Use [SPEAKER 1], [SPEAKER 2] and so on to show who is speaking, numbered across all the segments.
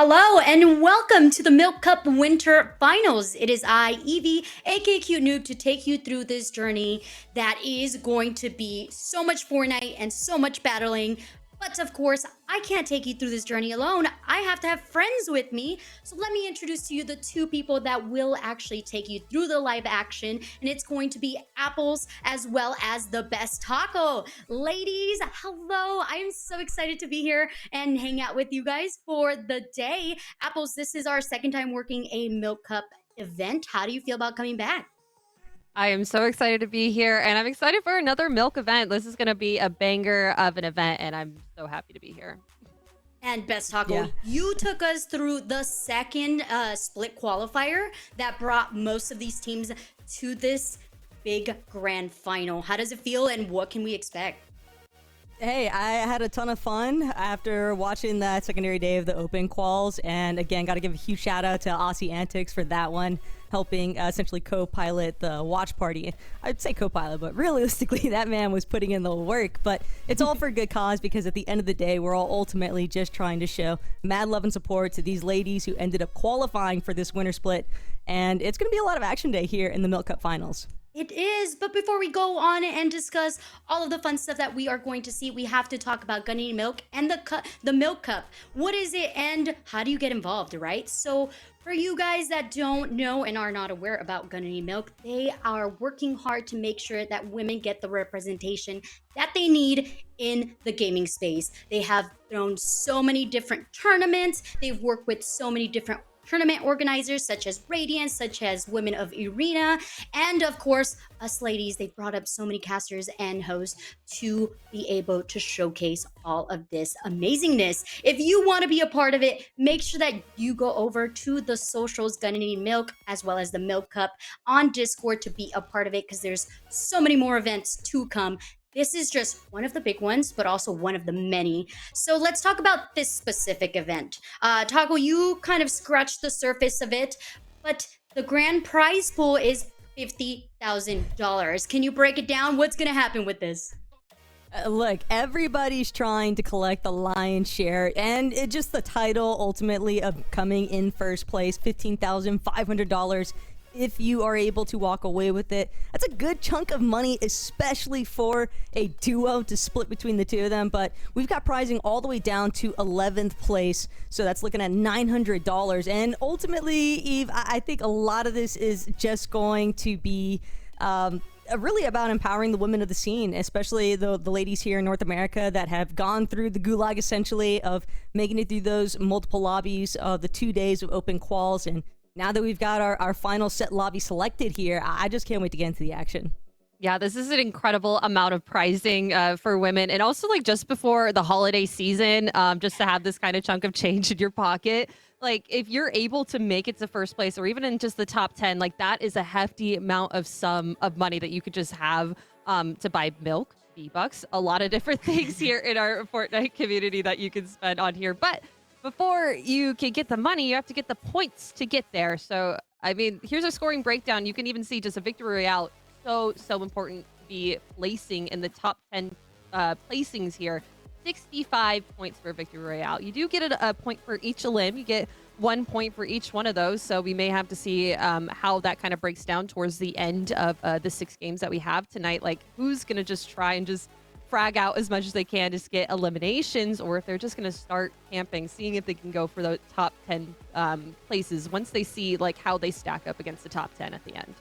[SPEAKER 1] Hello and welcome to the Milk Cup Winter Finals. It is I, Evie, aka Cute Noob, to take you through this journey that is going to be so much Fortnite and so much battling. But of course, I can't take you through this journey alone. I have to have friends with me. So let me introduce to you the two people that will actually take you through the live action. And it's going to be Apples as well as the best taco. Ladies, hello. I am so excited to be here and hang out with you guys for the day. Apples, this is our second time working a Milk Cup event. How do you feel about coming back?
[SPEAKER 2] I am so excited to be here, and I'm excited for another Milk event. This is going to be a banger of an event, and I'm so happy to be here.
[SPEAKER 1] And Best Taco, you took us through the second split qualifier that brought most of these teams to this big grand final. How does it feel, and what can we expect?
[SPEAKER 3] Hey, I had a ton of fun after watching that secondary day of the open quals, and again, got to give a huge shout out to Aussie Antics for that one, helping essentially co-pilot the watch party. I'd say co-pilot, but realistically, that man was putting in the work. But it's all for a good cause, because at the end of the day, we're all ultimately just trying to show mad love and support to these ladies who ended up qualifying for this winter split, and it's going to be a lot of action day here in the Milk Cup Finals.
[SPEAKER 1] It is, but before we go on and discuss all of the fun stuff that we are going to see, we have to talk about Gunny Milk and the Milk Cup. What is it and how do you get involved, right? So for you guys that don't know and are not aware about Gunny Milk, they are working hard to make sure that women get the representation that they need in the gaming space. They have thrown so many different tournaments. They've worked with so many different tournament organizers such as Radiant, such as Women of Arena, and of course, us ladies. They brought up so many casters and hosts to be able to showcase all of this amazingness. If you want to be a part of it, make sure that you go over to the socials, Gunny Milk, as well as the Milk Cup on Discord to be a part of it, because there's so many more events to come. This is just one of the big ones, but also one of the many. So let's talk about this specific event. Taco, you kind of scratched the surface of it, but the grand prize pool is $50,000. Can you break it down? What's going to happen with this?
[SPEAKER 3] Look, everybody's trying to collect the lion's share, and it just the title ultimately of coming in first place, $15,500. If you are able to walk away with it, that's a good chunk of money, especially for a duo to split between the two of them. But we've got pricing all the way down to 11th place, so that's looking at $900. And ultimately, Eve, I think a lot of this is just going to be really about empowering the women of the scene, especially the ladies here in North America that have gone through the gulag, essentially, of making it through those multiple lobbies, the 2 days of open quals. And now that we've got our final set lobby selected here, I just can't wait to get into the action.
[SPEAKER 2] Yeah, this is an incredible amount of pricing for women, and also like just before the holiday season, just to have this kind of chunk of change in your pocket. Like if you're able to make it to first place or even in just the top 10, like that is a hefty amount of sum of money that you could just have to buy milk, V-Bucks, a lot of different things here in our Fortnite community that you can spend on here. But before you can get the money, you have to get the points to get there. So, I mean, here's a scoring breakdown. You can even see just a victory royale. So important to be placing in the top 10 placings here. 65 points for victory royale. You do get a point for each elim. You get 1 point for each one of those. So we may have to see how that kind of breaks down towards the end of the 6 games that we have tonight. Like, who's going to just try and just frag out as much as they can to get eliminations, or if they're just going to start camping, seeing if they can go for the top 10 places once they see like how they stack up against the top 10 at the end.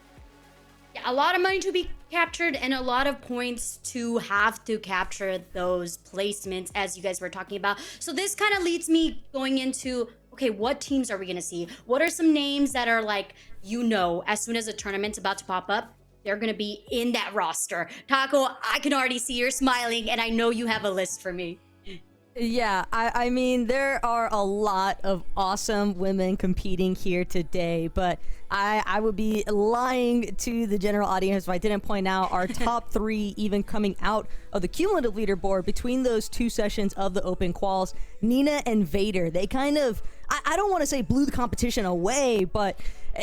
[SPEAKER 1] Yeah, a lot of money to be captured and a lot of points to have to capture those placements, as you guys were talking about. So this kind of leads me going into, okay, what teams are we going to see? What are some names that are like, as soon as a tournament's about to pop up, they're going to be in that roster? Taco, I can already see you're smiling, and I know you have a list for me.
[SPEAKER 3] Yeah, I mean, there are a lot of awesome women competing here today, but I would be lying to the general audience if I didn't point out our top 3 even coming out of the cumulative leaderboard between those 2 sessions of the open quals. Nina and Vader, they kind of, I don't want to say blew the competition away, but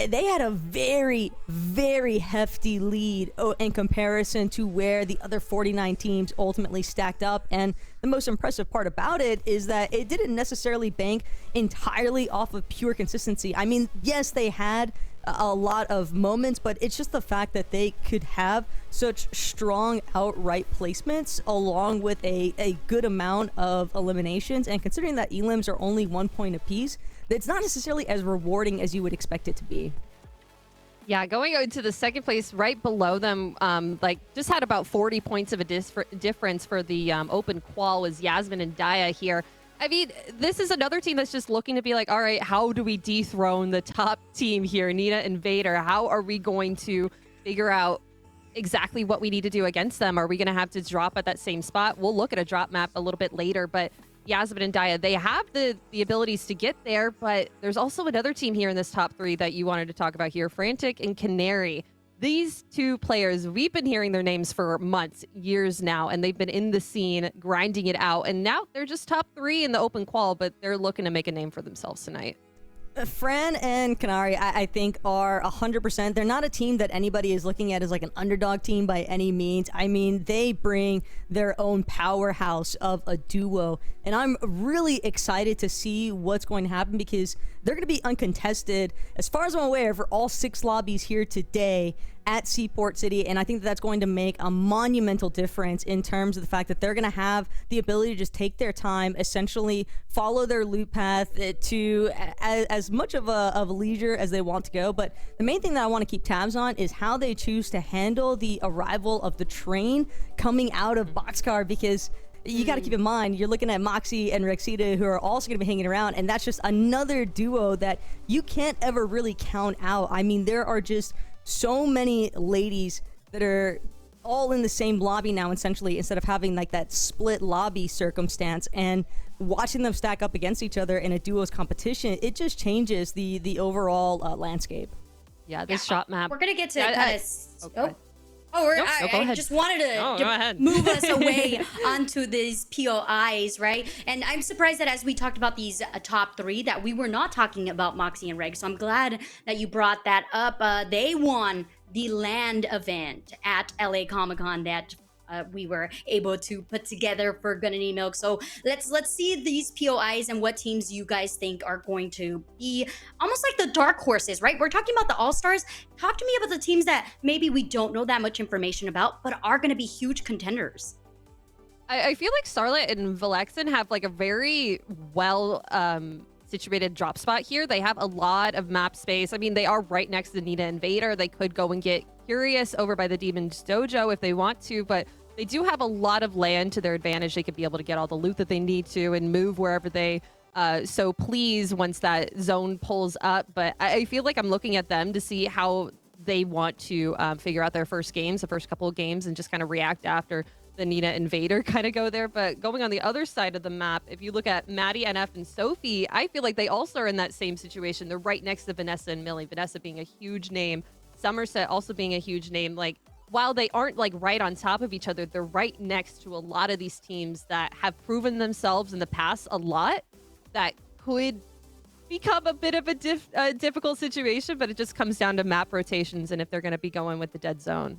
[SPEAKER 3] they had a very, very hefty lead in comparison to where the other 49 teams ultimately stacked up. And the most impressive part about it is that it didn't necessarily bank entirely off of pure consistency. I mean, yes, they had a lot of moments, but it's just the fact that they could have such strong outright placements along with a good amount of eliminations. And considering that elims are only 1 point apiece, it's not necessarily as rewarding as you would expect it to be.
[SPEAKER 2] Yeah, going into the second place right below them, like just had about 40 points of a difference for the open qual was Yasmin and Daya here. I mean, this is another team that's just looking to be like, all right, how do we dethrone the top team here, Nina and Vader? How are we going to figure out exactly what we need to do against them? Are we going to have to drop at that same spot? We'll look at a drop map a little bit later, but Yasmin and Daya, they have the abilities to get there, but there's also another team here in this top three that you wanted to talk about here, Frantic and Canary. These two players, we've been hearing their names for months, years now, and they've been in the scene, grinding it out, and now they're just top three in the open qual, but they're looking to make a name for themselves tonight.
[SPEAKER 3] Fran and Canary, I think, are 100%. They're not a team that anybody is looking at as like an underdog team by any means. I mean, they bring their own powerhouse of a duo, and I'm really excited to see what's going to happen because they're going to be uncontested, as far as I'm aware, for all 6 lobbies here today at Seaport City, and I think that's going to make a monumental difference in terms of the fact that they're going to have the ability to just take their time, essentially follow their loot path to as much of a leisure as they want to go. But the main thing that I want to keep tabs on is how they choose to handle the arrival of the train coming out of Boxcar, because you got to keep in mind, you're looking at Moxie and Rexita, who are also going to be hanging around, and that's just another duo that you can't ever really count out. I mean, there are just so many ladies that are all in the same lobby now, essentially, instead of having like that split lobby circumstance, and watching them stack up against each other in a duos competition, it just changes the overall landscape.
[SPEAKER 2] Yeah, this shot map.
[SPEAKER 1] We're gonna get to
[SPEAKER 2] I
[SPEAKER 1] just wanted to move us away onto these POIs, right? And I'm surprised that as we talked about these top three, that we were not talking about Moxie and Reg. So I'm glad that you brought that up. They won the land event at LA Comic Con that we were able to put together for Gun and Eat Milk. So let's see these POIs and what teams you guys think are going to be almost like the dark horses, right? We're talking about the all-stars. Talk to me about the teams that maybe we don't know that much information about, but are going to be huge contenders.
[SPEAKER 2] I feel like Starlet and Valexin have like a very well situated drop spot here. They have a lot of map space. I mean, they are right next to Nina and Vader. They could go and get Curious over by the Demon's Dojo if they want to, but they do have a lot of land to their advantage. They could be able to get all the loot that they need to and move wherever they so please once that zone pulls up. But I feel like I'm looking at them to see how they want to figure out their first games, the first couple of games, and just kind of react after the Nina and Vader kind of go there. But going on the other side of the map, if you look at Maddie, NF, and Sophie, I feel like they also are in that same situation. They're right next to Vanessa and Millie. Vanessa being a huge name, Somerset also being a huge name. Like, while they aren't like right on top of each other, they're right next to a lot of these teams that have proven themselves in the past a lot that could become a bit of a difficult situation, but it just comes down to map rotations and if they're going to be going with the dead zone.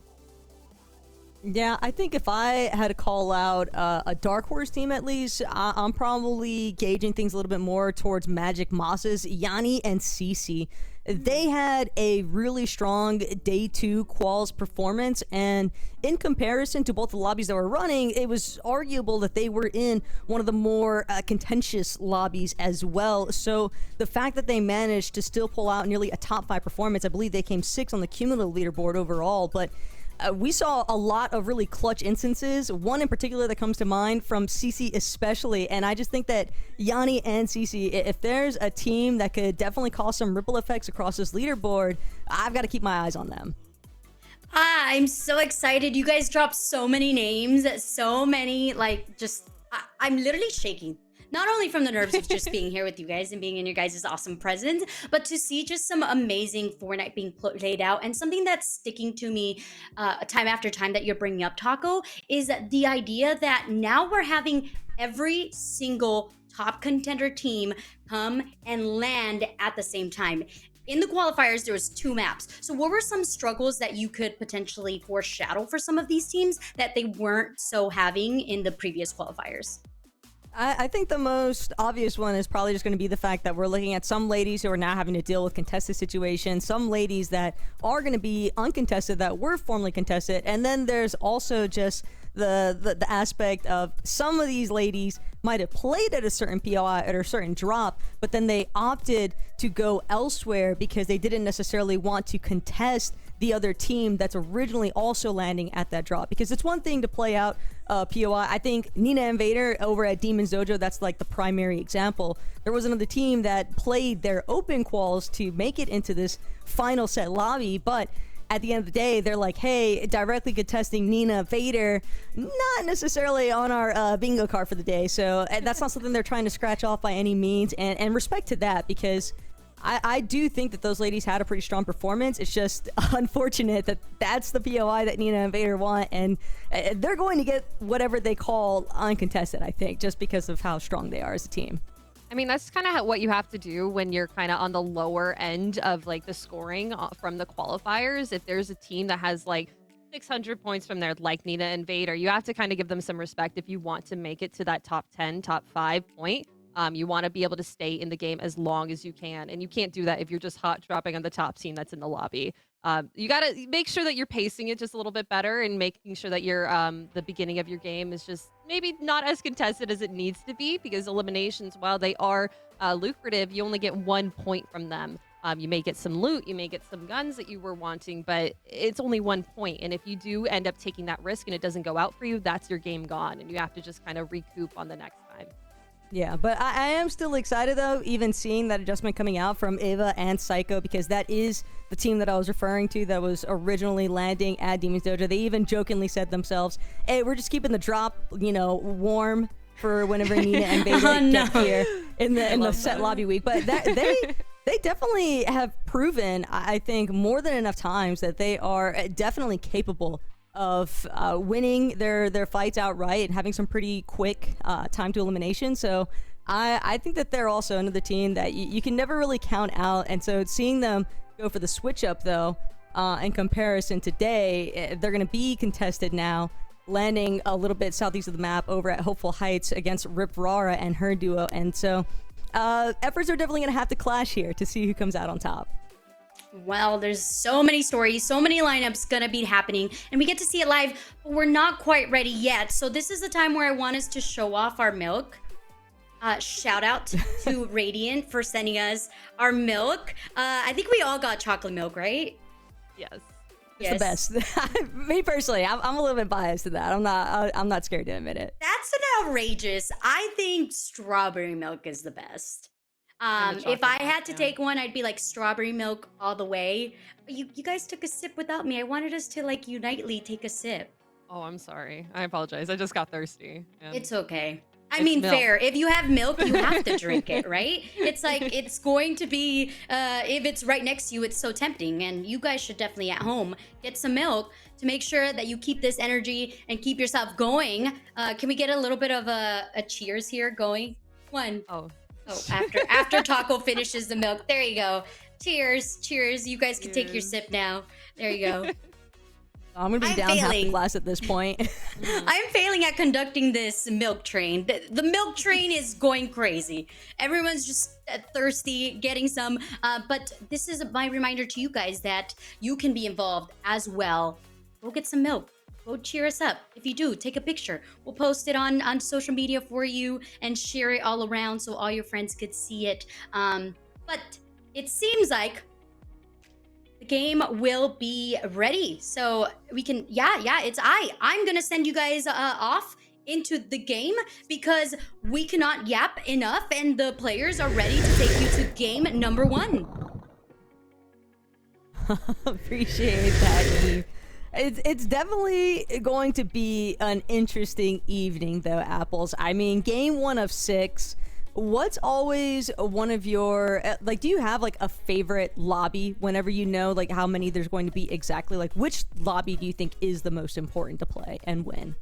[SPEAKER 3] Yeah, I think if I had to call out a dark horse team, at least, I'm probably gauging things a little bit more towards Magic Mosses, Yanni and Cece. They had a really strong day 2 quals performance, and in comparison to both the lobbies that were running, it was arguable that they were in one of the more contentious lobbies as well. So the fact that they managed to still pull out nearly a top 5 performance, I believe they came 6th on the cumulative leaderboard overall, but we saw a lot of really clutch instances, one in particular that comes to mind from Cece especially, and I just think that Yanni and Cece, if there's a team that could definitely cause some ripple effects across this leaderboard, I've got to keep my eyes on them.
[SPEAKER 1] I'm so excited. You guys dropped so many names, so many, like, just, I'm literally shaking. Not only from the nerves of just being here with you guys and being in your guys' awesome presence, but to see just some amazing Fortnite being played out. And something that's sticking to me time after time that you're bringing up, Taco, is the idea that now we're having every single top contender team come and land at the same time. in the qualifiers, there was 2 maps. So what were some struggles that you could potentially foreshadow for some of these teams that they weren't so having in the previous qualifiers?
[SPEAKER 3] I think the most obvious one is probably just going to be the fact that we're looking at some ladies who are now having to deal with contested situations, some ladies that are going to be uncontested that were formerly contested, and then there's also just the aspect of some of these ladies might have played at a certain POI at a certain drop, but then they opted to go elsewhere because they didn't necessarily want to contest the other team that's originally also landing at that drop. Because it's one thing to play out POI. I think Nina and Vader over at Demon's Dojo, that's like the primary example. There was another team that played their open quals to make it into this final set lobby, but at the end of the day, they're like, hey, directly contesting Nina Vader, not necessarily on our bingo card for the day. So that's not something they're trying to scratch off by any means. And respect to that, because I do think that those ladies had a pretty strong performance. It's just unfortunate that that's the POI that Nina and Vader want, and they're going to get whatever they call uncontested, I think, just because of how strong they are as a team.
[SPEAKER 2] I mean, that's kind of what you have to do when you're kind of on the lower end of like the scoring from the qualifiers. If there's a team that has like 600 points from there, like Nina and Vader, you have to kind of give them some respect if you want to make it to that top 10, top 5 point. You want to be able to stay in the game as long as you can, and you can't do that if you're just hot dropping on the top team that's in the lobby. You got to make sure that you're pacing it just a little bit better and making sure that your the beginning of your game is just maybe not as contested as it needs to be, because eliminations, while they are lucrative, you only get 1 point from them. You may get some loot, you may get some guns that you were wanting, but it's only 1 point. And if you do end up taking that risk and it doesn't go out for you, that's your game gone, and you have to just kind of recoup on the next time.
[SPEAKER 3] Yeah, but I am still excited, though, even seeing that adjustment coming out from Ava and Psycho, because that is the team that I was referring to that was originally landing at Demon's Dojo. They even jokingly said themselves, hey, we're just keeping the drop, warm for whenever Nina and Vader get here in the set lobby week. But they definitely have proven, I think, more than enough times that they are definitely capable of winning their fights outright and having some pretty quick time to elimination. So I think that they're also another team that you can never really count out. And so seeing them go for the switch up, though, in comparison today, they're going to be contested now, landing a little bit southeast of the map over at Hopeful Heights against Rip Rara and her duo. And so efforts are definitely going to have to clash here to see who comes out on top.
[SPEAKER 1] Well, there's so many stories, so many lineups gonna be happening, and we get to see it live, but we're not quite ready yet. So this is the time where I want us to show off our milk. Shout out to Radiant for sending us our milk. I think we all got chocolate milk, right?
[SPEAKER 2] Yes.
[SPEAKER 3] It's the best. Me personally, I'm a little bit biased to that. I'm not scared to admit it.
[SPEAKER 1] That's an outrageous. I think strawberry milk is the best. If I had to take one, I'd be like strawberry milk all the way. You guys took a sip without me. I wanted us to like unitely take a sip.
[SPEAKER 2] Oh, I'm sorry. I apologize. I just got thirsty.
[SPEAKER 1] It's okay. I
[SPEAKER 2] It's
[SPEAKER 1] mean,
[SPEAKER 2] milk.
[SPEAKER 1] fair. If you have milk, you have to drink it, right? It's like, it's going to be, if it's right next to you, it's so tempting. And you guys should definitely at home get some milk to make sure that you keep this energy and keep yourself going. Can we get a little bit of a cheers here going? One.
[SPEAKER 2] Oh.
[SPEAKER 1] Oh, after Taco finishes the milk. There you go. Cheers. Cheers. You guys can take your sip now. There you go.
[SPEAKER 3] I'm gonna be
[SPEAKER 1] I'm
[SPEAKER 3] down half the
[SPEAKER 1] failing.
[SPEAKER 3] glass at this point.
[SPEAKER 1] I'm failing at conducting this milk train. The milk train is going crazy. Everyone's just thirsty, getting some. But this is my reminder to you guys that you can be involved as well. Go get some milk. Go cheer us up. If you do, take a picture. We'll post it on social media for you and share it all around so all your friends could see it. But it seems like the game will be ready. So we can, I'm gonna send you guys off into the game because we cannot yap enough and the players are ready to take you to game number 1.
[SPEAKER 3] Appreciate that, Eve. It's definitely going to be an interesting evening, though, Apples. I mean, game 1 of 6. What's always one of your, do you have, like, a favorite lobby whenever you know, like, how many there's going to be exactly? Like, which lobby do you think is the most important to play and when?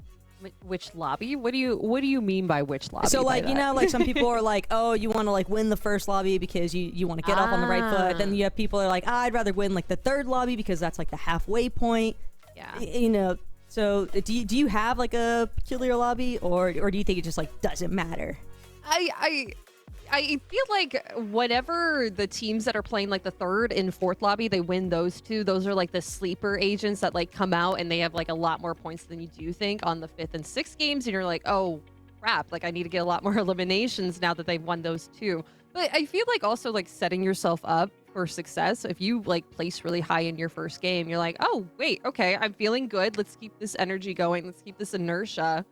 [SPEAKER 2] Which lobby? What do you mean by which lobby?
[SPEAKER 3] So
[SPEAKER 2] by
[SPEAKER 3] like, you
[SPEAKER 2] that?
[SPEAKER 3] know, like some people are like, oh, you want to like win the first lobby because you want to get off on the right foot. Then you have people that are like, I'd rather win like the third lobby because that's like the halfway point.
[SPEAKER 2] Yeah.
[SPEAKER 3] You know, so do you have like a peculiar lobby, or do you think it just like doesn't matter?
[SPEAKER 2] I feel like whenever the teams that are playing like the third and fourth lobby, they win those two. Those are like the sleeper agents that like come out and they have like a lot more points than you do think on the fifth and sixth games. And you're like, oh crap, like I need to get a lot more eliminations now that they've won those two. But I feel like also like setting yourself up for success. If you like place really high in your first game, you're like, oh wait, okay, I'm feeling good. Let's keep this energy going. Let's keep this inertia.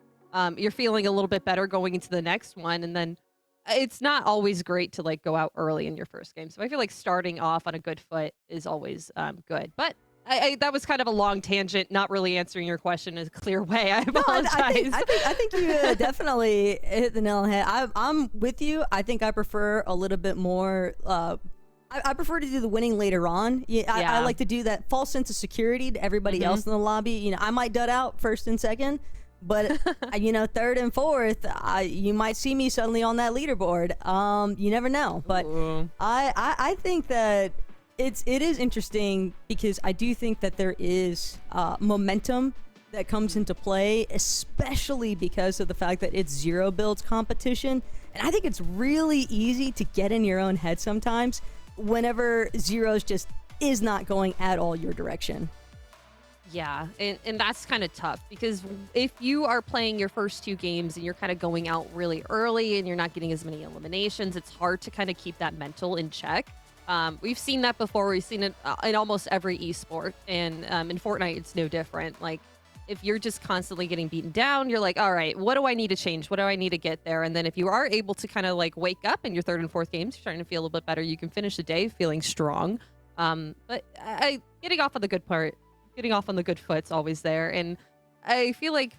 [SPEAKER 2] You're feeling a little bit better going into the next one, and then it's not always great to like go out early in your first game. So I feel like starting off on a good foot is always good. But that was kind of a long tangent, not really answering your question in a clear way. I apologize.
[SPEAKER 3] I think you definitely hit the nail on the head. I'm with you. I think I prefer a little bit more. I prefer to do the winning later on. I like to do that false sense of security to everybody else in the lobby. You know, I might dud out first and second, but you know, third and fourth, you might see me suddenly on that leaderboard. You never know. But I think that it is interesting because I do think that there is momentum that comes into play, especially because of the fact that it's zero builds competition. And I think it's really easy to get in your own head sometimes whenever zeros just is not going at all your direction.
[SPEAKER 2] Yeah, and that's kind of tough because if you are playing your first two games and you're kind of going out really early and you're not getting as many eliminations, it's hard to kind of keep that mental in check. We've seen that before. We've seen it in almost every esport, and in Fortnite, it's no different. Like, if you're just constantly getting beaten down, you're like, all right, what do I need to change? What do I need to get there? And then if you are able to kind of like wake up in your third and fourth games, you're starting to feel a little bit better, you can finish the day feeling strong. But getting off on the good part, getting off on the good foot's always there. And I feel like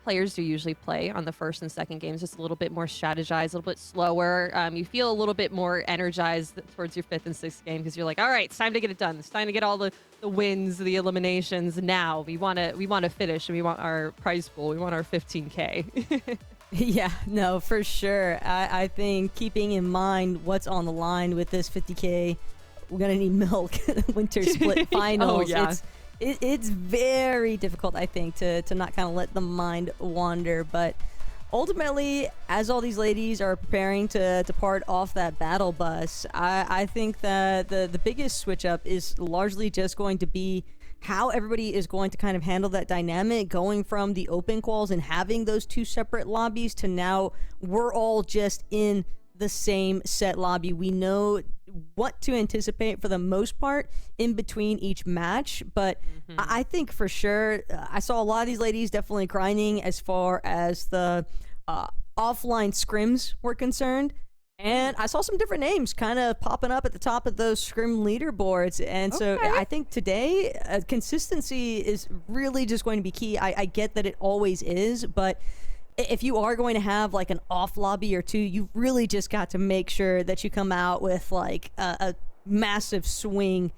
[SPEAKER 2] players do usually play on the first and second games just a little bit more strategized, a little bit slower. You feel a little bit more energized towards your fifth and sixth game because you're like, all right, it's time to get it done. It's time to get all the wins, the eliminations. Now we want to finish, and we want our prize pool. We want our 15K.
[SPEAKER 3] Yeah, no, for sure. I think keeping in mind what's on the line with this 50K, we're gonna need Milk Winter Split Finals.
[SPEAKER 2] Oh, yeah.
[SPEAKER 3] It's very difficult, I think, to not kind of let the mind wander. But ultimately, as all these ladies are preparing to depart off that battle bus, I think that the biggest switch up is largely just going to be how everybody is going to kind of handle that dynamic, going from the open quals and having those two separate lobbies to now we're all just in the same set lobby. We know what to anticipate for the most part in between each match, but I think for sure I saw a lot of these ladies definitely grinding as far as the offline scrims were concerned, and I saw some different names kind of popping up at the top of those scrim leaderboards. And so I think today consistency is really just going to be key. I get that it always is, but if you are going to have like an off lobby or two, you really just got to make sure that you come out with like a massive swing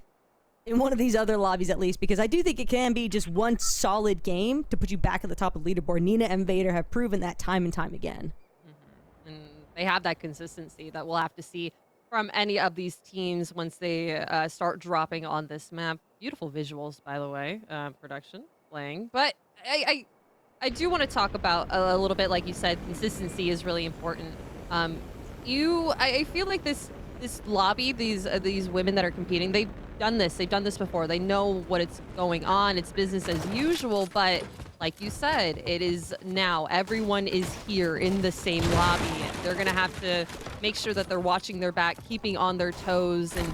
[SPEAKER 3] in one of these other lobbies at least, because I do think it can be just one solid game to put you back at the top of the leaderboard. Nina and Vader have proven that time and time again.
[SPEAKER 2] And they have that consistency that we'll have to see from any of these teams once they start dropping on this map. Beautiful visuals, by the way, production, playing. But I do want to talk about a little bit, like you said, consistency is really important. I feel like this lobby, these women that are competing, they've done this before. They know what it's going on. It's business as usual, but like you said, it is now. Everyone is here in the same lobby. They're gonna have to make sure that they're watching their back, keeping on their toes, and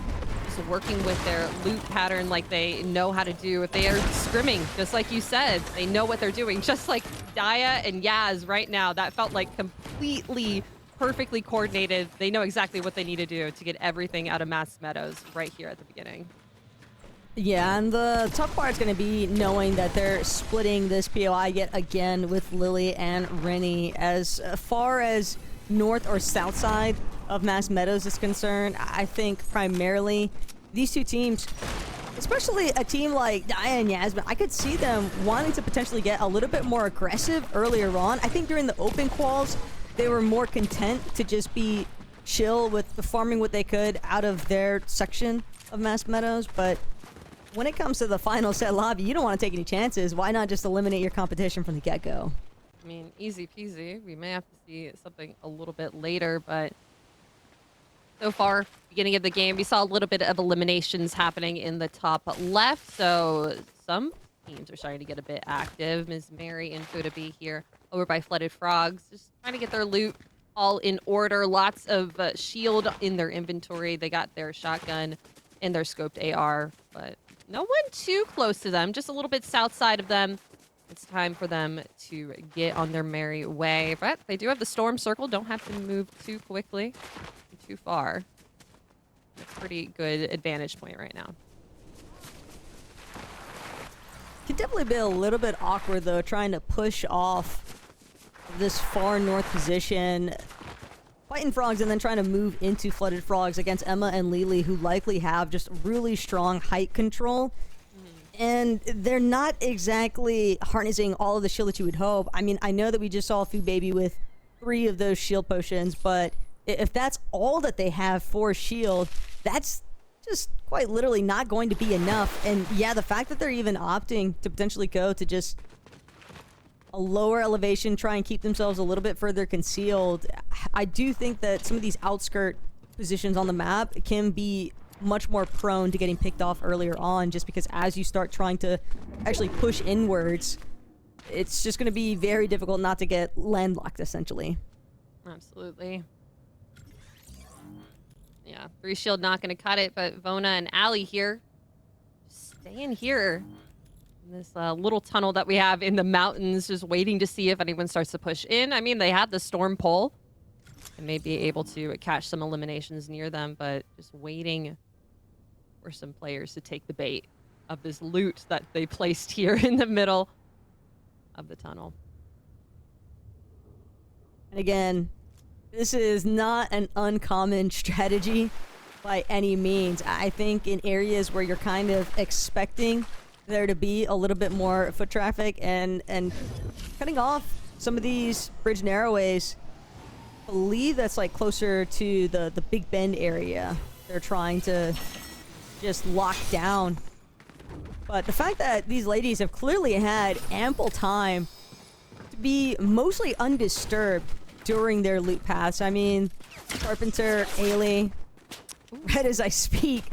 [SPEAKER 2] just working with their loot pattern like they know how to do. If they are scrimming, just like you said, they know what they're doing. Just like Daya and Yaz right now, that felt like completely perfectly coordinated. They know exactly what they need to do to get everything out of Mass Meadows right here at the beginning.
[SPEAKER 3] Yeah, and the tough part is going to be knowing that they're splitting this POI yet again with Lily and Rennie. As far as north or south side of Mass Meadows is concerned, I think primarily these two teams especially a team like Diane Yasmin, I could see them wanting to potentially get a little bit more aggressive earlier on. I think during the open quals, they were more content to just be chill with the farming what they could out of their section of Masked Meadows, but when it comes to the final set lobby, you don't want to take any chances. Why not just eliminate your competition from the get-go?
[SPEAKER 2] I mean, easy peasy. We may have to see something a little bit later, but so far, beginning of the game, we saw a little bit of eliminations happening in the top left, so some teams are starting to get a bit active. Ms. Mary and Fudabi here over by Flooded Frogs, just trying to get their loot all in order. Lots of shield in their inventory. They got their shotgun and their scoped AR, but no one too close to them, just a little bit south side of them. It's time for them to get on their merry way, but they do have the storm circle. Don't have to move too quickly, too far. That's a pretty good advantage point right now.
[SPEAKER 3] Could definitely be a little bit awkward though, trying to push off this far north position, fighting frogs, and then trying to move into Flooded Frogs against Emma and Lily, who likely have just really strong height control. And they're not exactly harnessing all of the shield that you would hope. I mean, I know that we just saw Fu Baby with 3 of those shield potions, but if that's all that they have for shield, that's just quite literally not going to be enough. And yeah, the fact that they're even opting to potentially go to just a lower elevation, try and keep themselves a little bit further concealed, I do think that some of these outskirt positions on the map can be much more prone to getting picked off earlier on, just because as you start trying to actually push inwards, it's just going to be very difficult not to get landlocked, essentially.
[SPEAKER 2] Absolutely. Yeah, 3 shield not going to cut it, but Vona and Ali here staying here in this little tunnel that we have in the mountains, just waiting to see if anyone starts to push in. I mean, they had the storm pole and may be able to catch some eliminations near them, but just waiting for some players to take the bait of this loot that they placed here in the middle of the tunnel.
[SPEAKER 3] And again, this is not an uncommon strategy by any means. I think in areas where you're kind of expecting there to be a little bit more foot traffic and cutting off some of these bridge narrowways, I believe that's like closer to the Big Bend area they're trying to just lock down. But the fact that these ladies have clearly had ample time to be mostly undisturbed during their loot paths. I mean, Carpenter, Ailey, right as I speak,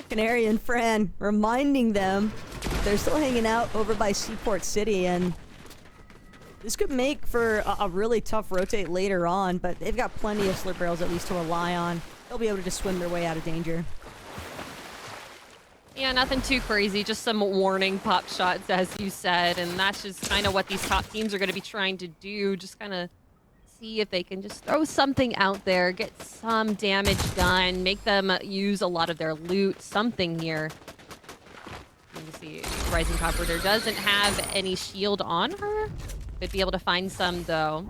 [SPEAKER 3] Canary and Fran reminding them they're still hanging out over by Seaport City, and this could make for a really tough rotate later on, but they've got plenty of slurp barrels at least to rely on. They'll be able to just swim their way out of danger.
[SPEAKER 2] Yeah, nothing too crazy, just some warning pop shots, as you said, and that's just kind of what these top teams are going to be trying to do, just kind of see if they can just throw something out there, get some damage done, make them use a lot of their loot, something here. You can see Rising Carpenter doesn't have any shield on her. Could be able to find some, though.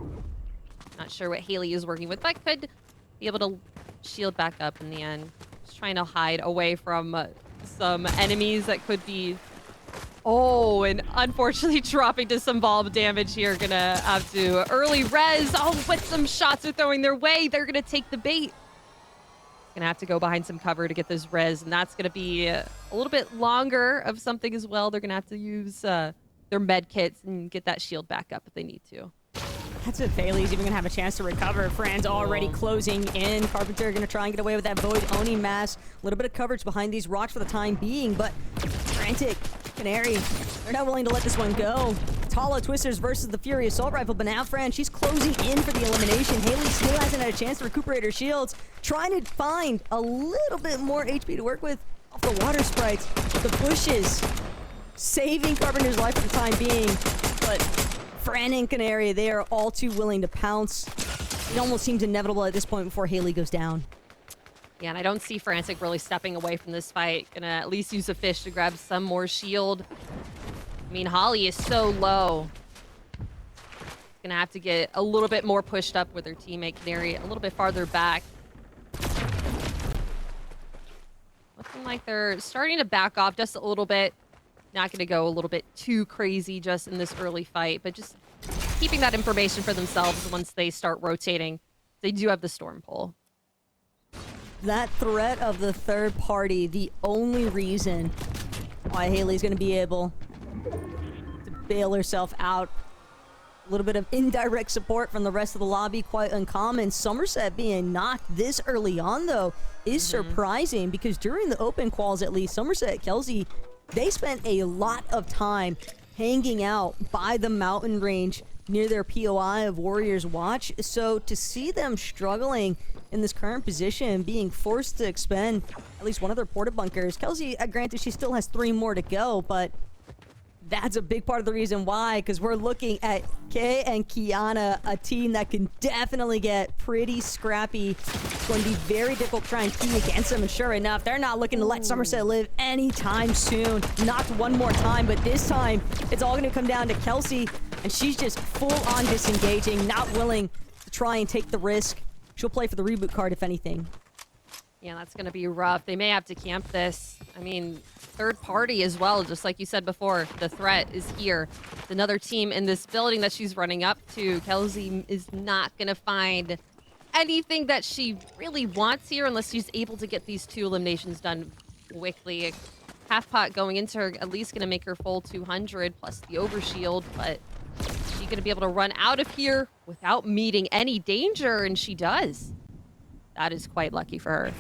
[SPEAKER 2] Not sure what Haley is working with, but could be able to shield back up in the end. Just trying to hide away from some enemies that could be... Oh, and unfortunately dropping to some bulb damage here. Gonna have to early res. Oh, but some shots are throwing their way. They're gonna take the bait. Gonna have to go behind some cover to get this res, and that's gonna be a little bit longer of something as well. They're gonna have to use their med kits and get that shield back up if they need to.
[SPEAKER 3] That's if Bailey's even gonna have a chance to recover. Fran's already closing in. Carpenter gonna try and get away with that Void Oni mass. A little bit of coverage behind these rocks for the time being, but Frantic, Canary, they're not willing to let this one go. Tala Twisters versus the Fury Assault Rifle, but now Fran, she's closing in for the elimination. Haley still hasn't had a chance to recuperate her shields, trying to find a little bit more HP to work with off the water sprites. The bushes saving Carpenter's life for the time being, but Fran and Canary, they are all too willing to pounce. It almost seems inevitable at this point before Haley goes down.
[SPEAKER 2] Yeah, and I don't see Frantic really stepping away from this fight. Gonna at least use a fish to grab some more shield. I mean, Holly is so low. Gonna have to get a little bit more pushed up with her teammate Canary a little bit farther back. What Looking like they're starting to back off just a little bit. Not going to go a little bit too crazy just in this early fight, but just keeping that information for themselves once they start rotating. They do have the storm pole.
[SPEAKER 3] That threat of the third party, the only reason why Haley's going to be able to bail herself out. A little bit of indirect support from the rest of the lobby, quite uncommon. Somerset being knocked this early on, though, is surprising because during the open quals, at least, Somerset, Kelsey, they spent a lot of time hanging out by the mountain range near their POI of Warriors Watch. So to see them struggling in this current position, being forced to expend at least one of their porta bunkers. Kelsey, granted, she still has 3 more to go, but that's a big part of the reason why, because we're looking at Kay and Kiana, a team that can definitely get pretty scrappy. It's going to be very difficult to try and key against them, and sure enough, they're not looking to let Somerset live anytime soon. Knocked one more time, but this time, it's all going to come down to Kelsey, and she's just full-on disengaging, not willing to try and take the risk. She'll play for the reboot card, if anything.
[SPEAKER 2] Yeah, that's going to be rough. They may have to camp this. I mean, third party as well, just like you said before. The threat is here. It's another team in this building that she's running up to. Kelsey is not going to find anything that she really wants here unless she's able to get these 2 eliminations done quickly. Half pot going into her, at least going to make her full 200 plus the overshield, but is she going to be able to run out of here without meeting any danger? And she does. That is quite lucky for her.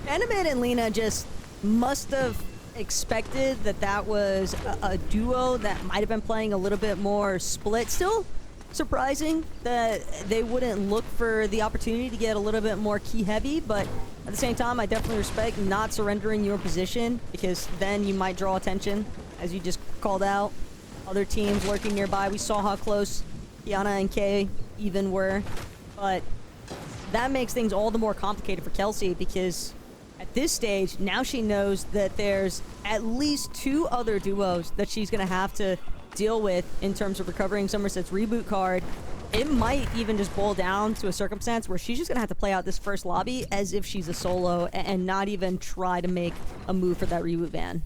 [SPEAKER 3] Animate and Lena just must have expected that that was a duo that might have been playing a little bit more split. Still surprising that they wouldn't look for the opportunity to get a little bit more key heavy, but at the same time, I definitely respect not surrendering your position, because then you might draw attention, as you just called out. Other teams lurking nearby. We saw how close Kiana and Kay even were, but that makes things all the more complicated for Kelsey, because at this stage, now she knows that there's at least 2 other duos that she's going to have to deal with in terms of recovering Somerset's reboot card. It might even just boil down to a circumstance where she's just going to have to play out this first lobby as if she's a solo and not even try to make a move for that reboot van.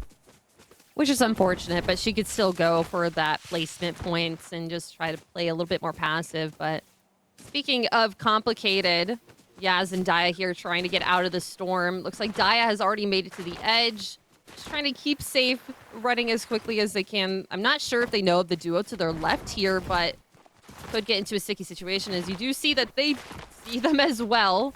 [SPEAKER 2] Which is unfortunate, but she could still go for that placement points and just try to play a little bit more passive. But speaking of complicated, Yaz and Daya here trying to get out of the storm. Looks like Daya has already made it to the edge. Just trying to keep safe, running as quickly as they can. I'm not sure if they know of the duo to their left here, but could get into a sticky situation, as you do see that they see them as well.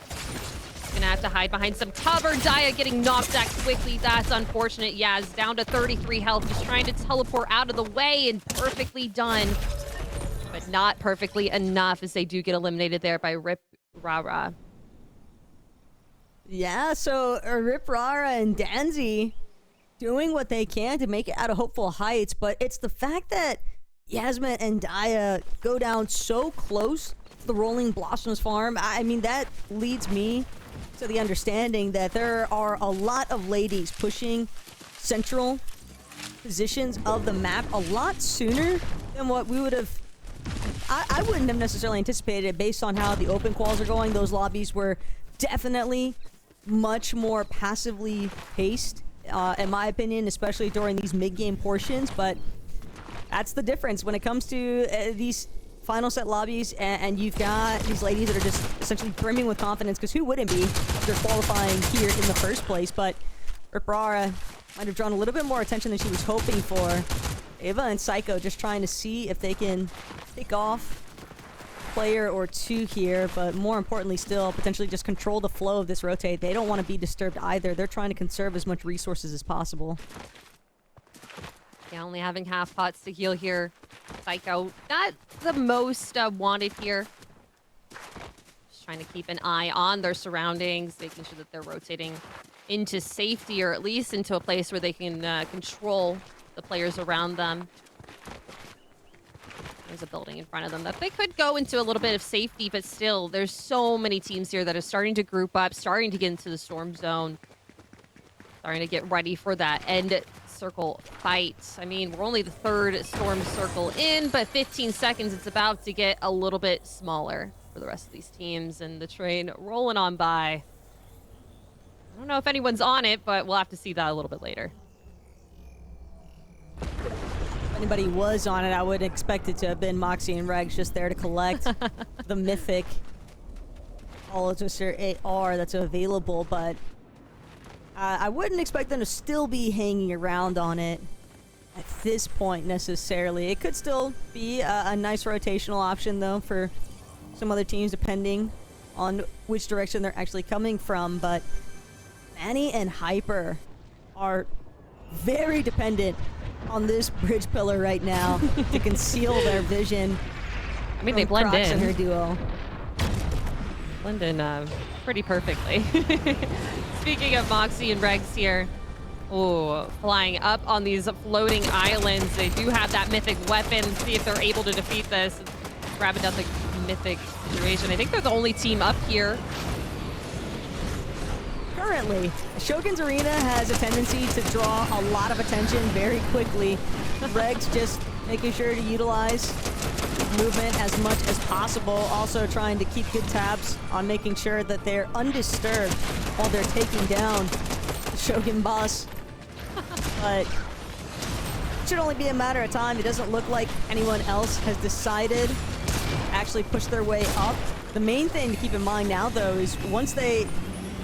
[SPEAKER 2] Gonna have to hide behind some cover. Daya getting knocked back quickly. That's unfortunate. Yaz down to 33 health, just trying to teleport out of the way, and perfectly done. But not perfectly enough, as they do get eliminated there by Rip Rara.
[SPEAKER 3] Yeah, so Rip Rara and Danzy doing what they can to make it out of Hopeful Heights, but it's the fact that Yasmin and Daya go down so close to the Rolling Blossoms farm. I mean, that leads me to the understanding that there are a lot of ladies pushing central positions of the map a lot sooner than what we would have. I wouldn't have necessarily anticipated it based on how the open quals are going. Those lobbies were definitely much more passively paced, in my opinion, especially during these mid-game portions. But that's the difference when it comes to these final set lobbies, and you've got these ladies that are just essentially brimming with confidence, because who wouldn't be if they're qualifying here in the first place? But Rip Rara might have drawn a little bit more attention than she was hoping for. Ava and Psycho just trying to see if they can pick off a player or 2 here, but more importantly still, potentially just control the flow of this rotate. They don't want to be disturbed either. They're trying to conserve as much resources as possible.
[SPEAKER 2] Yeah, only having half pots to heal here. Psycho, not the most wanted here. Just trying to keep an eye on their surroundings, making sure that they're rotating into safety, or at least into a place where they can control the players around them. There's a building in front of them that they could go into a little bit of safety, but still, there's so many teams here that are starting to group up, starting to get into the storm zone, starting to get ready for that end circle fight. I mean, we're only the 3rd storm circle in, but 15 seconds, it's about to get a little bit smaller for the rest of these teams, and the train rolling on by. I don't know if anyone's on it, but we'll have to see that a little bit later.
[SPEAKER 3] If anybody was on it, I would expect it to have been Moxie and Regs just there to collect the mythic Holotuster AR that's available, but I wouldn't expect them to still be hanging around on it at this point necessarily. It could still be a nice rotational option though for some other teams depending on which direction they're actually coming from, but Manny and Hyper are very dependent on this bridge pillar right now to conceal their vision.
[SPEAKER 2] I mean, they blend
[SPEAKER 3] Crocs
[SPEAKER 2] in.
[SPEAKER 3] and her duo.
[SPEAKER 2] Blend in pretty perfectly. Speaking of Moxie and Regs here, oh, flying up on these floating islands. They do have that mythic weapon. See if they're able to defeat this. Grab another mythic situation. I think they're the only team up here.
[SPEAKER 3] Currently, Shogun's Arena has a tendency to draw a lot of attention very quickly. Regs just making sure to utilize movement as much as possible. Also trying to keep good tabs on making sure that they're undisturbed while they're taking down the Shogun boss. But it should only be a matter of time. It doesn't look like anyone else has decided to actually push their way up. The main thing to keep in mind now, though, is once they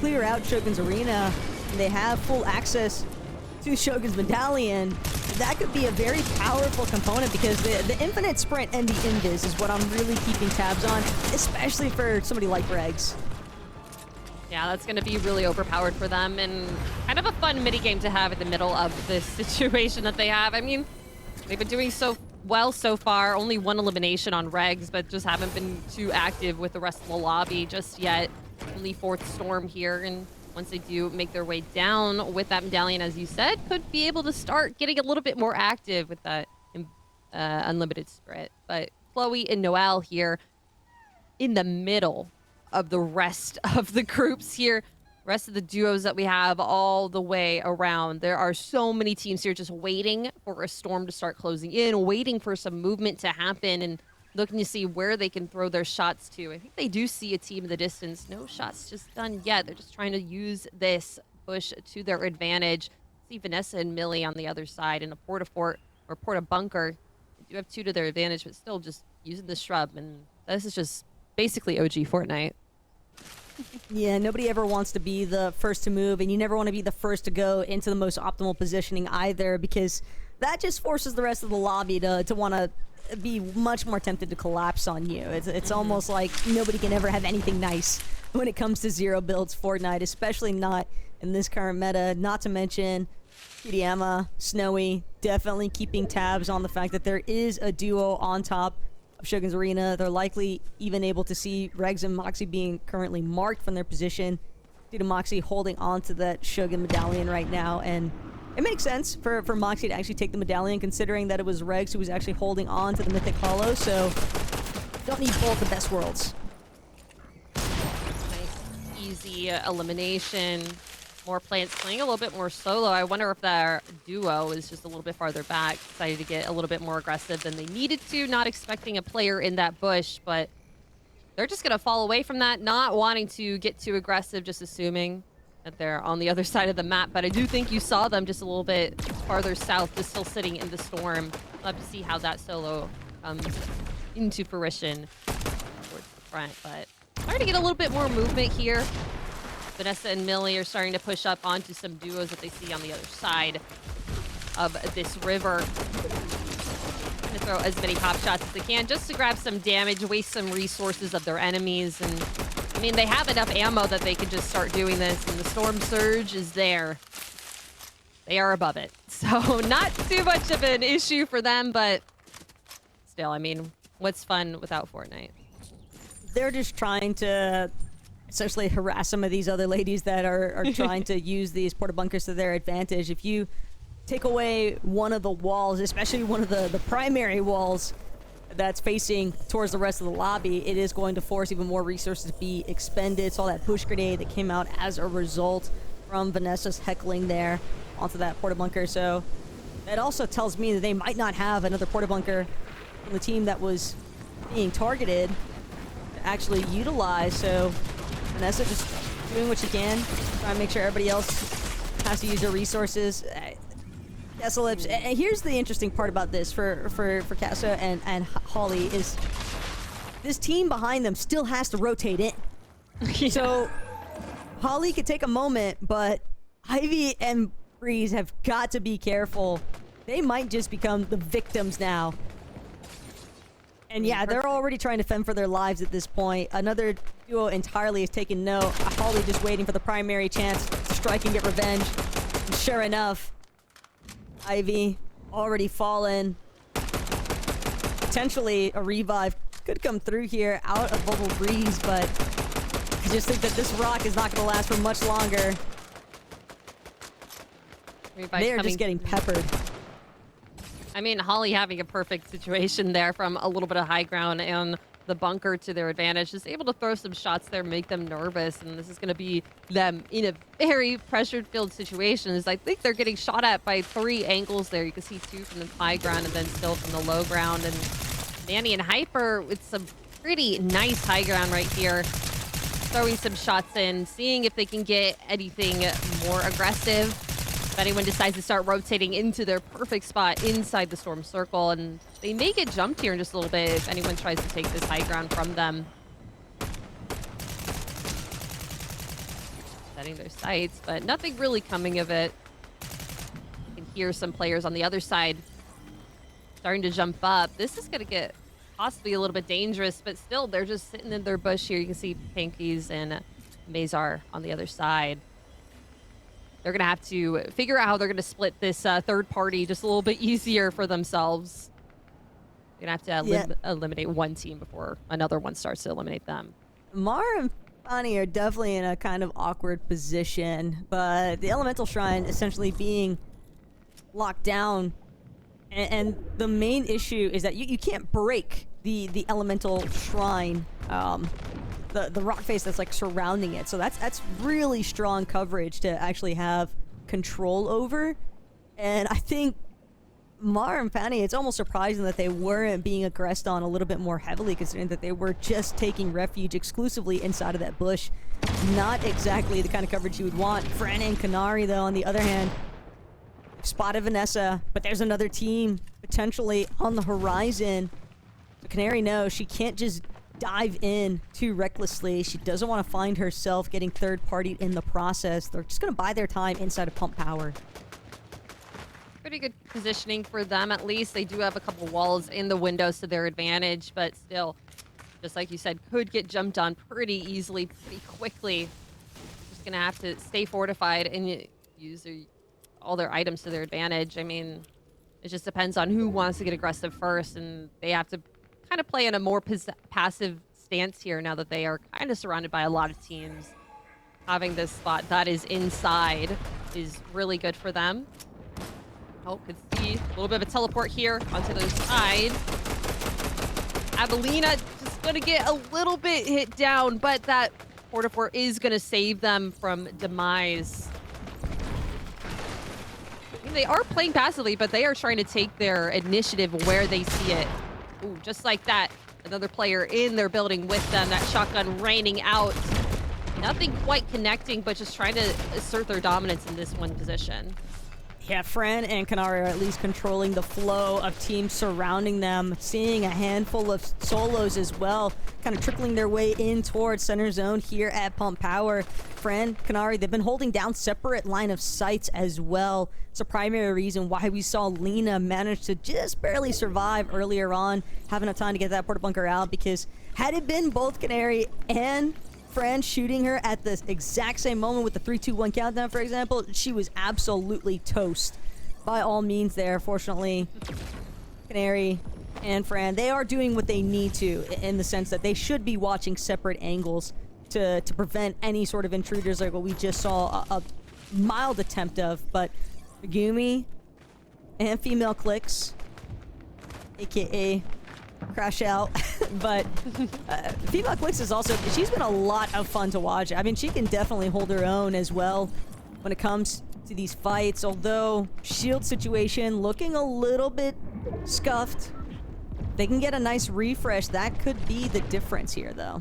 [SPEAKER 3] clear out Shogun's Arena and they have full access to Shogun's Medallion, that could be a very powerful component because the infinite sprint and the invis is what I'm really keeping tabs on, especially for somebody like Regs.
[SPEAKER 2] Yeah, that's going to be really overpowered for them and kind of a fun mini game to have in the middle of this situation that they have. I mean, they've been doing so well so far. Only one elimination on Regs, but just haven't been too active with the rest of the lobby just yet. Only fourth storm here, and once they do make their way down with that medallion, as you said, could be able to start getting a little bit more active with that unlimited sprint. But Chloe and Noelle here in the middle of the rest of the groups here, rest of the duos that we have all the way around. There are so many teams here just waiting for a storm to start closing in, waiting for some movement to happen, and looking to see where they can throw their shots to. I think they do see a team in the distance. No shots just done yet. They're just trying to use this push to their advantage. See Vanessa and Millie on the other side in a porta-fort or porta-bunker. They do have two to their advantage, but still just using the shrub. And this is just basically OG Fortnite.
[SPEAKER 3] Yeah, nobody ever wants to be the first to move, and you never want to be the first to go into the most optimal positioning either, because that just forces the rest of the lobby to want to be much more tempted to collapse on you. It's almost like nobody can ever have anything nice when it comes to zero builds Fortnite, especially not in this current meta. Not to mention Kiriyama, Snowy, definitely keeping tabs on the fact that there is a duo on top of Shogun's Arena. They're likely even able to see Regs and Moxie being currently marked from their position due to Moxie holding on to that Shogun medallion right now, and it makes sense for Moxie to actually take the medallion, considering that it was Regs who was actually holding on to the Mythic Hollow, so don't need both the best worlds.
[SPEAKER 2] Nice, easy elimination. More plants playing a little bit more solo. I wonder if their duo is just a little bit farther back, decided to get a little bit more aggressive than they needed to, not expecting a player in that bush, but they're just going to fall away from that, not wanting to get too aggressive, just assuming that they're on the other side of the map. But I do think you saw them just a little bit farther south, just still sitting in the storm. Love to see how that solo comes into fruition towards the front. But starting to get a little bit more movement here. Vanessa and Millie are starting to push up onto some duos that they see on the other side of this river. Trying to throw as many pop shots as they can just to grab some damage, waste some resources of their enemies. And I mean, they have enough ammo that they can just start doing this, and the storm surge is there. They are above it. So not too much of an issue for them, but still, I mean, what's fun without Fortnite?
[SPEAKER 3] They're just trying to essentially harass some of these other ladies that are trying to use these porta bunkers to their advantage. If you take away one of the walls, especially one of the primary walls that's facing towards the rest of the lobby, it is going to force even more resources to be expended. Saw that push grenade that came out as a result from Vanessa's heckling there onto that porta bunker. So that also tells me that they might not have another porta bunker from the team that was being targeted to actually utilize. So Vanessa just doing what she can, trying to make sure everybody else has to use their resources. Kessellips, and here's the interesting part about this for Casa and Holly is this team behind them still has to rotate in.
[SPEAKER 2] Yeah.
[SPEAKER 3] So Holly could take a moment, but Ivy and Breeze have got to be careful. They might just become the victims now. And yeah, they're already trying to fend for their lives at this point. Another duo entirely has taken note. Holly just waiting for the primary chance to strike and get revenge. And sure enough, Ivy already fallen. Potentially a revive could come through here out of Bubble Breeze, but I just think that this rock is not going to last for much longer. They're just getting peppered.
[SPEAKER 2] I mean, Holly having a perfect situation there from a little bit of high ground and the bunker to their advantage. Just able to throw some shots there, make them nervous, and this is going to be them in a very pressured-filled situation. As I think they're getting shot at by 3 angles there. You can see 2 from the high ground and then still from the low ground. And Manny and Hyper with some pretty nice high ground right here. Throwing some shots in, seeing if they can get anything more aggressive. If anyone decides to start rotating into their perfect spot inside the storm circle, and they may get jumped here in just a little bit if anyone tries to take this high ground from them. Setting their sights, but nothing really coming of it. You can hear some players on the other side starting to jump up. This is going to get possibly a little bit dangerous, but still, they're just sitting in their bush here. You can see Pinkies and Mazar on the other side. They're going to have to figure out how they're going to split this third party just a little bit easier for themselves. They're going to have to eliminate one team before another one starts to eliminate them.
[SPEAKER 3] Mara and Fanny are definitely in a kind of awkward position, but the Elemental Shrine essentially being locked down, and the main issue is that you can't break the Elemental Shrine, the rock face that's like surrounding it. So that's really strong coverage to actually have control over. And I think Mara and Fanny, it's almost surprising that they weren't being aggressed on a little bit more heavily, considering that they were just taking refuge exclusively inside of that bush. Not exactly the kind of coverage you would want. Fran and Canary, though, on the other hand, spotted Vanessa, but there's another team potentially on the horizon. So Canary knows she can't just dive in too recklessly. She doesn't want to find herself getting third-partied in the process. They're just going to buy their time inside of Pump Power.
[SPEAKER 2] Pretty good positioning for them, at least. They do have a couple walls in the windows to their advantage, but still, just like you said, could get jumped on pretty easily, pretty quickly. Just going to have to stay fortified and use all their items to their advantage. I mean, it just depends on who wants to get aggressive first, and they have to kind of play in a more passive stance here now that they are kind of surrounded by a lot of teams. Having this spot that is inside is really good for them. Oh, could see a little bit of a teleport here onto the side. Avelina just going to get a little bit hit down, but that Fortifort is going to save them from demise. I mean, they are playing passively, but they are trying to take their initiative where they see it. Ooh, just like that. Another player in their building with them. That shotgun raining out. Nothing quite connecting, but just trying to assert their dominance in this one position.
[SPEAKER 3] Yeah, Fran and Canary are at least controlling the flow of teams surrounding them, seeing a handful of solos as well, kind of trickling their way in towards center zone here at Pump Power. Fran, Canary, they've been holding down separate line of sights as well. It's a primary reason why we saw Lena manage to just barely survive earlier on, have enough time to get that porta bunker out, because had it been both Canary and Fran shooting her at the exact same moment with the 3-2-1 countdown, for example, she was absolutely toast. By all means there, fortunately, Canary and Fran, they are doing what they need to, in the sense that they should be watching separate angles to prevent any sort of intruders like what we just saw a mild attempt of. But Megumi and Female Clicks, aka Crash Out, but Female Clicks is also, she's been a lot of fun to watch. I mean, she can definitely hold her own as well when it comes to these fights, although shield situation looking a little bit scuffed. They can get a nice refresh. That could be the difference here, though.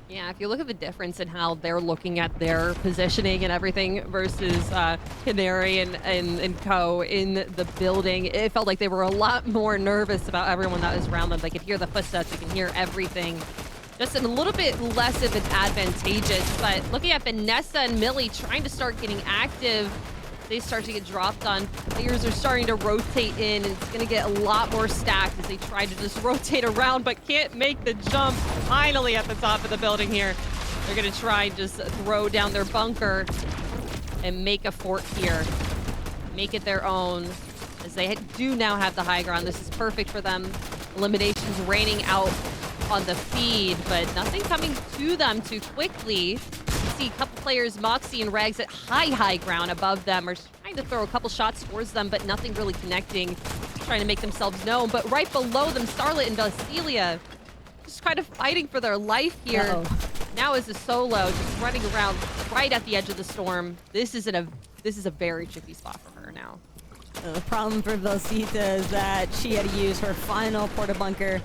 [SPEAKER 2] Yeah, if you look at the difference in how they're looking at their positioning and everything versus Canary and Co. in the building, it felt like they were a lot more nervous about everyone that was around them. They could hear the footsteps, they can hear everything. Just a little bit less of an advantageous, but looking at Vanessa and Millie trying to start getting active, they start to get dropped on. Players are starting to rotate in, and it's going to get a lot more stacked as they try to just rotate around, but can't make the jump. Finally at the top of the building here. They're going to try and just throw down their bunker and make a fort here. Make it their own, as they do now have the high ground. This is perfect for them. Eliminations raining out on the feed, but nothing coming to them too quickly. See a couple players, Moxie and Regs, at high ground above them, are trying to throw a couple shots towards them, but nothing really connecting, trying to make themselves known. But right below them, Starlet and Delicia just kind of fighting for their life here. Now is a solo, just running around right at the edge of the storm. This is a very tricky spot for her now.
[SPEAKER 3] The problem for Velcita is that she had to use her final porta bunker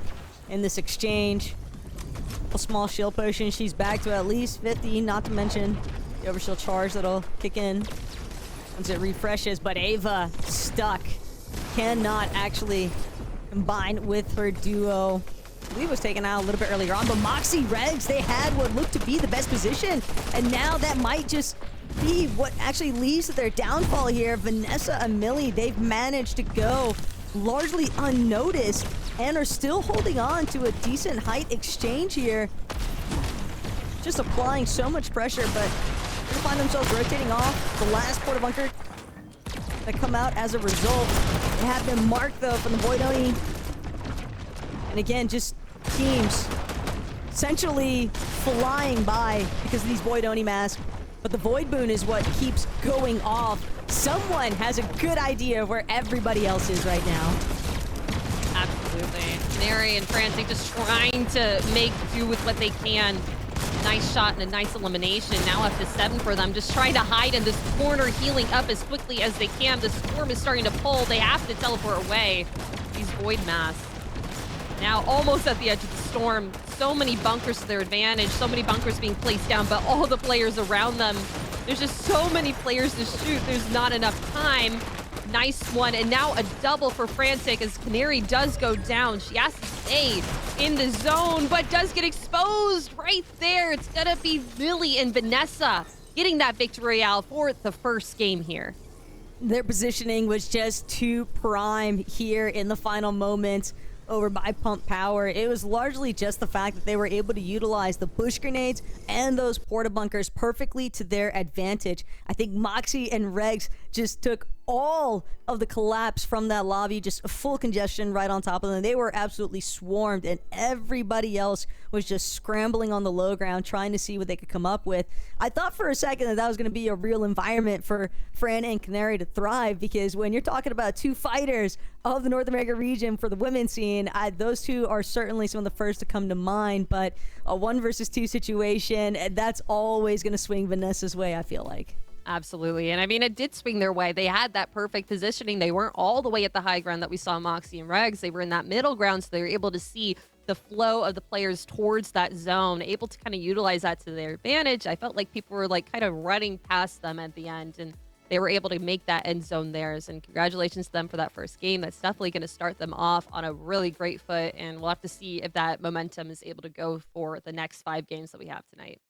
[SPEAKER 3] in this exchange. A small shield potion, she's back to at least 50, not to mention the overshield charge that'll kick in once it refreshes. But Ava stuck, cannot actually combine with her duo. I believe it was taken out a little bit earlier on, but Moxie, Regs, they had what looked to be the best position, and now that might just be what actually leads to their downfall here. Vanessa and Millie, they've managed to go largely unnoticed and are still holding on to a decent height exchange here. Just applying so much pressure, but they find themselves rotating off the last porta bunker that come out as a result. They have been marked though from the Void Oni. And again, just teams essentially flying by because of these Void Oni masks. But the Void Boon is what keeps going off. Someone has a good idea of where everybody else is right now.
[SPEAKER 2] Absolutely. Canary and Frantic just trying to make do with what they can. Nice shot and a nice elimination. Now up to 7 for them. Just trying to hide in this corner, healing up as quickly as they can. The storm is starting to pull. They have to teleport away. These Void masks. Now almost at the edge of the storm. So many bunkers to their advantage. So many bunkers being placed down, but all the players around them. There's just so many players to shoot. There's not enough time. Nice one. And now a double for Frantic as Canary does go down. She has to stay in the zone, but does get exposed right there. It's gonna be Millie and Vanessa getting that victory royale for the first game here.
[SPEAKER 3] Their positioning was just too prime here in the final moments over by Pump Power. It was largely just the fact that they were able to utilize the bush grenades and those porta bunkers perfectly to their advantage. I think Moxie and Regs just took all of the collapse from that lobby, just full congestion right on top of them. They were absolutely swarmed, and everybody else was just scrambling on the low ground trying to see what they could come up with. I thought for a second that that was going to be a real environment for Fran and Canary to thrive, because when you're talking about two fighters of the North America region for the women's scene, those two are certainly some of the first to come to mind. But a 1 versus 2 situation, that's always going to swing Vanessa's way, I feel like.
[SPEAKER 2] Absolutely. And I mean, it did swing their way. They had that perfect positioning. They weren't all the way at the high ground that we saw Moxie and Regs. They were in that middle ground, so they were able to see the flow of the players towards that zone, able to kind of utilize that to their advantage. I felt like people were like kind of running past them at the end, and they were able to make that end zone theirs. And congratulations to them for that first game. That's definitely going to start them off on a really great foot, and we'll have to see if that momentum is able to go for the next 5 games that we have tonight.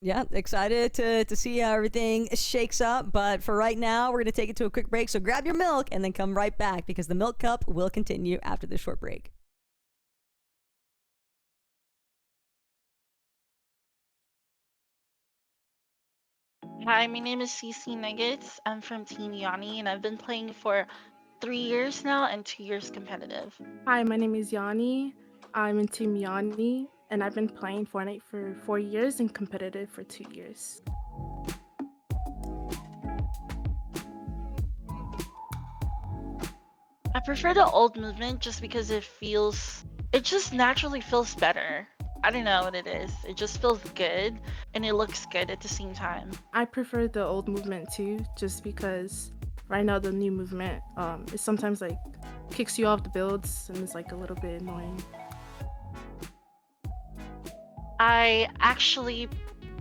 [SPEAKER 3] Yeah, excited to see how everything shakes up. But for right now, we're going to take it to a quick break. So grab your milk and then come right back, because the Milk Cup will continue after this short break.
[SPEAKER 4] Hi, my name is CC Nuggets. I'm from Team Yanni, and I've been playing for 3 years now and 2 years competitive.
[SPEAKER 5] Hi, my name is Yanni. I'm in Team Yanni, and I've been playing Fortnite for 4 years and competitive for 2 years.
[SPEAKER 4] I prefer the old movement just because it just naturally feels better. I don't know what it is. It just feels good, and it looks good at the same time.
[SPEAKER 5] I prefer the old movement too, just because right now the new movement, it sometimes like kicks you off the builds and it's like a little bit annoying.
[SPEAKER 4] I actually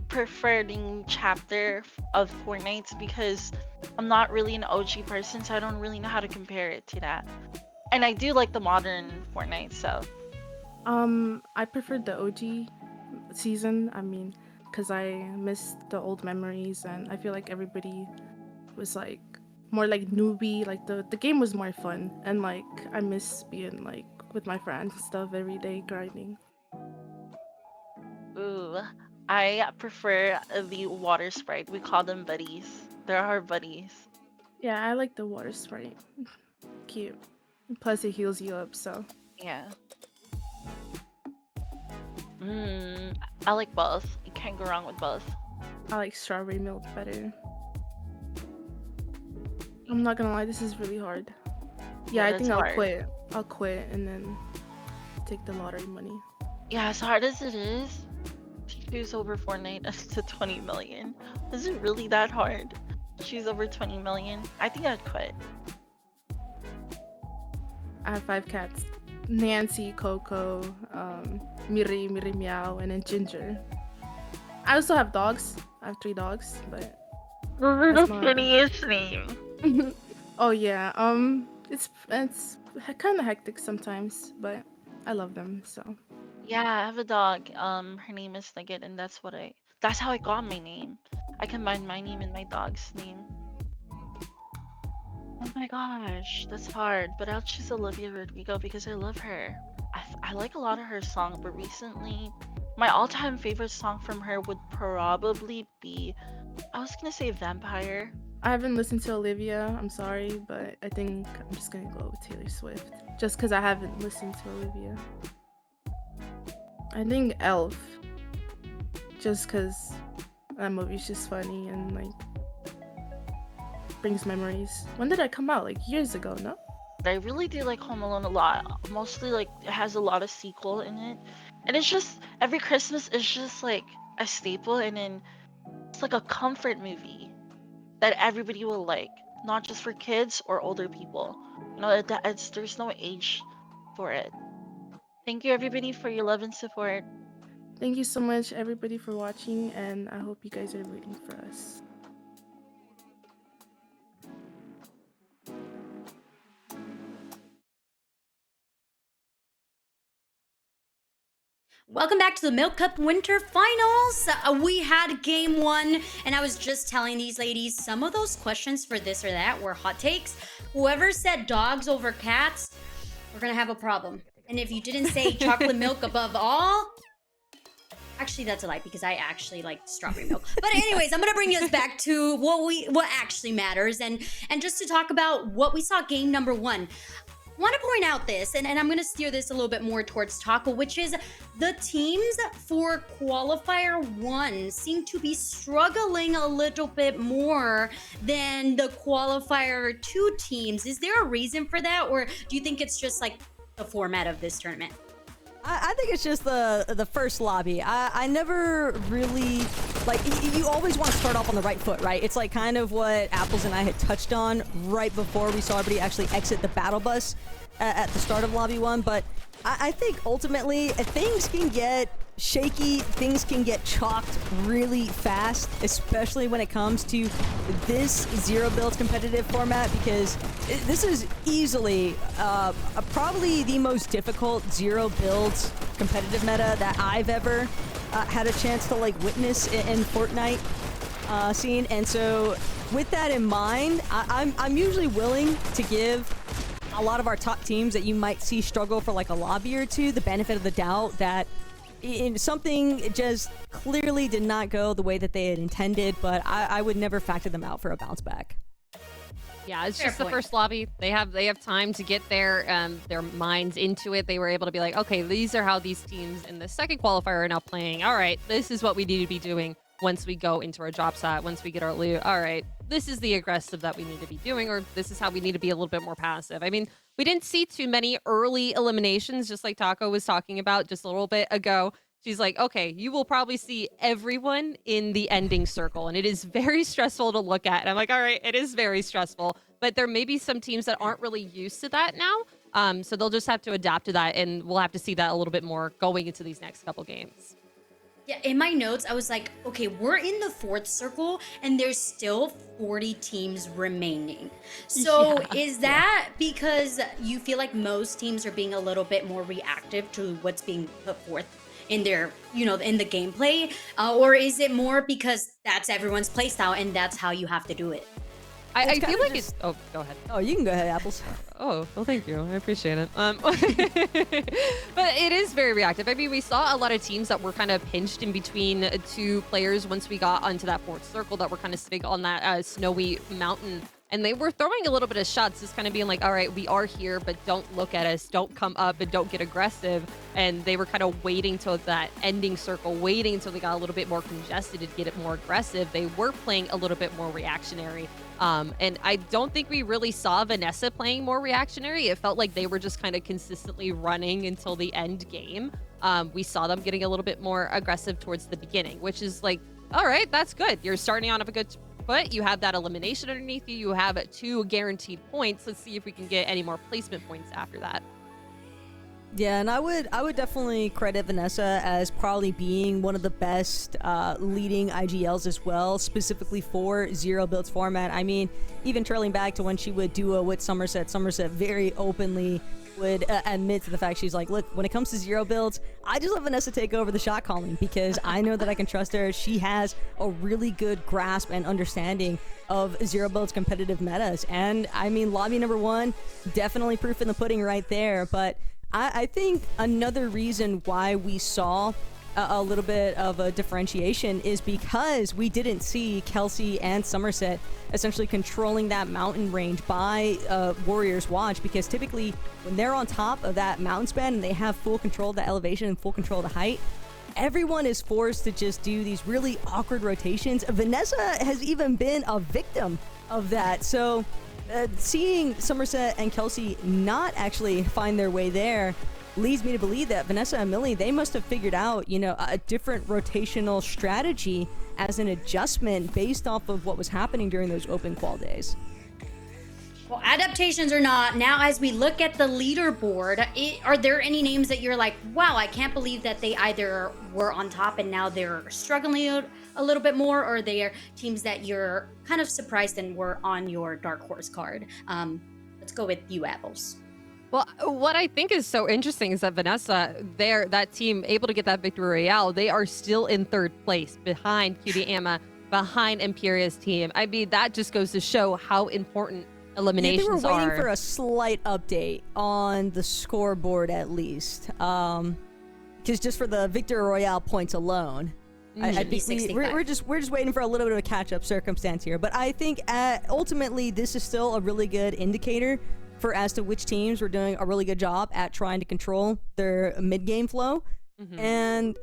[SPEAKER 4] prefer the new chapter of Fortnite because I'm not really an OG person, so I don't really know how to compare it to that. And I do like the modern Fortnite, so
[SPEAKER 5] I preferred the OG season. I mean, because I missed the old memories, and I feel like everybody was like more like newbie. Like the game was more fun, and like I miss being like with my friends and stuff every day grinding.
[SPEAKER 4] ooh, I prefer the water sprite. We call them buddies. They're our buddies.
[SPEAKER 5] Yeah, I like the water sprite. Cute. Plus, it heals you up, so
[SPEAKER 4] Yeah. Mm, I like both. You can't go wrong with both.
[SPEAKER 5] I like strawberry milk better. I'm not gonna lie, this is really hard. Yeah, I
[SPEAKER 4] that's
[SPEAKER 5] think I'll
[SPEAKER 4] hard.
[SPEAKER 5] quit. I'll quit and then take the lottery money.
[SPEAKER 4] Yeah, as hard as it is to choose over Fortnite to 20 million. Is it really that hard? Choose over 20 million? I think I'd quit.
[SPEAKER 5] I have 5 cats. Nancy, Coco, Miri, Miri Meow, and then Ginger. I also have dogs. I have 3 dogs, but
[SPEAKER 4] Those are
[SPEAKER 5] That's
[SPEAKER 4] the
[SPEAKER 5] not-
[SPEAKER 4] funniest names.
[SPEAKER 5] oh yeah, it's kind of hectic sometimes, but I love them, so.
[SPEAKER 4] Yeah, I have a dog. Her name is Nugget, and that's how I got my name. I combined my name and my dog's name. Oh my gosh, that's hard, but I'll choose Olivia Rodrigo because I love her. I like a lot of her songs, but recently, my all-time favorite song from her would probably be, I was gonna say Vampire.
[SPEAKER 5] I haven't listened to Olivia, I'm sorry, but I think I'm just gonna go with Taylor Swift. Just because I haven't listened to Olivia. I think Elf. Just because that movie's just funny and like brings memories. When did it come out? Like years ago, no?
[SPEAKER 4] I really do like Home Alone a lot. Mostly like it has a lot of sequel in it. And it's just every Christmas is just like a staple, and then it's like a comfort movie that everybody will like. Not just for kids or older people. You know, there's no age for it. Thank you everybody for your love and support.
[SPEAKER 5] Thank you so much, everybody, for watching, and I hope you guys are rooting for us.
[SPEAKER 1] Welcome back to the Milk Cup Winter Finals. We had game 1, and I was just telling these ladies some of those questions for this or that were hot takes. Whoever said dogs over cats, we're gonna have a problem. And if you didn't say chocolate milk above all, actually that's a lie because I actually like strawberry milk. But anyways, I'm gonna bring us back to what actually matters, and just to talk about what we saw game number 1. Want to point out this, and I'm going to steer this a little bit more towards Taco, which is the teams for qualifier 1 seem to be struggling a little bit more than the qualifier 2 teams. Is there a reason for that, or do you think it's just like the format of this tournament?
[SPEAKER 3] I think it's just the first lobby. I never really, like, you always want to start off on the right foot, right? It's like kind of what Apples and I had touched on right before we saw everybody actually exit the battle bus at the start of lobby 1. But I think ultimately things can get shaky, things can get chalked really fast, especially when it comes to this zero builds competitive format, because this is easily probably the most difficult zero builds competitive meta that I've ever had a chance to like witness in Fortnite scene. And so with that in mind, I'm usually willing to give a lot of our top teams that you might see struggle for like a lobby or two the benefit of the doubt that something just clearly did not go the way that they had intended, but I would never factor them out for a bounce back.
[SPEAKER 2] Yeah, it's
[SPEAKER 1] Fair
[SPEAKER 2] just the
[SPEAKER 1] point.
[SPEAKER 2] first lobby. They have time to get their minds into it. They were able to be like, okay, these are how these teams in the second qualifier are now playing. All right, this is what we need to be doing once we go into our drop shot, once we get our loot. All right, this is the aggressive that we need to be doing, or this is how we need to be a little bit more passive. I mean, we didn't see too many early eliminations, just like Taco was talking about just a little bit ago. She's like, okay, you will probably see everyone in the ending circle, and it is very stressful to look at. And I'm like, all right, it is very stressful, but there may be some teams that aren't really used to that now. So they'll just have to adapt to that, and we'll have to see that a little bit more going into these next couple games.
[SPEAKER 1] Yeah, in my notes, I was like, okay, we're in the fourth circle and there's still 40 teams remaining. So is that because you feel like most teams are being a little bit more reactive to what's being put forth in their, in the gameplay? Or is it more because that's everyone's playstyle and that's how you have to do it?
[SPEAKER 2] I
[SPEAKER 3] It's
[SPEAKER 2] feel
[SPEAKER 3] kinda
[SPEAKER 2] like
[SPEAKER 3] just-
[SPEAKER 2] it's. Oh, go ahead.
[SPEAKER 3] Oh, you can go ahead, Apples.
[SPEAKER 2] Oh, well, thank you. I appreciate it. But it is very reactive. I mean, we saw a lot of teams that were kind of pinched in between two players once we got onto that fourth circle that were kind of sitting on that snowy mountain. And they were throwing a little bit of shots, just kind of being like, all right, we are here, but don't look at us. Don't come up and don't get aggressive. And they were kind of waiting till that ending circle, waiting until they got a little bit more congested to get it more aggressive. They were playing a little bit more reactionary. And I don't think we really saw Vanessa playing more reactionary. It felt like they were just kind of consistently running until the end game. We saw them getting a little bit more aggressive towards the beginning, which is like, all right, that's good. You're starting on a good foot. You have that elimination underneath you. You have 2 guaranteed points. Let's see if we can get any more placement points after that.
[SPEAKER 3] Yeah, and I would definitely credit Vanessa as probably being one of the best leading IGLs as well, specifically for zero builds format. I mean, even trailing back to when she would duo with Somerset very openly would admit to the fact she's like, look, when it comes to zero builds, I just let Vanessa take over the shot calling because I know that I can trust her. She has a really good grasp and understanding of zero builds competitive metas. And I mean, lobby number 1, definitely proof in the pudding right there. But I think another reason why we saw a little bit of a differentiation is because we didn't see Kelsey and Somerset essentially controlling that mountain range by Warriors Watch, because typically when they're on top of that mountain span and they have full control of the elevation and full control of the height, everyone is forced to just do these really awkward rotations. Vanessa has even been a victim of that. So seeing Somerset and Kelsey not actually find their way there leads me to believe that Vanessa and Millie, they must have figured out, a different rotational strategy as an adjustment based off of what was happening during those open qual days.
[SPEAKER 1] Well, adaptations or not, now as we look at the leaderboard, are there any names that you're like, wow, I can't believe that they either were on top and now they're struggling a little bit more, or they are teams that you're kind of surprised and were on your dark horse card? Let's go with you, Apples.
[SPEAKER 2] Well, what I think is so interesting is that Vanessa, that team able to get that victory royale, they are still in 3rd place behind QD Amma, behind Imperia's team. I mean, that just goes to show how important eliminations
[SPEAKER 3] they were waiting
[SPEAKER 2] are.
[SPEAKER 3] for a slight update on the scoreboard at least, because just for the victory royale points alone, I
[SPEAKER 1] Should be
[SPEAKER 3] think
[SPEAKER 1] 65.
[SPEAKER 3] we're just waiting for a little bit of a catch-up circumstance here. But I think ultimately this is still a really good indicator for as to which teams were doing a really good job at trying to control their mid-game flow. And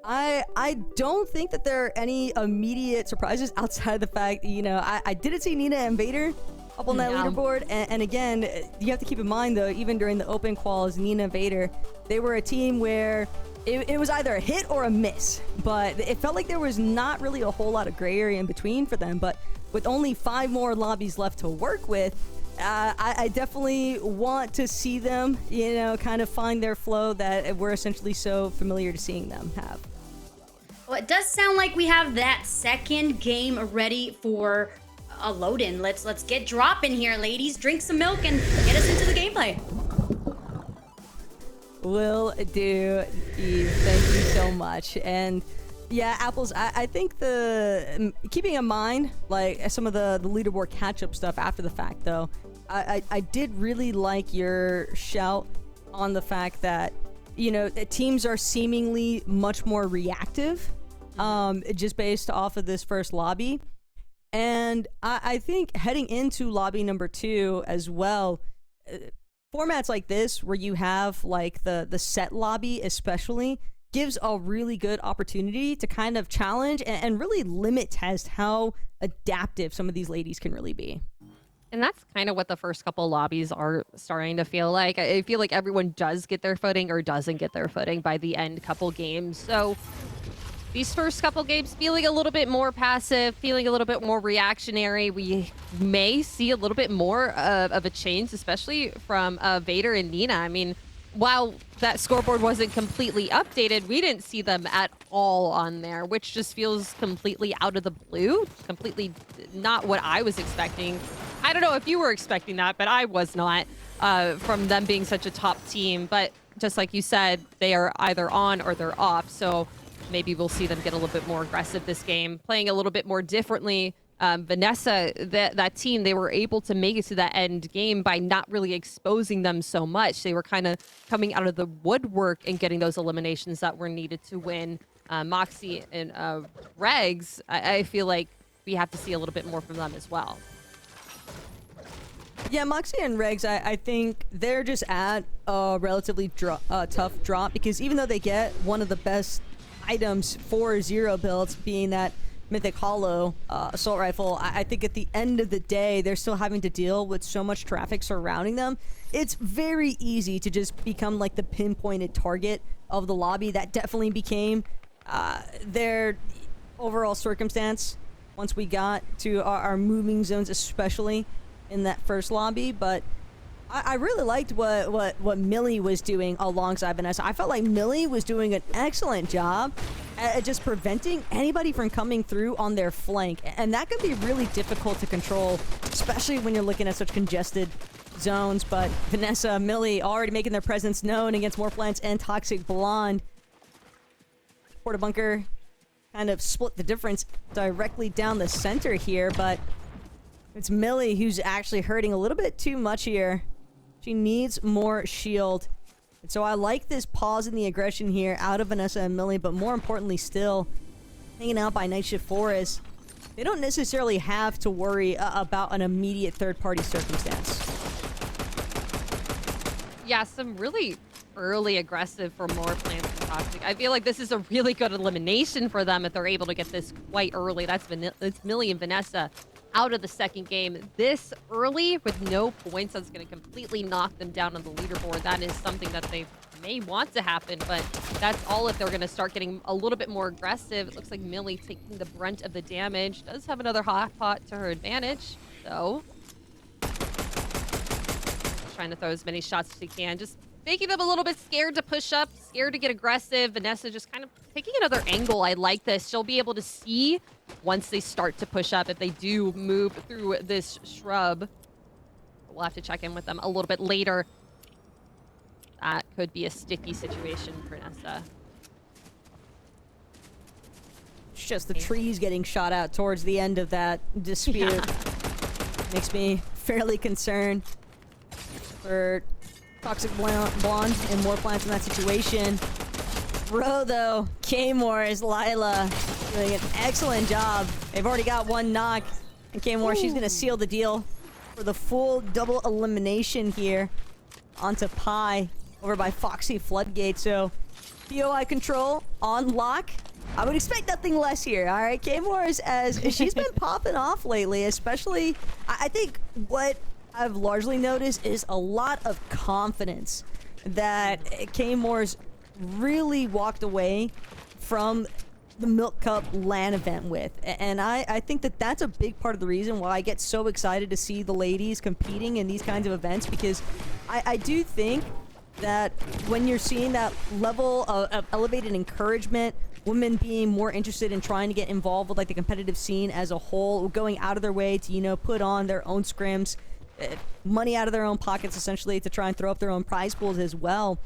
[SPEAKER 3] I don't think that there are any immediate surprises outside of the fact, I didn't see Nina and Vader up on that
[SPEAKER 2] No.
[SPEAKER 3] leaderboard. And again, you have to keep in mind, though, even during the open quals, Nina and Vader, they were a team where it was either a hit or a miss. But it felt like there was not really a whole lot of gray area in between for them. But with only 5 more lobbies left to work with, I definitely want to see them, kind of find their flow that we're essentially so familiar to seeing them have.
[SPEAKER 1] Well, it does sound like we have that second game ready for a load-in. Let's get dropping here, ladies. Drink some milk and get us into the gameplay.
[SPEAKER 3] Will do, Eve. Thank you so much. And yeah, Apples, I think keeping in mind like some of the leaderboard catch-up stuff after the fact, though, I did really like your shout on the fact that the teams are seemingly much more reactive, just based off of this first lobby. And I think heading into lobby number 2 as well, formats like this where you have like the set lobby especially gives a really good opportunity to kind of challenge and really limit test how adaptive some of these ladies can really be.
[SPEAKER 2] And that's kind of what the first couple lobbies are starting to feel like. I feel like everyone does get their footing or doesn't get their footing by the end couple games. So these first couple games feeling a little bit more passive, feeling a little bit more reactionary. We may see a little bit more of a change, especially from Vader and Nina. I mean, while that scoreboard wasn't completely updated, we didn't see them at all on there, which just feels completely out of the blue, completely not what I was expecting. I don't know if you were expecting that, but I was not, from them being such a top team. But just like you said, they are either on or they're off. So maybe we'll see them get a little bit more aggressive this game, playing a little bit more differently. Vanessa, that team, they were able to make it to that end game by not really exposing them so much. They were kind of coming out of the woodwork and getting those eliminations that were needed to win. Moxie and Regs, I feel like we have to see a little bit more from them as well.
[SPEAKER 3] Yeah, Moxie and Regs, I think they're just at a relatively tough drop, because even though they get one of the best items for Zero builds, being that Mythic Hollow assault rifle, I think at the end of the day, they're still having to deal with so much traffic surrounding them. It's very easy to just become like the pinpointed target of the lobby. That definitely became their overall circumstance once we got to our moving zones, especially in that first lobby. But I really liked what Millie was doing alongside Vanessa. I felt like Millie was doing an excellent job at just preventing anybody from coming through on their flank. And that can be really difficult to control, especially when you're looking at such congested zones. But Vanessa, Millie already making their presence known against Morphlands and Toxic Blonde. Porta Bunker kind of split the difference directly down the center here, but it's Millie who's actually hurting a little bit too much here. She needs more shield. And so I like this pause in the aggression here out of Vanessa and Millie, but more importantly still, hanging out by Night Shift Forest. They don't necessarily have to worry about an immediate third-party circumstance.
[SPEAKER 2] Yeah, some really early aggressive for Morphlands and Toxic. I feel like this is a really good elimination for them if they're able to get this quite early. That's Millie and Vanessa out of the second game this early with no points. That's going to completely knock them down on the leaderboard. That is something that they may want to happen, but that's all if they're going to start getting a little bit more aggressive. It looks like Millie taking the brunt of the damage. Does have another hot pot to her advantage, though. Trying to throw as many shots as she can. Just making them a little bit scared to push up, scared to get aggressive. Vanessa just kind of taking another angle. I like this. She'll be able to see once they start to push up if they do move through this shrub. We'll have to check in with them a little bit later. That could be a sticky situation for Nessa.
[SPEAKER 3] It's just the trees getting shot out towards the end of that dispute.
[SPEAKER 2] Yeah.
[SPEAKER 3] Makes me fairly concerned for Toxic Blonde and Morphlands in that situation. Bro, though, K-More is Lila doing an excellent job. They've already got one knock. And K-More, she's going to seal the deal for the full double elimination here onto Pi over by Foxy Floodgate. So, POI control on lock. I would expect nothing less here, all right? K-More is, as she's been popping off lately, especially, I think what I've largely noticed is a lot of confidence that K-More's really walked away from the Milk Cup LAN event with. And I think that that's a big part of the reason why I get so excited to see the ladies competing in these kinds of events, because I do think that when you're seeing that level of elevated encouragement, women being more interested in trying to get involved with like the competitive scene as a whole, going out of their way to, you know, put on their own scrims, money out of their own pockets essentially to try and throw up their own prize pools as well.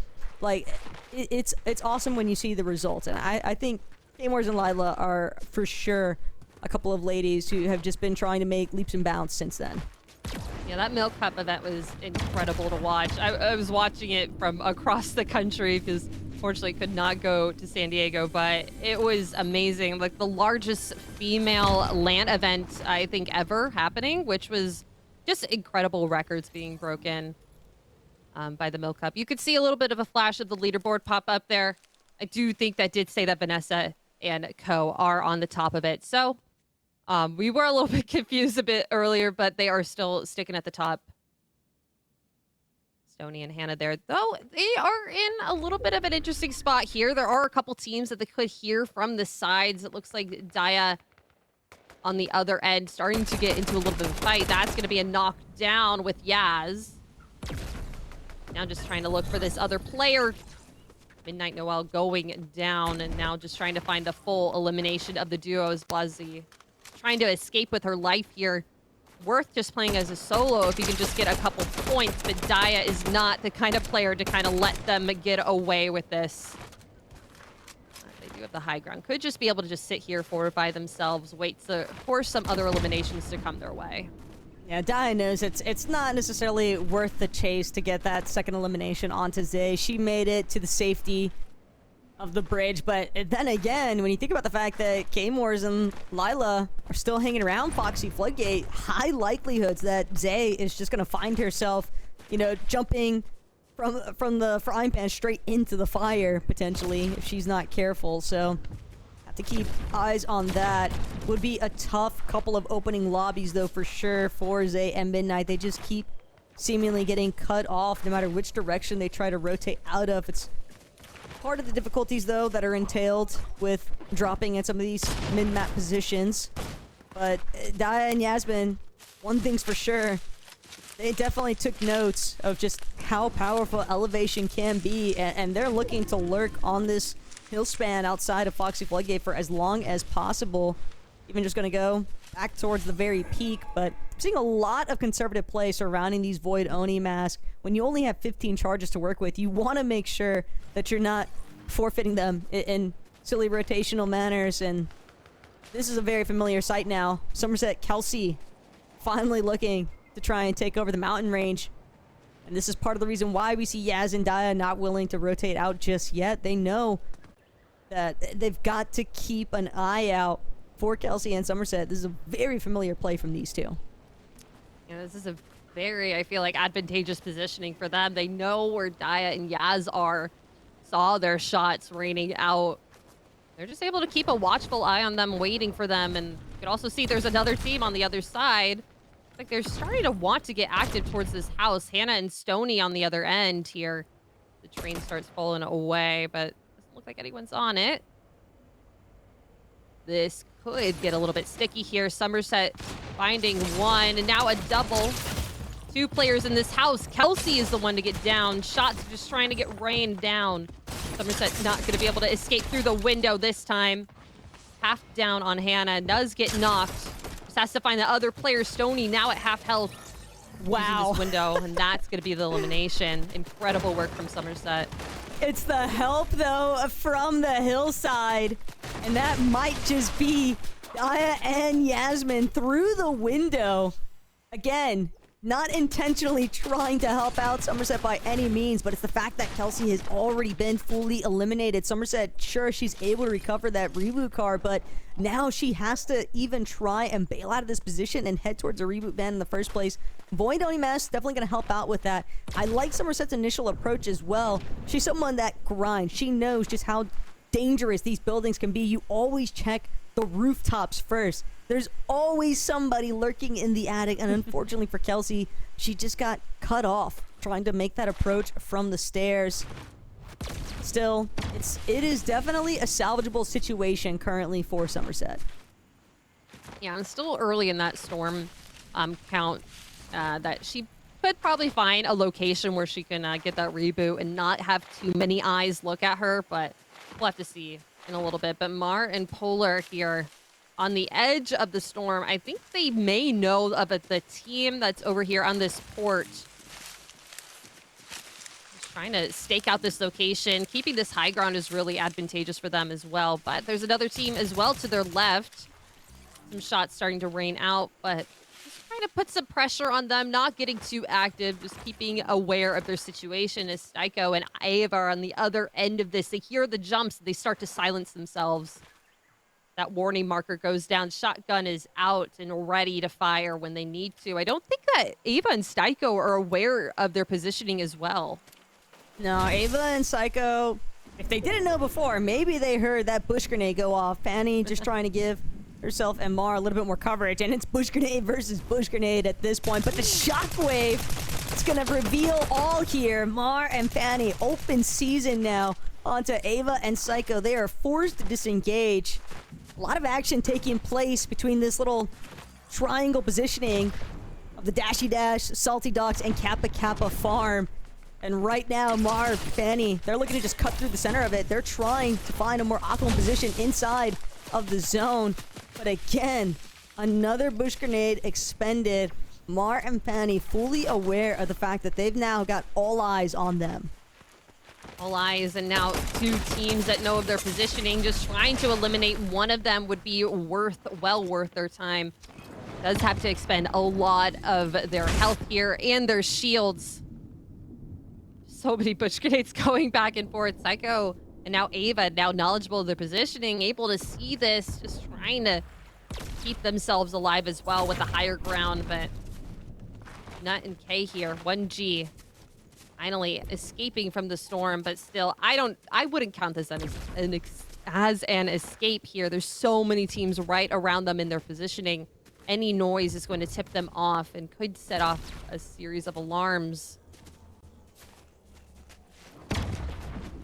[SPEAKER 3] Like, it's awesome when you see the results. And I think K-Mores and Lila are for sure a couple of ladies who have just been trying to make leaps and bounds since then.
[SPEAKER 2] Yeah, that Milk Cup event was incredible to watch. I was watching it from across the country because fortunately could not go to San Diego, but it was amazing. Like the largest female LAN event I think ever happening, which was just incredible records being broken by the Milk Cup. You could see a little bit of a flash of the leaderboard pop up there. I do think that did say that Vanessa and Co are on the top of it. So we were a little bit confused a bit earlier, but they are still sticking at the top. Stony and Hannah there, though they are in a little bit of an interesting spot here. There are a couple teams that they could hear from the sides. It looks like Daya on the other end starting to get into a little bit of a fight. That's going to be a knockdown with Yaz. Now just trying to look for this other player. Midnight Noel going down, and now just trying to find the full elimination of the duo as Blasi trying to escape with her life here. Worth just playing as a solo if you can just get a couple points, but Daya is not the kind of player to kind of let them get away with this. They do have the high ground. Could just be able to just sit here fortify themselves, wait for some other eliminations to come their way.
[SPEAKER 3] Yeah, Daya knows it's not necessarily worth the chase to get that second elimination onto Zay. She made it to the safety of the bridge, but then again, when you think about the fact that K-Mors and Lila are still hanging around Foxy Floodgate, high likelihoods that Zay is just going to find herself, you know, jumping from the frying pan straight into the fire, potentially, if she's not careful. So have to keep eyes on that. Would be a tough couple of opening lobbies, though, for sure, for Zay and Midnight. They just keep seemingly getting cut off no matter which direction they try to rotate out of. It's part of the difficulties, though, that are entailed with dropping in some of these mid-map positions. But Daya and Yasmin, one thing's for sure, they definitely took notes of just how powerful elevation can be, and they're looking to lurk on this hill span outside of Foxy Floodgate for as long as possible. Even just going to go back towards the very peak, but I'm seeing a lot of conservative play surrounding these Void Oni masks. When you only have 15 charges to work with, you want to make sure that you're not forfeiting them in silly rotational manners, and this is a very familiar sight now. Somerset Kelsey finally looking to try and take over the mountain range, and this is part of the reason why we see Yaz and Daya not willing to rotate out just yet. They know that they've got to keep an eye out for Kelsey and Somerset. This is a very familiar play from these two.
[SPEAKER 2] Yeah, this is a very, I feel like, advantageous positioning for them. They know where Daya and Yaz are, saw their shots raining out. They're just able to keep a watchful eye on them, waiting for them. And you can also see there's another team on the other side. It's like they're starting to want to get active towards this house. Hannah and Stony on the other end here. The train starts falling away, but doesn't look like anyone's on it. This could get a little bit sticky here. Somerset finding one, and now a double. Two players in this house. Kelsey is the one to get down. Shots just trying to get rained down. Somerset not going to be able to escape through the window this time. Half down on Hannah. Does get knocked. Just has to find the other player. Stony now at half health.
[SPEAKER 3] Wow.
[SPEAKER 2] This window, and that's going to be the elimination. Incredible work from Somerset.
[SPEAKER 3] It's the help, though, from the hillside. And that might just be Daya and Yasmin through the window. Again, not intentionally trying to help out Somerset by any means, but it's the fact that Kelsey has already been fully eliminated. Somerset, sure, she's able to recover that reboot card, but now she has to even try and bail out of this position and head towards a reboot ban in the first place. Void Oni Mask definitely going to help out with that. I like Somerset's initial approach as well. She's someone that grinds. She knows just how dangerous these buildings can be. You always check the rooftops first. There's always somebody lurking in the attic, and unfortunately for Kelsey, she just got cut off trying to make that approach from the stairs. Still, it is definitely a salvageable situation currently for Somerset.
[SPEAKER 2] Yeah, it's still early in that storm count that she could probably find a location where she can get that reboot and not have too many eyes look at her, but we'll have to see in a little bit. But Mar and Polar here on the edge of the storm. I think they may know of the team that's over here on this port. Just trying to stake out this location. Keeping this high ground is really advantageous for them as well. But there's another team as well to their left. Some shots starting to rain out, but just trying to put some pressure on them, not getting too active, just keeping aware of their situation as Styko and Ava are on the other end of this. They hear the jumps, they start to silence themselves. That warning marker goes down. Shotgun is out and ready to fire when they need to. I don't think that Ava and Styko are aware of their positioning as well.
[SPEAKER 3] No, Ava and Styko, if they didn't know before, maybe they heard that bush grenade go off. Fanny just trying to give herself and Mar a little bit more coverage, and it's bush grenade versus bush grenade at this point. But the shockwave, it's going to reveal all here. Mar and Fanny, open season now onto Ava and Styko. They are forced to disengage. A lot of action taking place between this little triangle positioning of the Dashy Dash, Salty Docks, and Kappa Kappa farm. And right now, Marv, Fanny, they're looking to just cut through the center of it. They're trying to find a more optimal position inside of the zone. But again, another bush grenade expended. Mar and Fanny fully aware of the fact that they've now got all eyes on them.
[SPEAKER 2] All eyes, and now two teams that know of their positioning. Just trying to eliminate one of them would be well worth their time. Does have to expend a lot of their health here and their shields. So many bush grenades going back and forth. Psycho and now Ava, now knowledgeable of their positioning, able to see this, just trying to keep themselves alive as well with the higher ground, but Nut and K here. 1G finally escaping from the storm, but still, I wouldn't count this as an escape here. There's so many teams right around them in their positioning. Any noise is going to tip them off and could set off a series of alarms.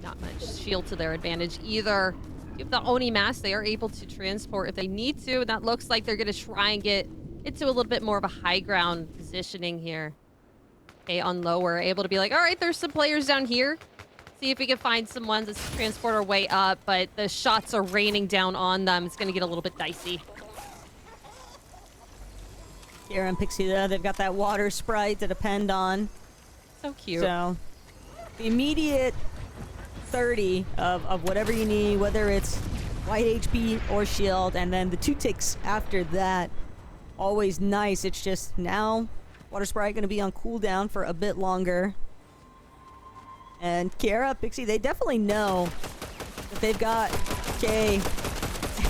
[SPEAKER 2] Not much shield to their advantage either. If the Oni mask, they are able to transport if they need to. And that looks like they're going to try and get into a little bit more of a high ground positioning here. Okay, on lower, able to be like, all right, there's some players down here. See if we can find some ones. Let's transport our way up, but the shots are raining down on them. It's going to get a little bit dicey.
[SPEAKER 3] Kiera and Pixie, though, they've got that water sprite to depend on.
[SPEAKER 2] So cute.
[SPEAKER 3] So, the immediate 30 of whatever you need, whether it's white HP or shield, and then the 2 ticks after that. Always nice. It's just now water sprite going to be on cooldown for a bit longer. And Kiera, Pixie, they definitely know that they've got Kay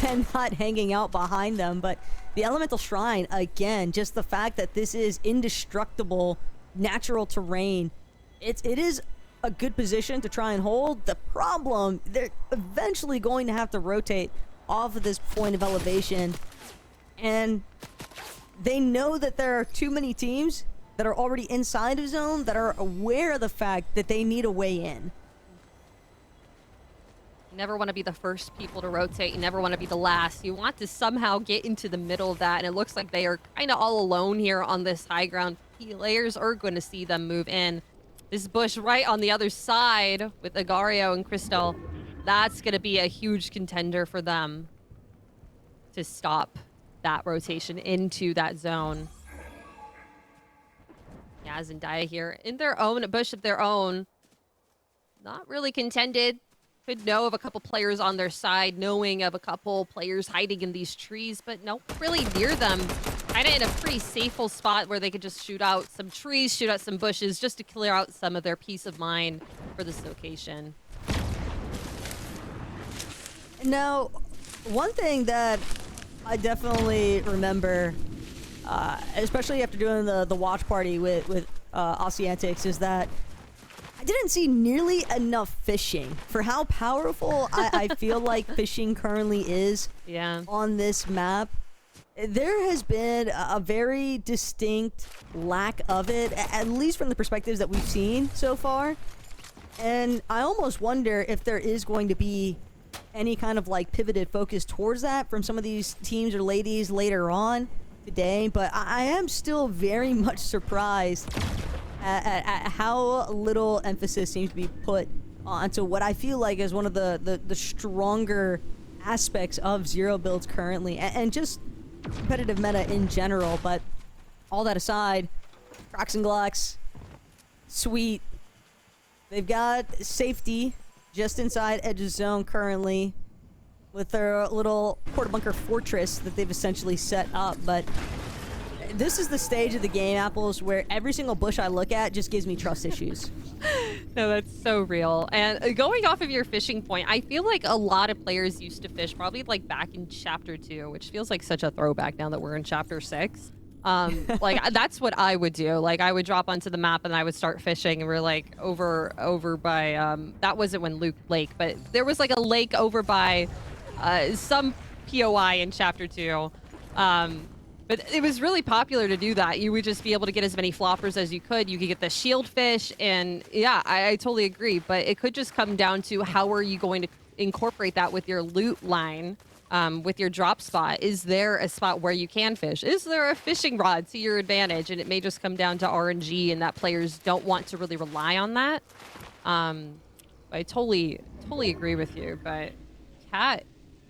[SPEAKER 3] and not hanging out behind them, but the Elemental Shrine, again, just the fact that this is indestructible natural terrain, it is a good position to try and hold. The problem, they're eventually going to have to rotate off of this point of elevation, and they know that there are too many teams that are already inside of zone that are aware of the fact that they need a way in.
[SPEAKER 2] You never want to be the first people to rotate. You never want to be the last. You want to somehow get into the middle of that, and it looks like they are kind of all alone here on this high ground. Players are going to see them move in. This bush right on the other side with Agario and Crystal, that's going to be a huge contender for them to stop that rotation into that zone. Yaz and Daya here in their own bush of their own. Not really contended. Could know of a couple players on their side, knowing of a couple players hiding in these trees, but no, really near them. Kind of in a pretty safe spot where they could just shoot out some trees, shoot out some bushes, just to clear out some of their peace of mind for this location.
[SPEAKER 3] Now, one thing that I definitely remember, especially after doing the watch party with Oceantics, is that I didn't see nearly enough fishing for how powerful I feel like fishing currently is on this map. There has been a very distinct lack of it, at least from the perspectives that we've seen so far. And I almost wonder if there is going to be any kind of like pivoted focus towards that from some of these teams or ladies later on today. But I am still very much surprised at how little emphasis seems to be put onto what I feel like is one of the stronger aspects of Zero builds currently, and just competitive meta in general. But all that aside, Crocs and Glocks, sweet. They've got safety just inside Edge of Zone currently with their little Porta Bunker fortress that they've essentially set up. But this is the stage of the game, Apples, where every single bush I look at just gives me trust issues.
[SPEAKER 2] No, that's so real. And going off of your fishing point, I feel like a lot of players used to fish probably like back in Chapter 2, which feels like such a throwback now that we're in Chapter 6. Like that's what I would do. Like I would drop onto the map and I would start fishing, and we're like over by that wasn't when Luke Lake, but there was like a lake over by some POI in Chapter 2. But it was really popular to do that. You would just be able to get as many floppers as you could. You could get the shield fish, and yeah, I totally agree. But it could just come down to how are you going to incorporate that with your loot line. with your drop spot. Is there a spot where you can fish? Is there a fishing rod to your advantage? And it may just come down to RNG, and that players don't want to really rely on that. I totally agree with you, but Cat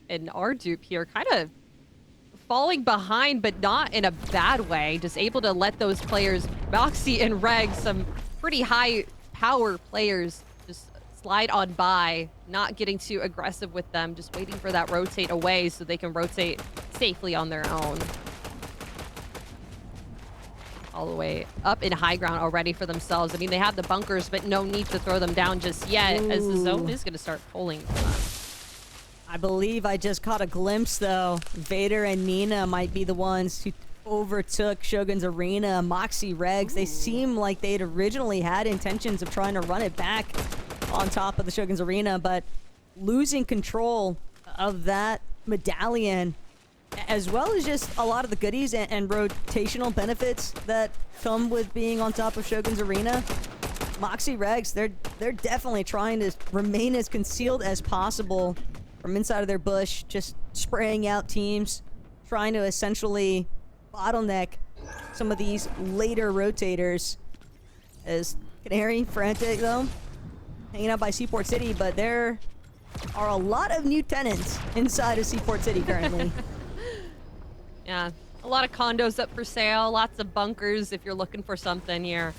[SPEAKER 2] and our dupe here kind of falling behind, but not in a bad way. Just able to let those players, Moxie and Reg, some pretty high power players, just slide on by, not getting too aggressive with them, just waiting for that rotate away so they can rotate safely on their own. All the way up in high ground already for themselves. I mean, they have the bunkers, but no need to throw them down just yet, as the zone is going to start pulling them.
[SPEAKER 3] I believe I just caught a glimpse, though. Vader and Nina might be the ones who overtook Shogun's Arena. Moxie, Regs, they seem like they'd originally had intentions of trying to run it back on top of the Shogun's Arena, but losing control of that medallion, as well as just a lot of the goodies and rotational benefits that come with being on top of Shogun's Arena. Moxie, Regs, they're definitely trying to remain as concealed as possible from inside of their bush, just spraying out teams, trying to essentially bottleneck some of these later rotators. As Canary, frantic though, hanging out by Seaport City, but there are a lot of new tenants inside of Seaport City currently.
[SPEAKER 2] Yeah, a lot of condos up for sale, lots of bunkers if you're looking for something here.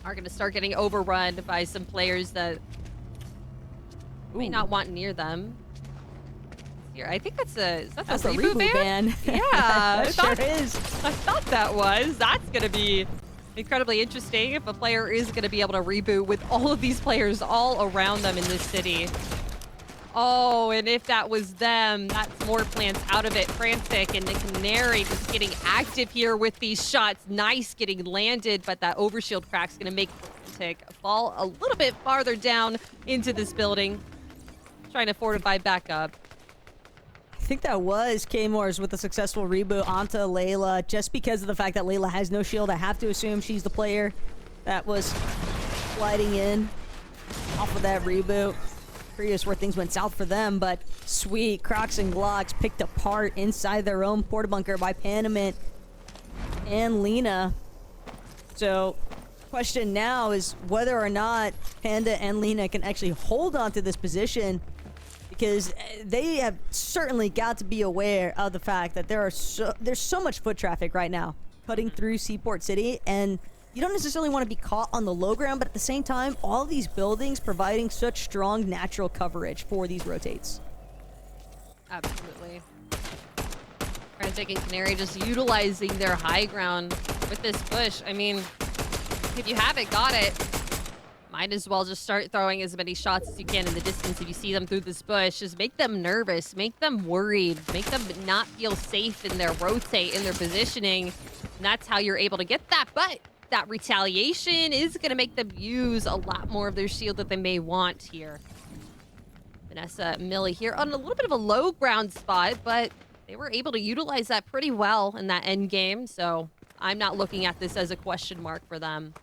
[SPEAKER 2] Are going to start getting overrun by some players that may not want near them. Here, I think that's a reboot ban? Yeah,
[SPEAKER 3] that sure is.
[SPEAKER 2] I thought that was. That's going to be incredibly interesting if a player is going to be able to reboot with all of these players all around them in this city. Oh, and if that was them, that's more plants out of it. Frantic and the Canary just getting active here with these shots. Nice getting landed, but that overshield crack's going to make Frantic fall a little bit farther down into this building. Trying to fortify back up.
[SPEAKER 3] I think that was K-Moores with a successful reboot onto Layla. Just because of the fact that Layla has no shield, I have to assume she's the player that was sliding in off of that reboot. Curious where things went south for them, but sweet. Crocs and Glocks picked apart inside their own porta bunker by Panamint and Lena. So, question now is whether or not Panda and Lena can actually hold on to this position, because they have certainly got to be aware of the fact that there's so much foot traffic right now cutting through Seaport City, and you don't necessarily want to be caught on the low ground, but at the same time, all these buildings providing such strong natural coverage for these rotates.
[SPEAKER 2] Absolutely. Frantic and Canary just utilizing their high ground with this push. I mean, if you haven't got it, might as well just start throwing as many shots as you can in the distance. If you see them through this bush, just make them nervous, make them worried, make them not feel safe in their rotate, in their positioning. And that's how you're able to get that. But that retaliation is going to make them use a lot more of their shield that they may want here. Vanessa, Millie here on a little bit of a low ground spot, but they were able to utilize that pretty well in that end game. So I'm not looking at this as a question mark for them.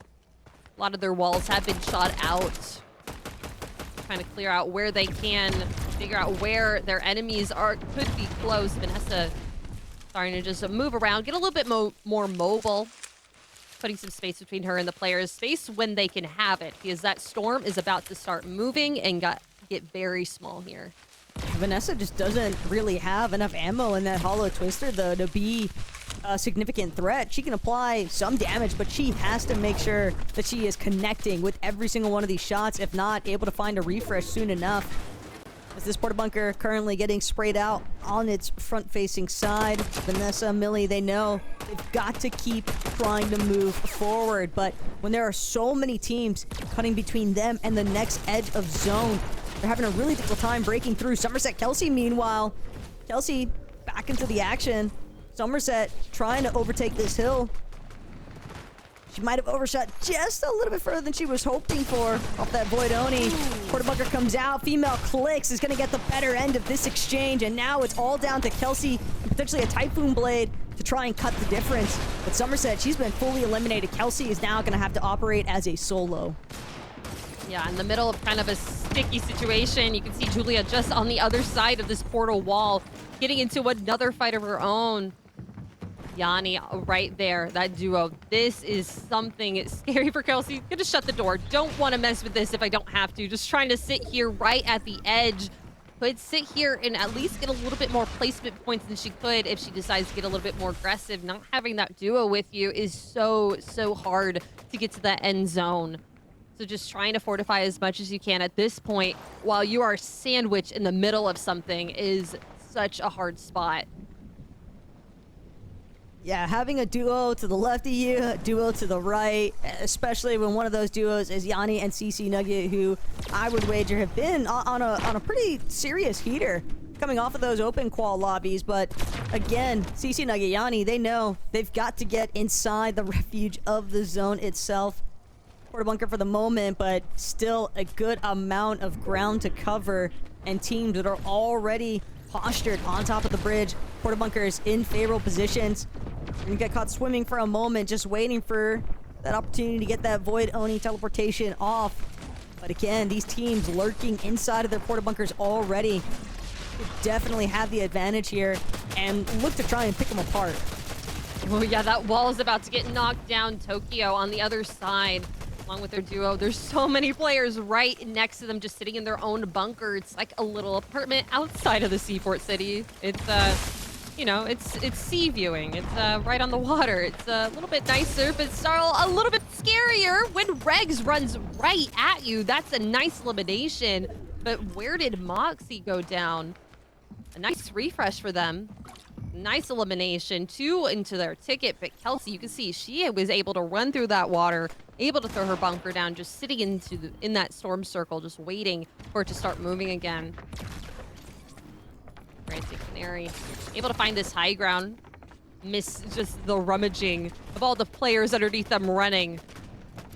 [SPEAKER 2] A lot of their walls have been shot out. Trying to clear out where they can, figure out where their enemies could be close. Vanessa starting to just move around, get a little bit more mobile. Putting some space between her and the players. Space when they can have it, because that storm is about to start moving and get very small here.
[SPEAKER 3] Vanessa just doesn't really have enough ammo in that Hollow Twister, though, to be a significant threat. She can apply some damage, but she has to make sure that she is connecting with every single one of these shots, if not able to find a refresh soon enough. As this porta bunker currently getting sprayed out on its front-facing side. Vanessa, Millie, they know they've got to keep trying to move forward, but when there are so many teams cutting between them and the next edge of zone, they're having a really difficult time breaking through. Somerset Kelsey, meanwhile, Kelsey back into the action. Somerset trying to overtake this hill. She might have overshot just a little bit further than she was hoping for off that Void Oni. Porta bunker comes out. Female Clicks is going to get the better end of this exchange, and now it's all down to Kelsey and potentially a Typhoon Blade to try and cut the difference. But Somerset, she's been fully eliminated. Kelsey is now going to have to operate as a solo.
[SPEAKER 2] Yeah, in the middle of kind of sticky situation. You can see Julia just on the other side of this portal wall, getting into another fight of her own. Yanni right there, that duo. This is something scary for Kelsey. Gonna shut the door. Don't want to mess with this if I don't have to. Just trying to sit here right at the edge. Could sit here and at least get a little bit more placement points than she could if she decides to get a little bit more aggressive. Not having that duo with you is so hard to get to that end zone. So just trying to fortify as much as you can at this point while you are sandwiched in the middle of something is such a hard spot.
[SPEAKER 3] Yeah, having a duo to the left of you, a duo to the right, especially when one of those duos is Yanni and CC Nugget, who I would wager have been on a pretty serious heater coming off of those open qual lobbies. But again, CC Nugget, Yanni, they know they've got to get inside the refuge of the zone itself. Porta bunker for the moment, but still a good amount of ground to cover, and teams that are already postured on top of the bridge. Porta bunkers in favorable positions. You get caught swimming for a moment, just waiting for that opportunity to get that Void Oni teleportation off. But again, these teams lurking inside of their porta bunkers already definitely have the advantage here and look to try and pick them apart.
[SPEAKER 2] Oh yeah, that wall is about to get knocked down. Tokyo on the other side, along with their duo. There's so many players right next to them, just sitting in their own bunker. It's like a little apartment outside of the Seaport City. It's you know, it's sea viewing. It's right on the water. It's a little bit nicer, but still a little bit scarier when Regs runs right at you. That's a nice elimination. But where did Moxie go down? A nice refresh for them. Nice elimination. 2 into their ticket, but Kelsey, you can see she was able to run through that water, able to throw her bunker down, just sitting in that storm circle, just waiting for it to start moving again. Frantic Canary able to find this high ground. Miss just the rummaging of all the players underneath them running.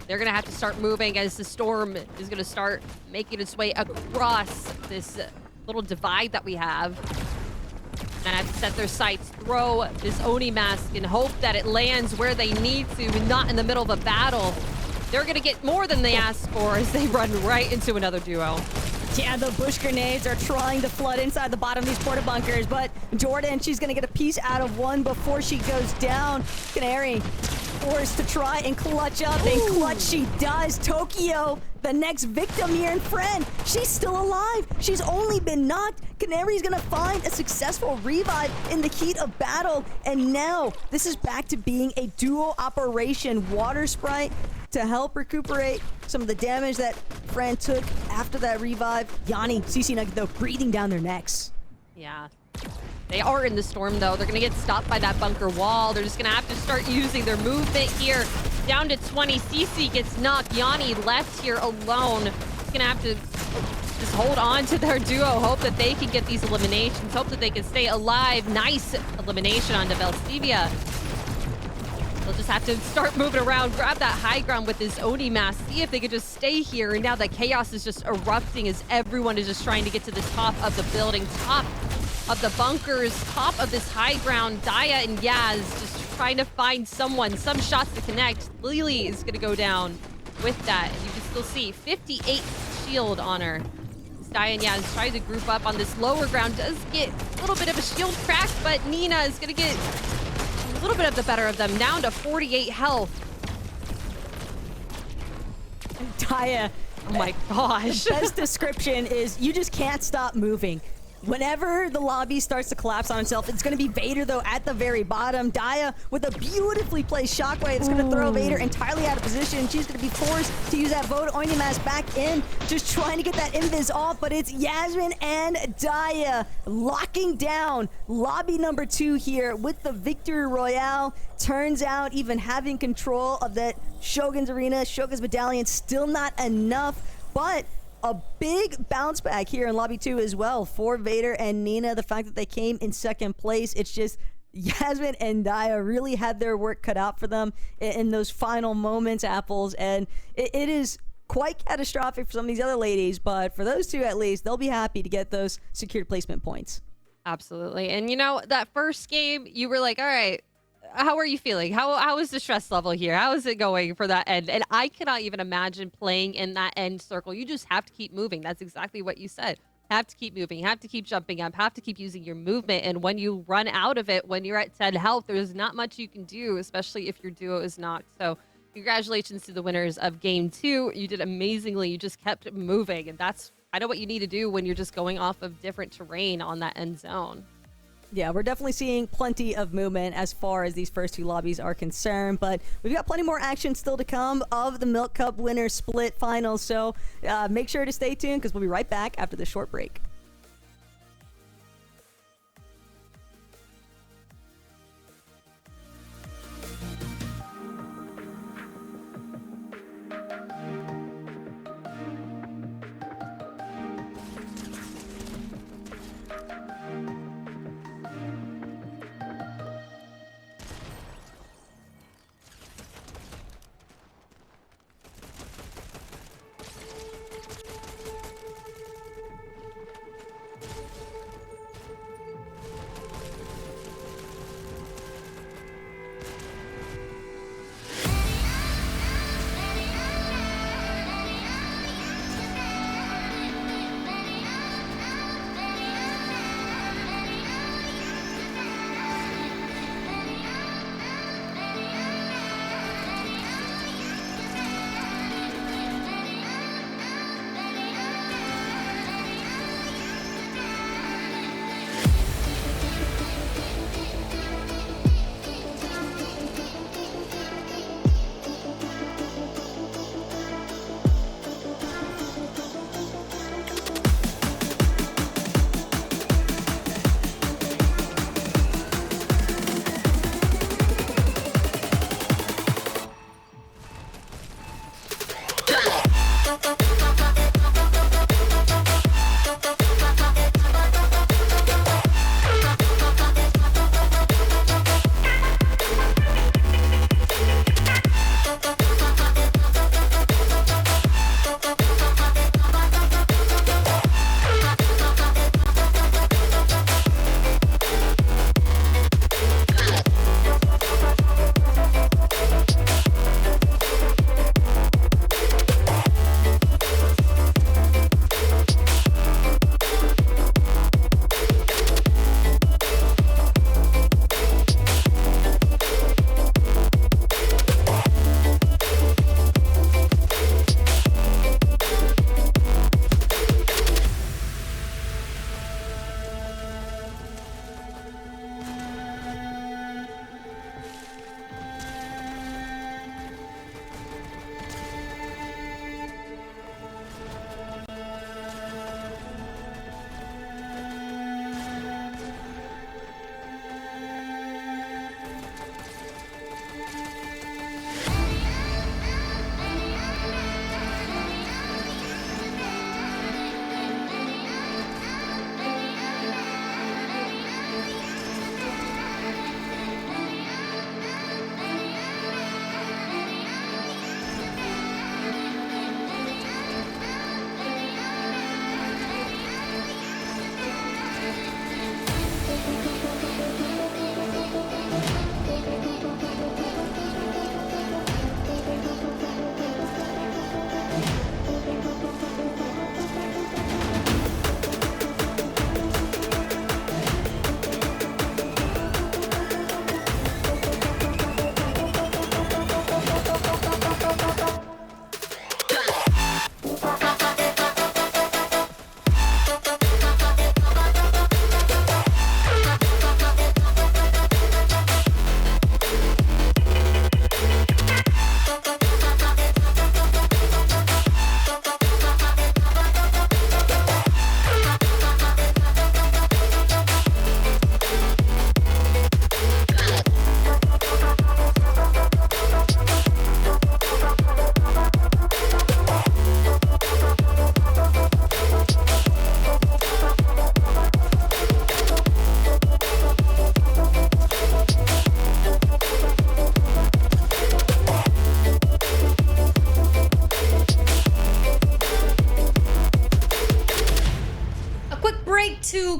[SPEAKER 2] They're gonna have to start moving as the storm is gonna start making its way across this little divide that we have. And have to set their sights, throw this Oni mask and hope that it lands where they need to and not in the middle of a battle. They're gonna get more than they asked for as they run right into another duo.
[SPEAKER 3] Yeah, the bush grenades are trying to flood inside the bottom of these porta bunkers, but Jordan, she's gonna get a piece out of one before she goes down. Canary forced to try and clutch up, and clutch she does. Tokyo, the next victim here, and friend, she's still alive. She's only been knocked. Canary's gonna find a successful revive in the heat of battle, and now this is back to being a duo operation. Water Sprite to help recuperate some of the damage that Fran took after that revive. Yanni, CC Nugget, though, breathing down their necks.
[SPEAKER 2] Yeah. They are in the storm, though. They're going to get stopped by that bunker wall. They're just going to have to start using their movement here. Down to 20. CC gets knocked. Yanni left here alone. He's going to have to just hold on to their duo. Hope that they can get these eliminations. Hope that they can stay alive. Nice elimination onto Velstevia. They'll just have to start moving around, grab that high ground with this Oni mask, see if they could just stay here. And now the chaos is just erupting as everyone is just trying to get to the top of the building, top of the bunkers, top of this high ground. Daya and Yaz just trying to find someone, some shots to connect. Lily is going to go down with that. And you can still see 58 shield on her. Daya and Yaz tries to group up on this lower ground. Does get a little bit of a shield crack, but Nina is going to get a little bit of the better of them, down to 48 health.
[SPEAKER 3] Daya,
[SPEAKER 2] oh my gosh.
[SPEAKER 3] Best description is you just can't stop moving. Whenever the lobby starts to collapse on itself, it's going to be Vader, though, at the very bottom. Daya with a beautifully placed shockwave is going to throw Vader entirely out of position. She's going to be forced to use that Vote Oni mask back in, just trying to get that invis off, but it's Yasmin and Daya locking down lobby number 2 here with the Victory Royale. Turns out even having control of that Shogun's Arena, Shogun's Medallion, still not enough, but a big bounce back here in Lobby 2 as well for Vader and Nina. The fact that they came in second place, it's just Yasmin and Daya really had their work cut out for them in those final moments, Apples, and it is quite catastrophic for some of these other ladies, but for those two at least, they'll be happy to get those secured placement points.
[SPEAKER 2] Absolutely. And you know, that first game, you were like, all right, how are you feeling? How is the stress level here? How is it going for that end? And I cannot even imagine playing in that end circle. You just have to keep moving. That's exactly what you said. Have to keep moving, have to keep jumping up, have to keep using your movement. And when you run out of it, when you're at 10 health, there's not much you can do, especially if your duo is knocked. So congratulations to the winners of game 2. You did amazingly. You just kept moving. And that's kind of what you need to do when you're just going off of different terrain on that end zone.
[SPEAKER 3] Yeah, we're definitely seeing plenty of movement as far as these first 2 lobbies are concerned, but we've got plenty more action still to come of the Milk Cup winner split finals, so make sure to stay tuned because we'll be right back after this short break.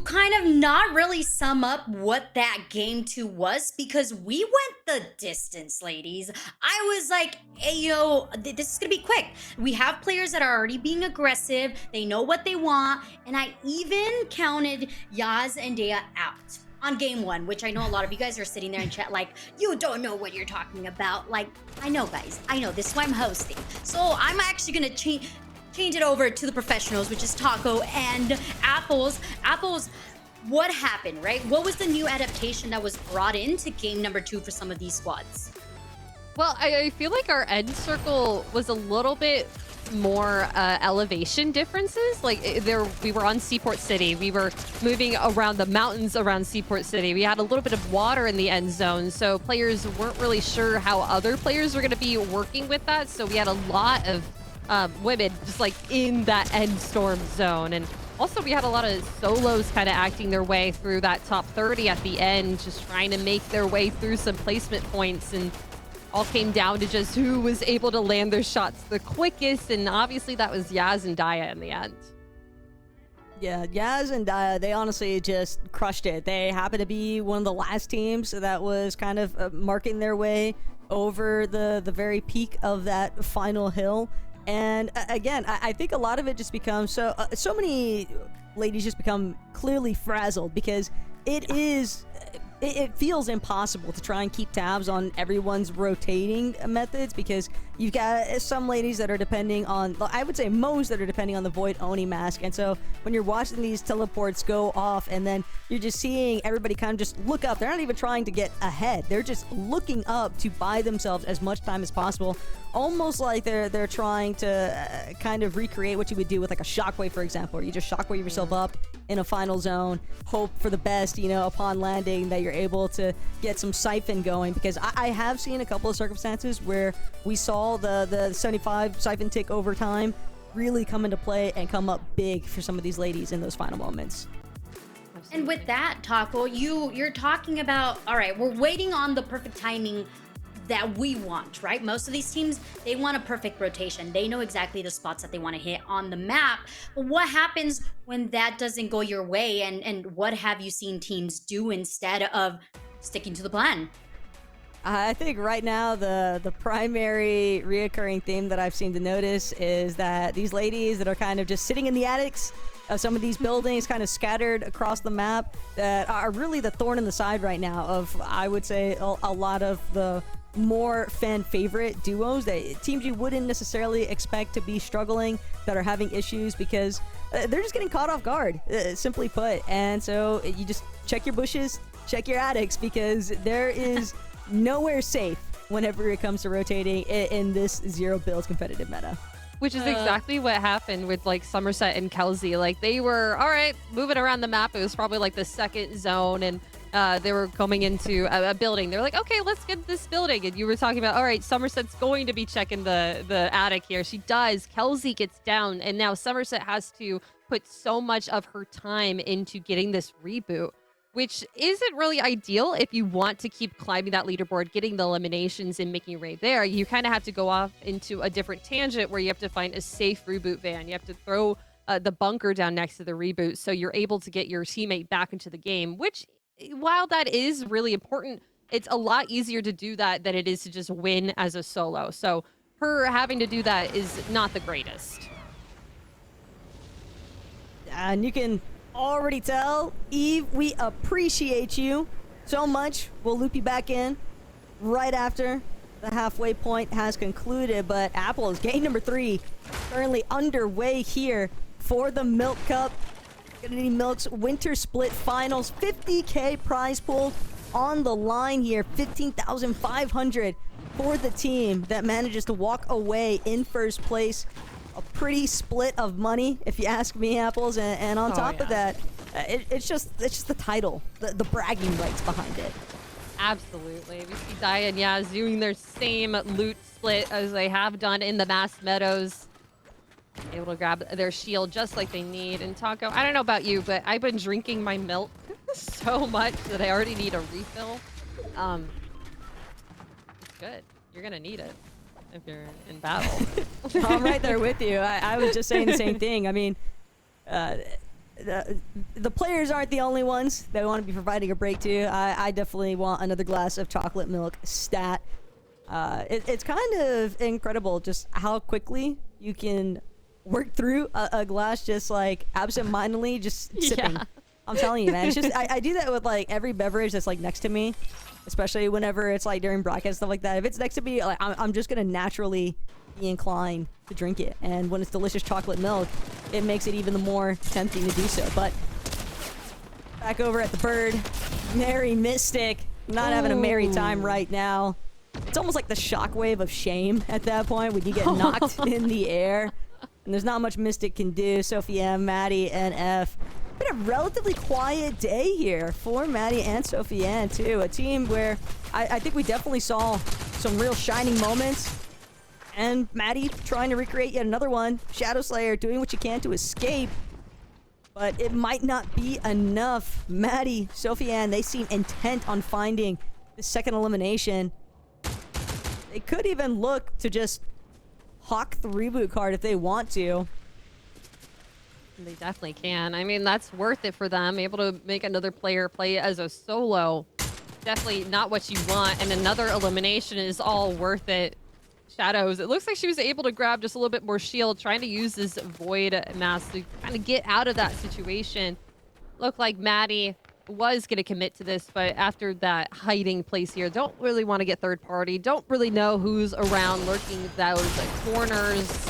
[SPEAKER 1] kind of not really sum up what that game 2 was because we went the distance, ladies. I was like, hey, yo, this is gonna be quick. We have players that are already being aggressive. They know what they want. And I even counted Yaz and Dea out on game 1, which I know a lot of you guys are sitting there in chat like, you don't know what you're talking about. Like, I know, guys. I know. This is why I'm hosting. So I'm actually gonna change it over to the professionals, which is Taco and Apples. Apples, what happened, right? What was the new adaptation that was brought into game number 2 for some of these squads?
[SPEAKER 2] Well, I feel like our end circle was a little bit more elevation differences. Like we were on Seaport City. We were moving around the mountains around Seaport City. We had a little bit of water in the end zone, so players weren't really sure how other players were going to be working with that. So we had a lot of women just like in that end storm zone. And also we had a lot of solos kind of acting their way through that top 30 at the end, just trying to make their way through some placement points, and all came down to just who was able to land their shots the quickest. And obviously that was Yaz and Daya in the end.
[SPEAKER 3] Yeah, Yaz and Daya, they honestly just crushed it. They happened to be one of the last teams that was kind of marking their way over the very peak of that final hill. And again, I think a lot of it just becomes so many ladies just become clearly frazzled because it feels impossible to try and keep tabs on everyone's rotating methods because you've got some ladies that are depending on, I would say most that are depending on the Void Oni mask. And so when you're watching these teleports go off and then you're just seeing everybody kind of just look up, they're not even trying to get ahead. They're just looking up to buy themselves as much time as possible. Almost like they're trying to kind of recreate what you would do with like a shockwave, for example, where you just shockwave yourself up in a final zone, hope for the best, you know, upon landing that you're able to get some siphon going. Because I have seen a couple of circumstances where we saw the 75 siphon tick over time really come into play and come up big for some of these ladies in those final moments.
[SPEAKER 1] And with that, Taco, you're talking about, all right, we're waiting on the perfect timing that we want, right? Most of these teams, they want a perfect rotation. They know exactly the spots that they want to hit on the map. But what happens when that doesn't go your way? And what have you seen teams do instead of sticking to the plan?
[SPEAKER 3] I think right now the primary reoccurring theme that I've seemed to notice is that these ladies that are kind of just sitting in the attics of some of these buildings kind of scattered across the map that are really the thorn in the side right now of, I would say, a lot of the more fan favorite duos, teams you wouldn't necessarily expect to be struggling, that are having issues because they're just getting caught off guard, simply put. And so you just check your bushes, check your attics, because there is nowhere safe whenever it comes to rotating in this zero builds competitive meta.
[SPEAKER 2] Which is exactly what happened with like Somerset and Kelsey. Like they were all right moving around the map. It was probably like the second zone, and they were coming into a building. They're like, okay, let's get this building. And you were talking about, all right, Somerset's going to be checking the attic here. She does. Kelsey gets down, and now Somerset has to put so much of her time into getting this reboot, which isn't really ideal if you want to keep climbing that leaderboard, getting the eliminations and making your way there. You kind of have to go off into a different tangent where you have to find a safe reboot van. You have to throw the bunker down next to the reboot so you're able to get your teammate back into the game, which, while that is really important, it's a lot easier to do that than it is to just win as a solo. So her having to do that is not the greatest.
[SPEAKER 3] And you can already tell, Eve, we appreciate you so much. We'll loop you back in right after the halfway point has concluded. But Apple is game number 3 currently underway here for the Milk Cup. Infinity Milk's Winter Split Finals. 50K prize pool on the line here. 15,500 for the team that manages to walk away in first place. A pretty split of money, if you ask me, Apples. And on top of that, it's just the title, the bragging rights behind it.
[SPEAKER 2] Absolutely. We see Daya and Yaz doing their same loot split as they have done in the Mass Meadows. Able to grab their shield just like they need. And Taco, I don't know about you, but I've been drinking my milk so much that I already need a refill. It's good. You're gonna need it if you're in battle.
[SPEAKER 3] I'm right there with you. I was just saying the same thing. I mean, the players aren't the only ones that want to be providing a break to. I definitely want another glass of chocolate milk stat. It's kind of incredible just how quickly you can work through a glass just like absentmindedly just sipping.
[SPEAKER 2] Yeah.
[SPEAKER 3] I'm telling you, man. It's just I do that with like every beverage that's like next to me, especially whenever it's like during broadcast stuff like that. If it's next to me, like I'm just gonna naturally be inclined to drink it. And when it's delicious chocolate milk, it makes it even the more tempting to do so. But back over at the Bird, Merry Mystic, not having a merry time right now. It's almost like the shockwave of shame at that point when you get knocked in the air. And there's not much Mystic can do. Sophie M, Maddie, and F. Been a relatively quiet day here for Maddie and Sophie Ann, too. A team where I think we definitely saw some real shining moments. And Maddie trying to recreate yet another one. Shadow Slayer doing what you can to escape. But it might not be enough. Maddie, Sophie Ann, they seem intent on finding the second elimination. They could even look to just hawk the reboot card if they want to.
[SPEAKER 2] They definitely can. I mean, that's worth it for them. Able to make another player play as a solo. Definitely not what you want. And another elimination is all worth it. Shadows. It looks like she was able to grab just a little bit more shield, trying to use this void mask to kind of get out of that situation. Looked like Maddie was going to commit to this, but after that hiding place here, don't really want to get third party. Don't really know who's around lurking those corners.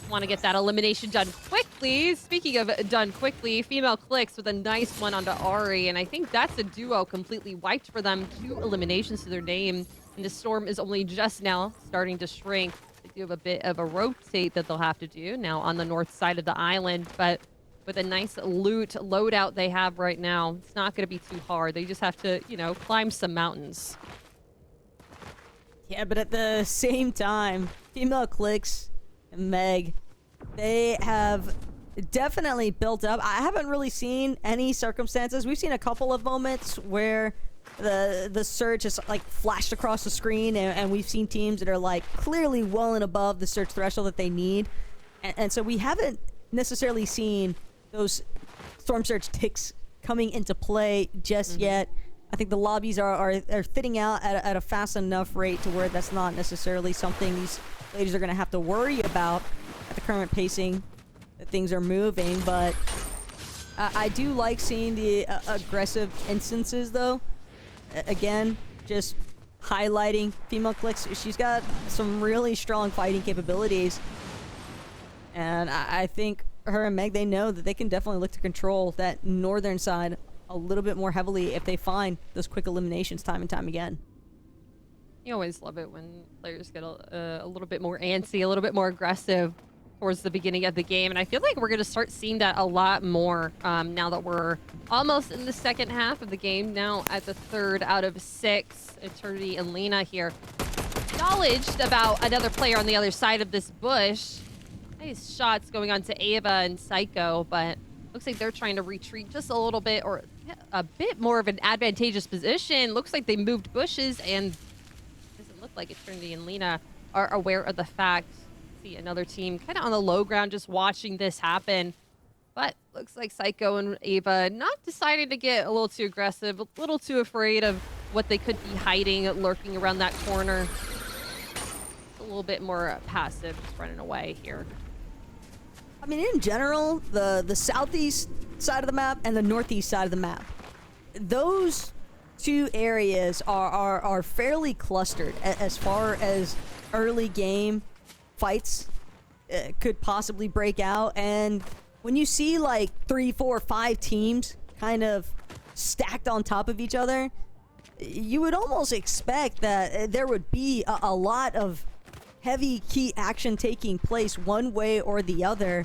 [SPEAKER 2] Want to get that elimination done quickly. Speaking of done quickly, Female Clicks with a nice one onto Ari, and I think that's a duo completely wiped for them. 2 eliminations to their name, and the Storm is only just now starting to shrink. They do have a bit of a rotate that they'll have to do now on the north side of the island, but with a nice loot loadout they have right now, it's not going to be too hard. They just have to, you know, climb some mountains.
[SPEAKER 3] Yeah, but at the same time, Female Clicks and Meg, they have definitely built up. I haven't really seen any circumstances. We've seen a couple of moments where the surge has like flashed across the screen, and we've seen teams that are like clearly well and above the surge threshold that they need. And so we haven't necessarily seen those Storm Surge ticks coming into play just yet. I think the lobbies are thinning out at a fast enough rate to where that's not necessarily something these ladies are going to have to worry about at the current pacing that things are moving. But I do like seeing the aggressive instances, though. Again, just highlighting Female Clicks. She's got some really strong fighting capabilities. And I think her and Meg, they know that they can definitely look to control that northern side a little bit more heavily if they find those quick eliminations time and time again.
[SPEAKER 2] You always love it when players get a little bit more antsy, a little bit more aggressive towards the beginning of the game. And I feel like we're going to start seeing that a lot more now that we're almost in the second half of the game. Now at the 3rd out of 6, Eternity and Lena here. Acknowledged about another player on the other side of this bush. Nice shots going on to Ava and Psycho, but looks like they're trying to retreat just a little bit, or a bit more of an advantageous position. Looks like they moved bushes, and doesn't look like Eternity and Lena are aware of the fact. See another team kind of on the low ground just watching this happen. But looks like Psycho and Ava not deciding to get a little too aggressive, a little too afraid of what they could be hiding, lurking around that corner. A little bit more passive, just running away here.
[SPEAKER 3] I mean, in general, the southeast side of the map and the northeast side of the map, those two areas are fairly clustered as far as early game fights could possibly break out. And when you see like 3, 4, 5 teams kind of stacked on top of each other, you would almost expect that there would be a lot of heavy key action taking place one way or the other.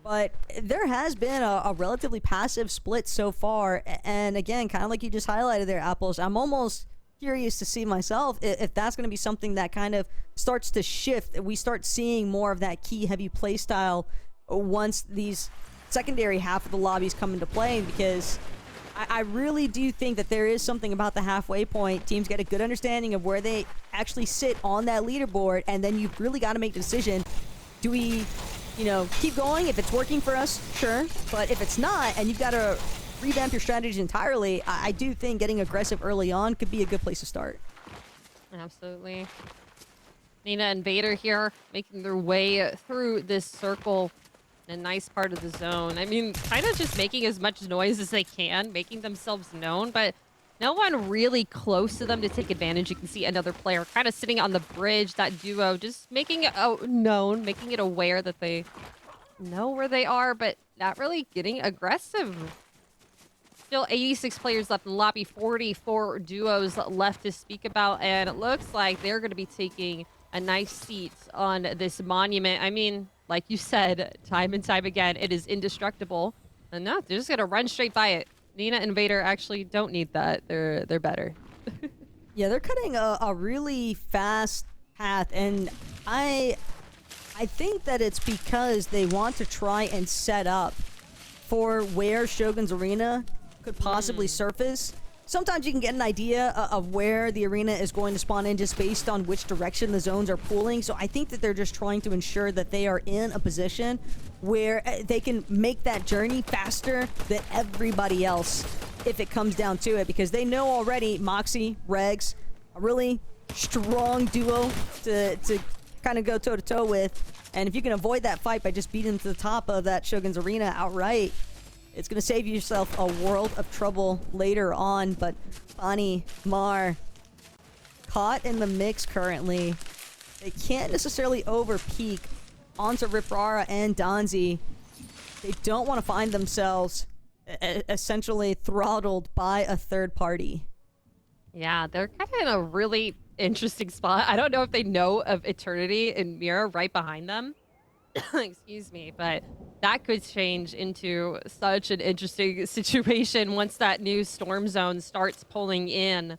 [SPEAKER 3] But there has been a relatively passive split so far. And again, kind of like you just highlighted there, Apples, I'm almost curious to see myself if that's going to be something that kind of starts to shift. We start seeing more of that key heavy play style once these secondary half of the lobbies come into play, because I really do think that there is something about the halfway point. Teams get a good understanding of where they actually sit on that leaderboard, and then you've really got to make a decision. Do we you know, keep going. If it's working for us, sure. But if it's not, and you've got to revamp your strategy entirely, I do think getting aggressive early on could be a good place to start.
[SPEAKER 2] Absolutely. Nina and Vader here making their way through this circle in a nice part of the zone. I mean, kind of just making as much noise as they can, making themselves known, but no one really close to them to take advantage. You can see another player kind of sitting on the bridge, that duo, just making it known, making it aware that they know where they are, but not really getting aggressive. Still 86 players left in the lobby, 44 duos left to speak about, and it looks like they're going to be taking a nice seat on this monument. I mean, like you said, time and time again, it is indestructible. And no, they're just going to run straight by it. Nina and Vader actually don't need that. They're better.
[SPEAKER 3] Yeah, they're cutting a really fast path, and I think that it's because they want to try and set up for where Shogun's Arena could possibly surface. Sometimes you can get an idea of where the arena is going to spawn in just based on which direction the zones are pooling. So I think that they're just trying to ensure that they are in a position where they can make that journey faster than everybody else if it comes down to it, because they know already Moxie, Regs, a really strong duo to kind of go toe-to-toe with. And if you can avoid that fight by just beating them to the top of that Shogun's Arena outright, it's going to save yourself a world of trouble later on. But Bonnie, Mar, caught in the mix currently. They can't necessarily over-peak onto Riprara and Donzi. They don't want to find themselves essentially throttled by a third party.
[SPEAKER 2] Yeah, they're kind of in a really interesting spot. I don't know if they know of Eternity and Mira right behind them. Excuse me, but that could change into such an interesting situation once that new storm zone starts pulling in.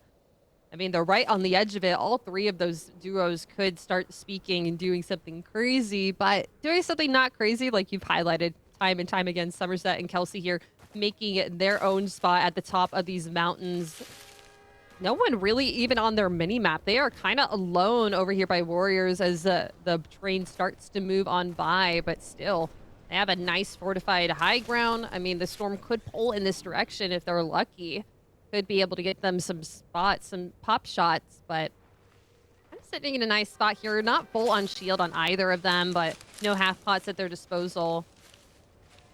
[SPEAKER 2] I mean, they're right on the edge of it. All three of those duos could start speaking and doing something crazy, but doing something not crazy, like you've highlighted time and time again, Somerset and Kelsey here, making it their own spot at the top of these mountains. No one really even on their mini-map. They are kind of alone over here by Warriors as the train starts to move on by, but still, they have a nice fortified high ground. I mean, the storm could pull in this direction if they're lucky. Could be able to get them some spots, some pop shots, but kind of sitting in a nice spot here. Not full on shield on either of them, but no half pots at their disposal.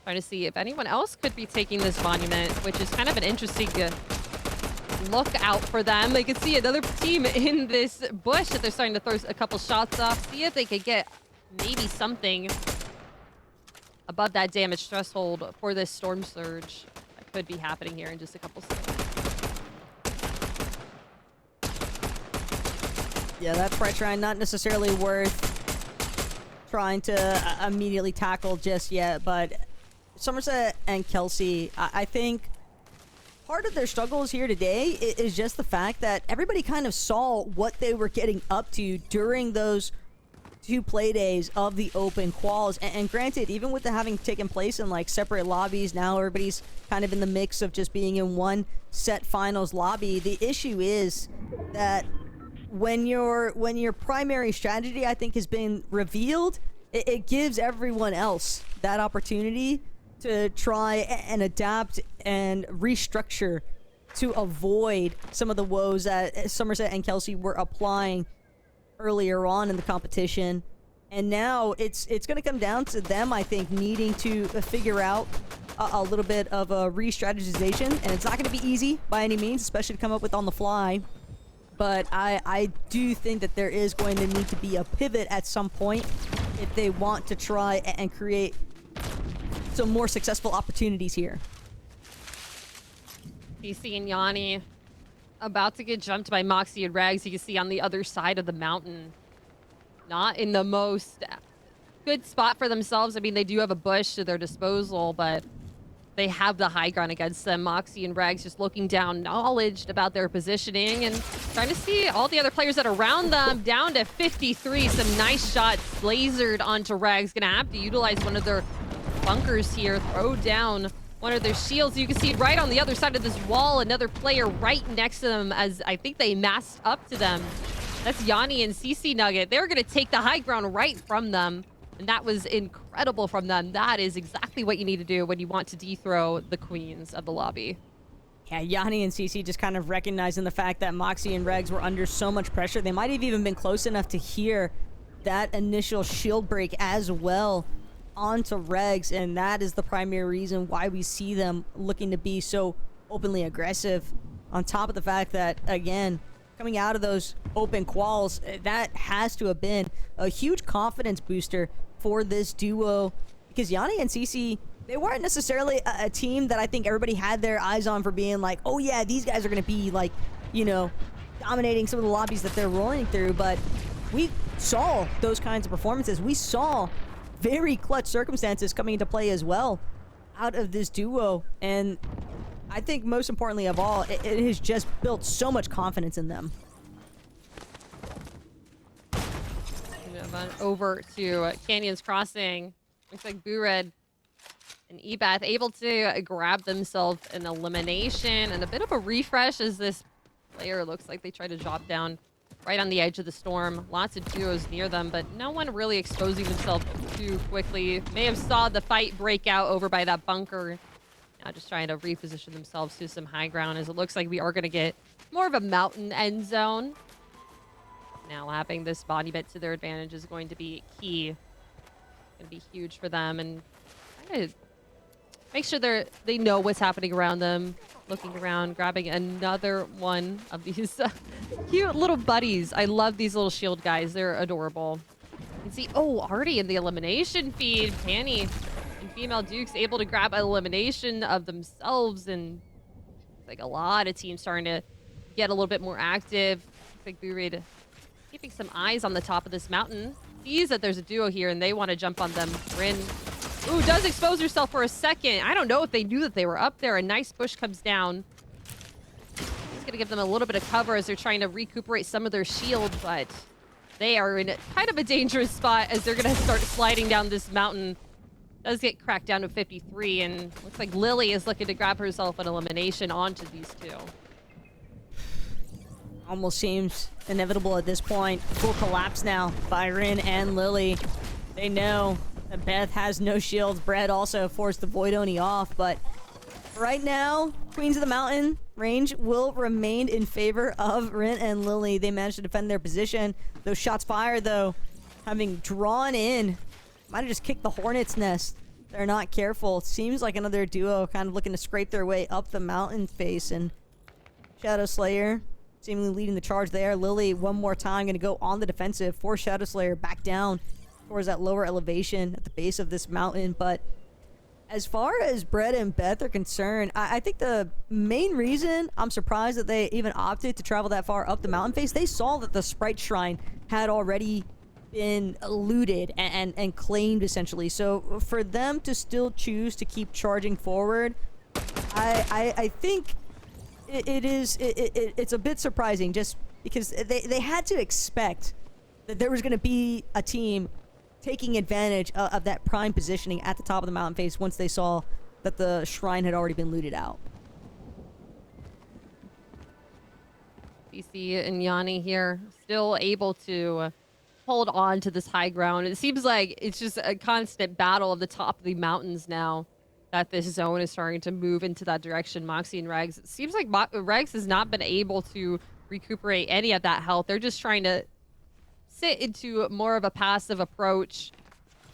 [SPEAKER 2] Trying to see if anyone else could be taking this monument, which is kind of an interesting look out for them. They could see another team in this bush that they're starting to throw a couple shots off. See if they could get maybe something above that damage threshold for this storm surge that could be happening here in just a couple seconds.
[SPEAKER 3] Yeah, that pressure not necessarily worth trying to immediately tackle just yet, but Somerset and Kelsey, I think part of their struggles here today is just the fact that everybody kind of saw what they were getting up to during those 2 play days of the open quals. And granted, even with the having taken place in like separate lobbies, now everybody's kind of in the mix of just being in one set finals lobby. The issue is that when your primary strategy, I think, has been revealed, it gives everyone else that opportunity to try and adapt and restructure to avoid some of the woes that Somerset and Kelsey were applying earlier on in the competition. And now it's going to come down to them, I think, needing to figure out a little bit of a re-strategization. And it's not going to be easy by any means, especially to come up with on the fly. But I do think that there is going to need to be a pivot at some point if they want to try and create some more successful opportunities here.
[SPEAKER 2] DC and Yanni about to get jumped by Moxie and Rags. You can see on the other side of the mountain. Not in the most good spot for themselves. I mean, they do have a bush to their disposal, but they have the high ground against them. Moxie and Rags just looking down, knowledge about their positioning and trying to see all the other players that are around them. Down to 53. Some nice shots lasered onto Rags. Gonna have to utilize one of their bunkers here, throw down one of their shields. You can see right on the other side of this wall, another player right next to them as I think they masked up to them. That's Yanni and CC Nugget. They're going to take the high ground right from them. And that was incredible from them. That is exactly what you need to do when you want to dethrone the queens of the lobby.
[SPEAKER 3] Yeah, Yanni and CC just kind of recognizing the fact that Moxie and Regs were under so much pressure. They might have even been close enough to hear that initial shield break as well onto Regs, and that is the primary reason why we see them looking to be so openly aggressive. On top of the fact that, again, coming out of those open quals, that has to have been a huge confidence booster for this duo, because Yanni and CC, they weren't necessarily a team that I think everybody had their eyes on for being like, oh yeah, these guys are going to be like, you know, dominating some of the lobbies that they're rolling through. But we saw those kinds of performances. We saw very clutch circumstances coming into play as well out of this duo. And I think most importantly of all, it has just built so much confidence in them.
[SPEAKER 2] Over to Canyons Crossing. Looks like Boored and Ebath able to grab themselves an elimination and a bit of a refresh as this player looks like they try to drop down right on the edge of the storm. Lots of duos near them, but no one really exposing themselves too quickly. May have saw the fight break out over by that bunker. Now just trying to reposition themselves to some high ground, as it looks like we are going to get more of a mountain end zone. Now having this body bit to their advantage is going to be key. Going to be huge for them, and trying to make sure they know what's happening around them. Looking around, grabbing another one of these cute little buddies. I love these little shield guys. They're adorable. You can see, oh, already in the elimination feed, Panny and Female Dukes able to grab an elimination of themselves, and it's like a lot of teams starting to get a little bit more active. Looks like Boored keeping some eyes on the top of this mountain. Sees that there's a duo here and they want to jump on them. Rin, ooh, does expose herself for a second. I don't know if they knew that they were up there. A nice bush comes down. It's gonna give them a little bit of cover as they're trying to recuperate some of their shield, but they are in kind of a dangerous spot as they're gonna start sliding down this mountain. Does get cracked down to 53, and looks like Lily is looking to grab herself an elimination onto these two.
[SPEAKER 3] Almost seems inevitable at this point. Full collapse now by Rin and Lily. They know that Beth has no shields. Brett also forced the Void Oni off, but right now, Queens of the Mountain range will remain in favor of Rin and Lily. They managed to defend their position. Those shots fired, though, having drawn in, might have just kicked the Hornet's Nest. They're not careful. Seems like another duo kind of looking to scrape their way up the mountain face, and Shadow Slayer seemingly leading the charge there. Lily, one more time, going to go on the defensive for Shadow Slayer back down towards that lower elevation at the base of this mountain. But as far as Brett and Beth are concerned, I think the main reason I'm surprised that they even opted to travel that far up the mountain face, they saw that the Sprite Shrine had already been looted and claimed, essentially. So for them to still choose to keep charging forward, I think it's a bit surprising, just because they had to expect that there was going to be a team taking advantage of that prime positioning at the top of the mountain face once they saw that the shrine had already been looted out.
[SPEAKER 2] BC and Yanni here still able to hold on to this high ground. It seems like it's just a constant battle of the top of the mountains now that this zone is starting to move into that direction. Moxie and Regs. It seems like Regs has not been able to recuperate any of that health. They're just trying to sit into more of a passive approach.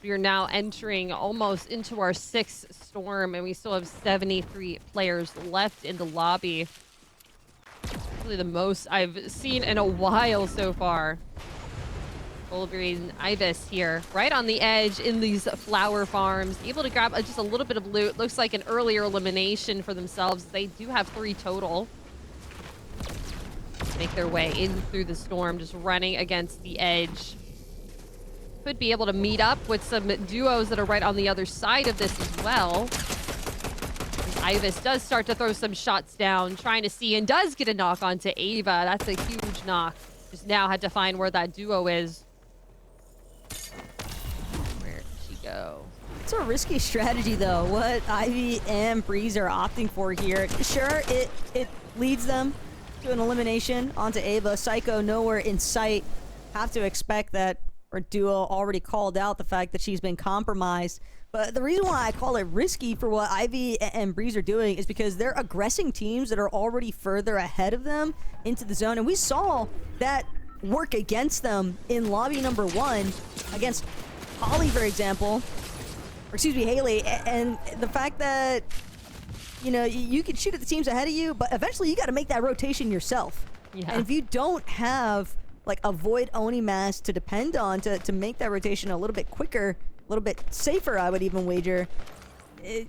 [SPEAKER 2] We are now entering almost into our 6th storm, and we still have 73 players left in the lobby. Really the most I've seen in a while so far. Wolverine Ibis here, right on the edge in these flower farms, able to grab just a little bit of loot. Looks like an earlier elimination for themselves. They do have 3 total. Make their way in through the storm, just running against the edge. Could be able to meet up with some duos that are right on the other side of this as well. Ibis does start to throw some shots down, trying to see, and does get a knock onto Ava. That's a huge knock. Just now had to find where that duo is. Where did she go?
[SPEAKER 3] It's a risky strategy, though, what Ivy and Breeze are opting for here. Sure, it leads them to an elimination onto Ava. Psycho nowhere in sight. Have to expect that Her duo already called out the fact that she's been compromised. But the reason why I call it risky for what Ivy and Breeze are doing is because they're aggressing teams that are already further ahead of them into the zone. And we saw that work against them in lobby number 1 against Holly, for example. Or excuse me, Haley. And the fact that, you know, you can shoot at the teams ahead of you, but eventually you got to make that rotation yourself.
[SPEAKER 2] Yeah.
[SPEAKER 3] And if you don't have like a Void Oni mask to depend on to make that rotation a little bit quicker, a little bit safer, I would even wager,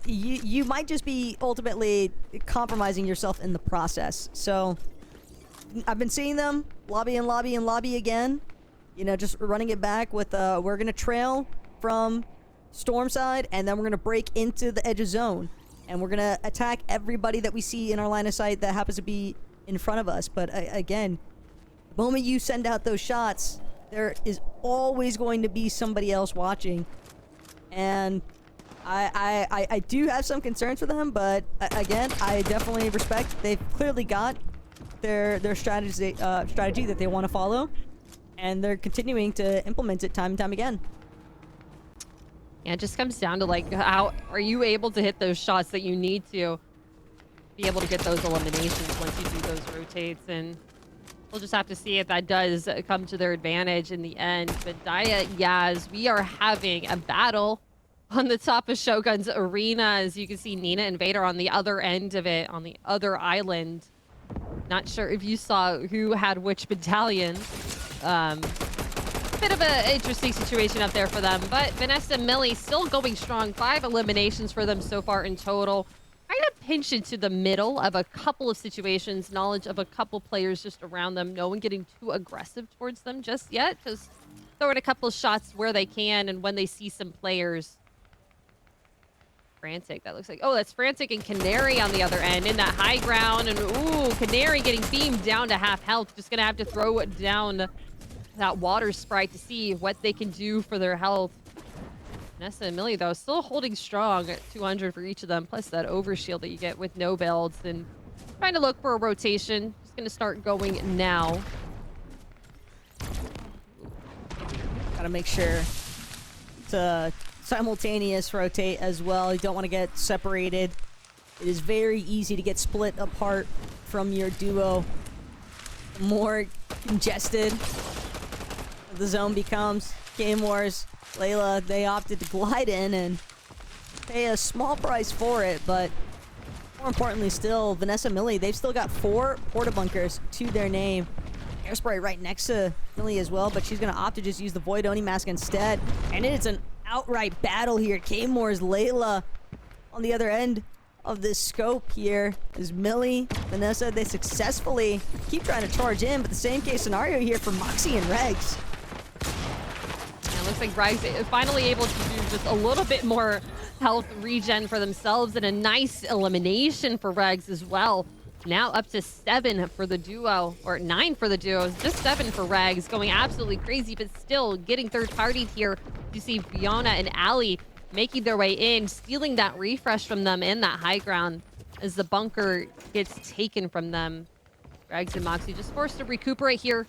[SPEAKER 3] you might just be ultimately compromising yourself in the process. So I've been seeing them lobby and lobby and lobby again, you know, just running it back with we're gonna trail from storm side, and then we're gonna break into the edge of zone, and we're gonna attack everybody that we see in our line of sight that happens to be in front of us. But again, the moment you send out those shots, there is always going to be somebody else watching. And I do have some concerns for them, but again, I definitely respect they've clearly got their strategy that they want to follow, and they're continuing to implement it time and time again.
[SPEAKER 2] Yeah, it just comes down to like, how are you able to hit those shots that you need to be able to get those eliminations once you do those rotates. And we'll just have to see if that does come to their advantage in the end. But Daya, Yaz, we are having a battle on the top of Shogun's arena. As you can see, Nina and Vader on the other end of it, on the other island. Not sure if you saw who had which battalion. Bit of an interesting situation up there for them, but Vanessa Millie still going strong. 5 eliminations for them so far in total. Kind of pinch into the middle of a couple of situations, knowledge of a couple players just around them. No one getting too aggressive towards them just yet. Just throwing a couple shots where they can and when they see some players. Frantic, that looks like, oh, that's Frantic and Canary on the other end in that high ground. And ooh, Canary getting beamed down to half health. Just gonna have to throw it down that water sprite to see what they can do for their health. Nessa and Millie, though, still holding strong at 200 for each of them, plus that overshield that you get with no builds. And trying to look for a rotation. Just gonna start going now.
[SPEAKER 3] Gotta make sure to simultaneous rotate as well. You don't want to get separated. It is very easy to get split apart from your duo. The more congested the zone becomes. Game Wars, Layla, they opted to glide in and pay a small price for it, but more importantly still, Vanessa Millie, they've still got 4 porta bunkers to their name. Airspray right next to Millie as well, but she's gonna opt to just use the Void Oni mask instead. And it's an outright battle here. K-Moore's Layla on the other end of this scope here is Millie, Vanessa. They successfully keep trying to charge in, but the same case scenario here for Moxie and Regs.
[SPEAKER 2] Yeah, looks like Regs is finally able to do just a little bit more health regen for themselves, and a nice elimination for Regs as well. Now up to 7 for the duo, or 9 for the duo. Just 7 for Regs, going absolutely crazy, but still getting third-partied here. You see Fiona and Allie making their way in, stealing that refresh from them in that high ground as the bunker gets taken from them. Regs and Moxie just forced to recuperate here,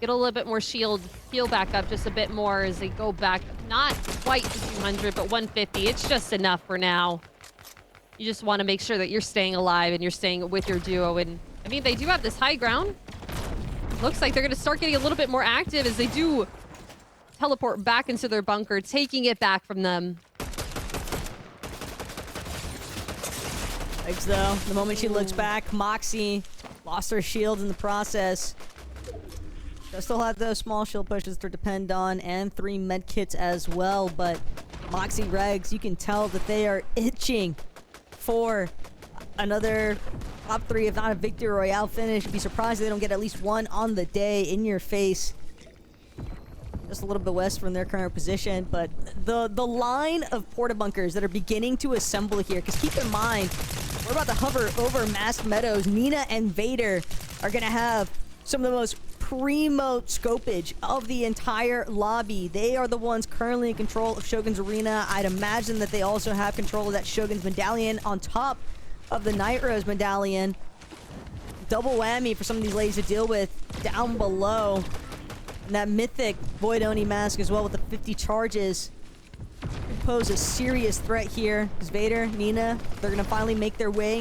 [SPEAKER 2] get a little bit more shield, heal back up just a bit more as they go back. Not quite to 200, but 150. It's just enough for now. You just want to make sure that you're staying alive and you're staying with your duo. And I mean, they do have this high ground. Looks like they're going to start getting a little bit more active as they do teleport back into their bunker, taking it back from them.
[SPEAKER 3] Regs though, the moment she looks back, Moxie lost her shield in the process. They'll still have those small shield pushes to depend on, and 3 med kits as well, but Moxie, Regs, you can tell that they are itching for another top 3, if not a Victory Royale finish. Be surprised if they don't get at least 1 on the day in your face. Just a little bit west from their current position, but the line of porta bunkers that are beginning to assemble here, because keep in mind, we're about to hover over Masked Meadows. Nina and Vader are gonna have some of the most primo scopage of the entire lobby. They are the ones currently in control of Shogun's arena. I'd imagine that they also have control of that Shogun's medallion on top of the Night Rose medallion. Double whammy for some of these ladies to deal with down below. And that mythic Void Oni mask as well with the 50 charges could pose a serious threat here. Because Vader, Nina, they're going to finally make their way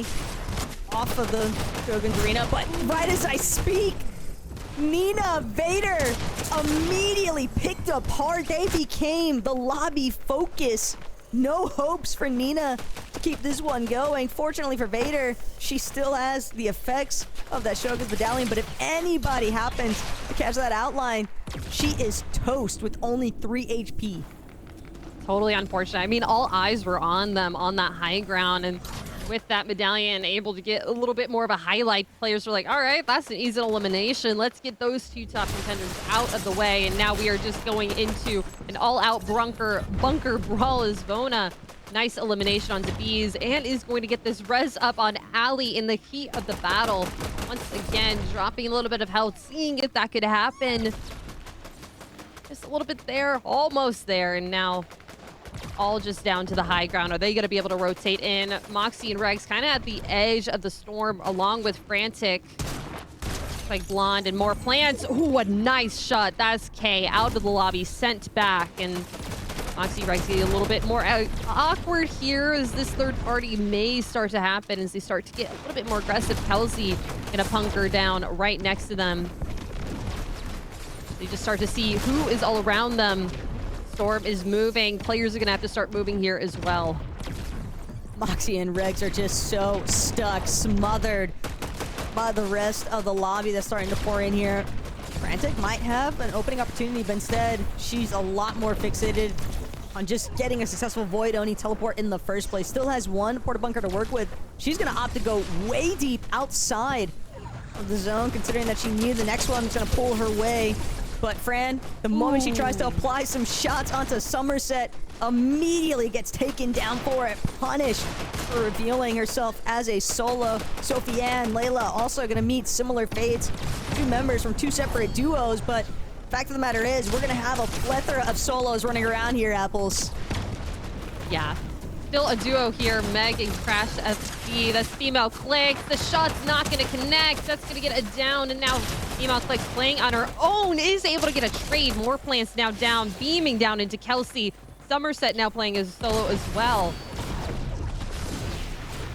[SPEAKER 3] off of the Shogun's arena. But right as I speak, Nina, Vader immediately picked apart. They became the lobby focus. No hopes for Nina to keep this one going. Fortunately for Vader, she still has the effects of that Shogun's medallion, but if anybody happens to catch that outline, she is toast with only 3 HP.
[SPEAKER 2] Totally unfortunate. I mean, all eyes were on them on that high ground, and with that medallion able to get a little bit more of a highlight, players were like, all right, that's an easy elimination. Let's get those 2 top contenders out of the way. And now we are just going into an all-out bunker brawl as Vona. Nice elimination onto Bees, and is going to get this res up on Ali in the heat of the battle. Once again, dropping a little bit of health, seeing if that could happen. Just a little bit there, almost there, and now all just down to the high ground. Are they going to be able to rotate in? Moxie and Regs kind of at the edge of the storm along with Frantic. Like Blonde and more plants. Ooh, a nice shot. That's K out of the lobby, sent back. And Moxie Regs getting a little bit more awkward here as this third party may start to happen as they start to get a little bit more aggressive. Kelsey gonna punk her down right next to them. They just start to see who is all around them. Storm is moving. Players are gonna have to start moving here as well.
[SPEAKER 3] Moxie and Regs are just so stuck, smothered by the rest of the lobby that's starting to pour in here. Frantic might have an opening opportunity, but instead, she's a lot more fixated on just getting a successful Void Oni teleport in the first place. Still has 1 porta bunker to work with. She's gonna opt to go way deep outside of the zone, considering that she knew the next one's gonna pull her way. But Fran, the moment she tries to apply some shots onto Somerset, immediately gets taken down for it, punished for revealing herself as a solo. Sophie Ann, Layla also gonna meet similar fates. 2 members from 2 separate duos, but fact of the matter is, we're gonna have a plethora of solos running around here, Apples.
[SPEAKER 2] Yeah. Still a duo here, Meg and Crash SB. That's Female Click. The shot's not going to connect. That's going to get a down. And now Female Click playing on her own is able to get a trade. More plants now down, beaming down into Kelsey. Somerset now playing as solo as well.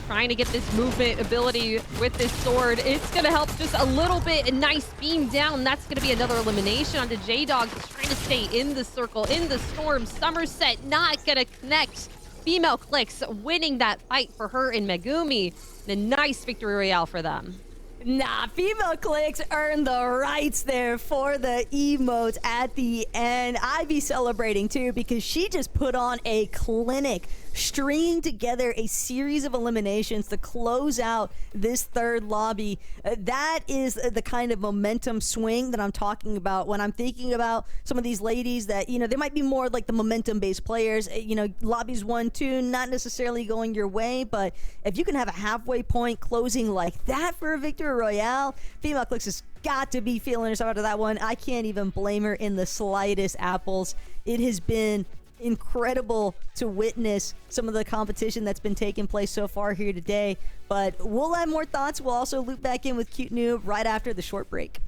[SPEAKER 2] Trying to get this movement ability with this sword. It's going to help just a little bit. A nice beam down. That's going to be another elimination onto J-Dog. Just trying to stay in the circle, in the storm. Somerset not going to connect. Female Clicks winning that fight for her and Megumi. And a nice victory royale for them.
[SPEAKER 3] Nah, Female Clicks earned the rights there for the emotes at the end. I'd be celebrating too because she just put on a clinic, stringing together a series of eliminations to close out this third lobby. That is the kind of momentum swing that I'm talking about when I'm thinking about some of these ladies that, you know, they might be more like the momentum-based players. You know, lobbies 1, 2, not necessarily going your way, but if you can have a halfway point closing like that for a victory royale, Female Clicks has got to be feeling herself after that one. I can't even blame her in the slightest, Apples. It has been incredible to witness some of the competition that's been taking place so far here today, but we'll have more thoughts. We'll also loop back in with Cute Noob right after the short break.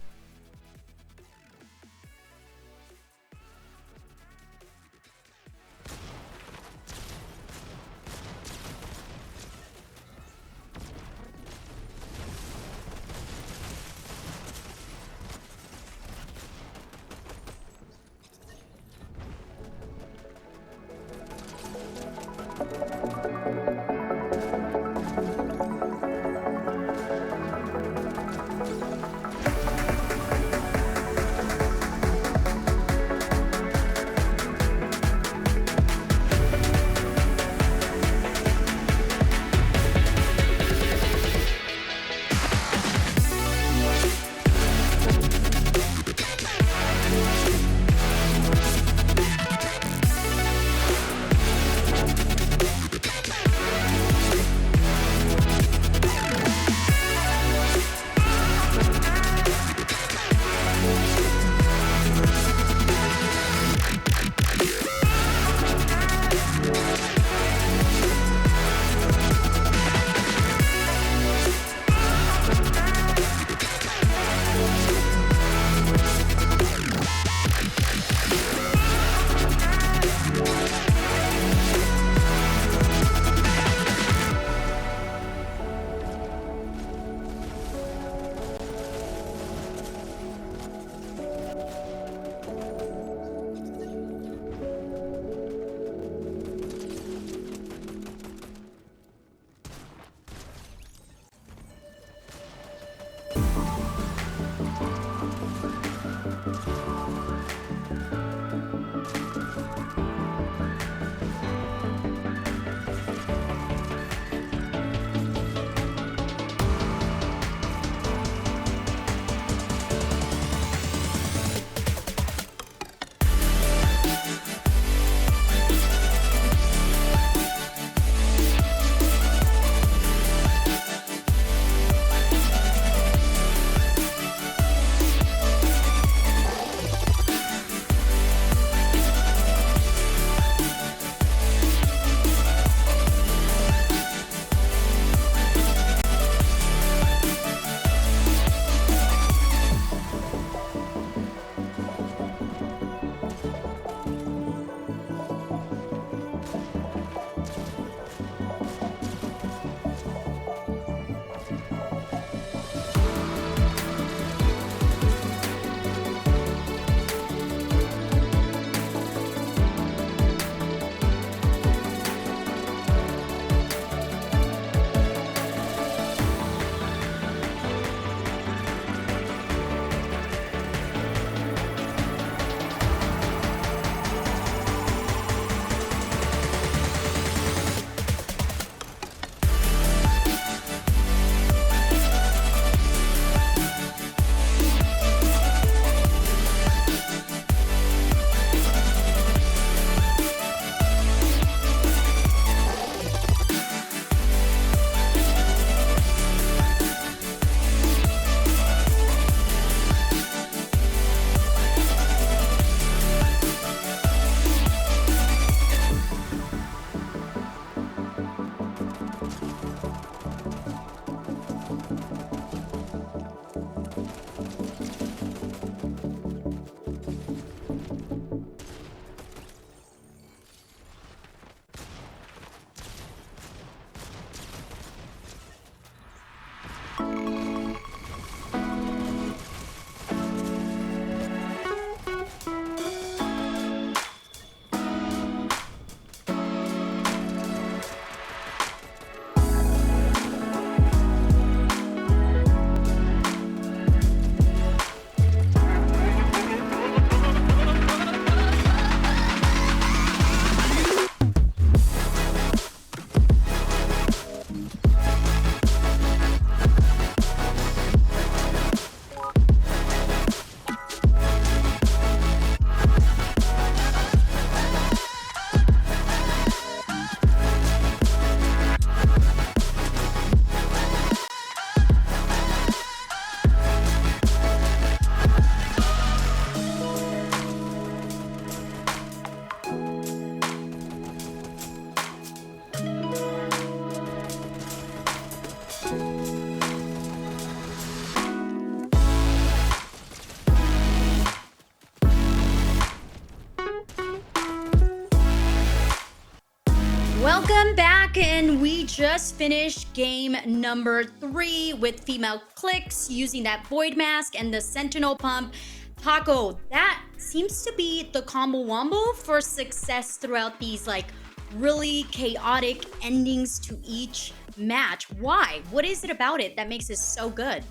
[SPEAKER 1] Welcome back, and we just finished game number 3 with female Clix using that Void Mask and the Sentinel Pump. Taco, that seems to be the combo wombo for success throughout these like really chaotic endings to each match. Why? What is it about it that makes it so good?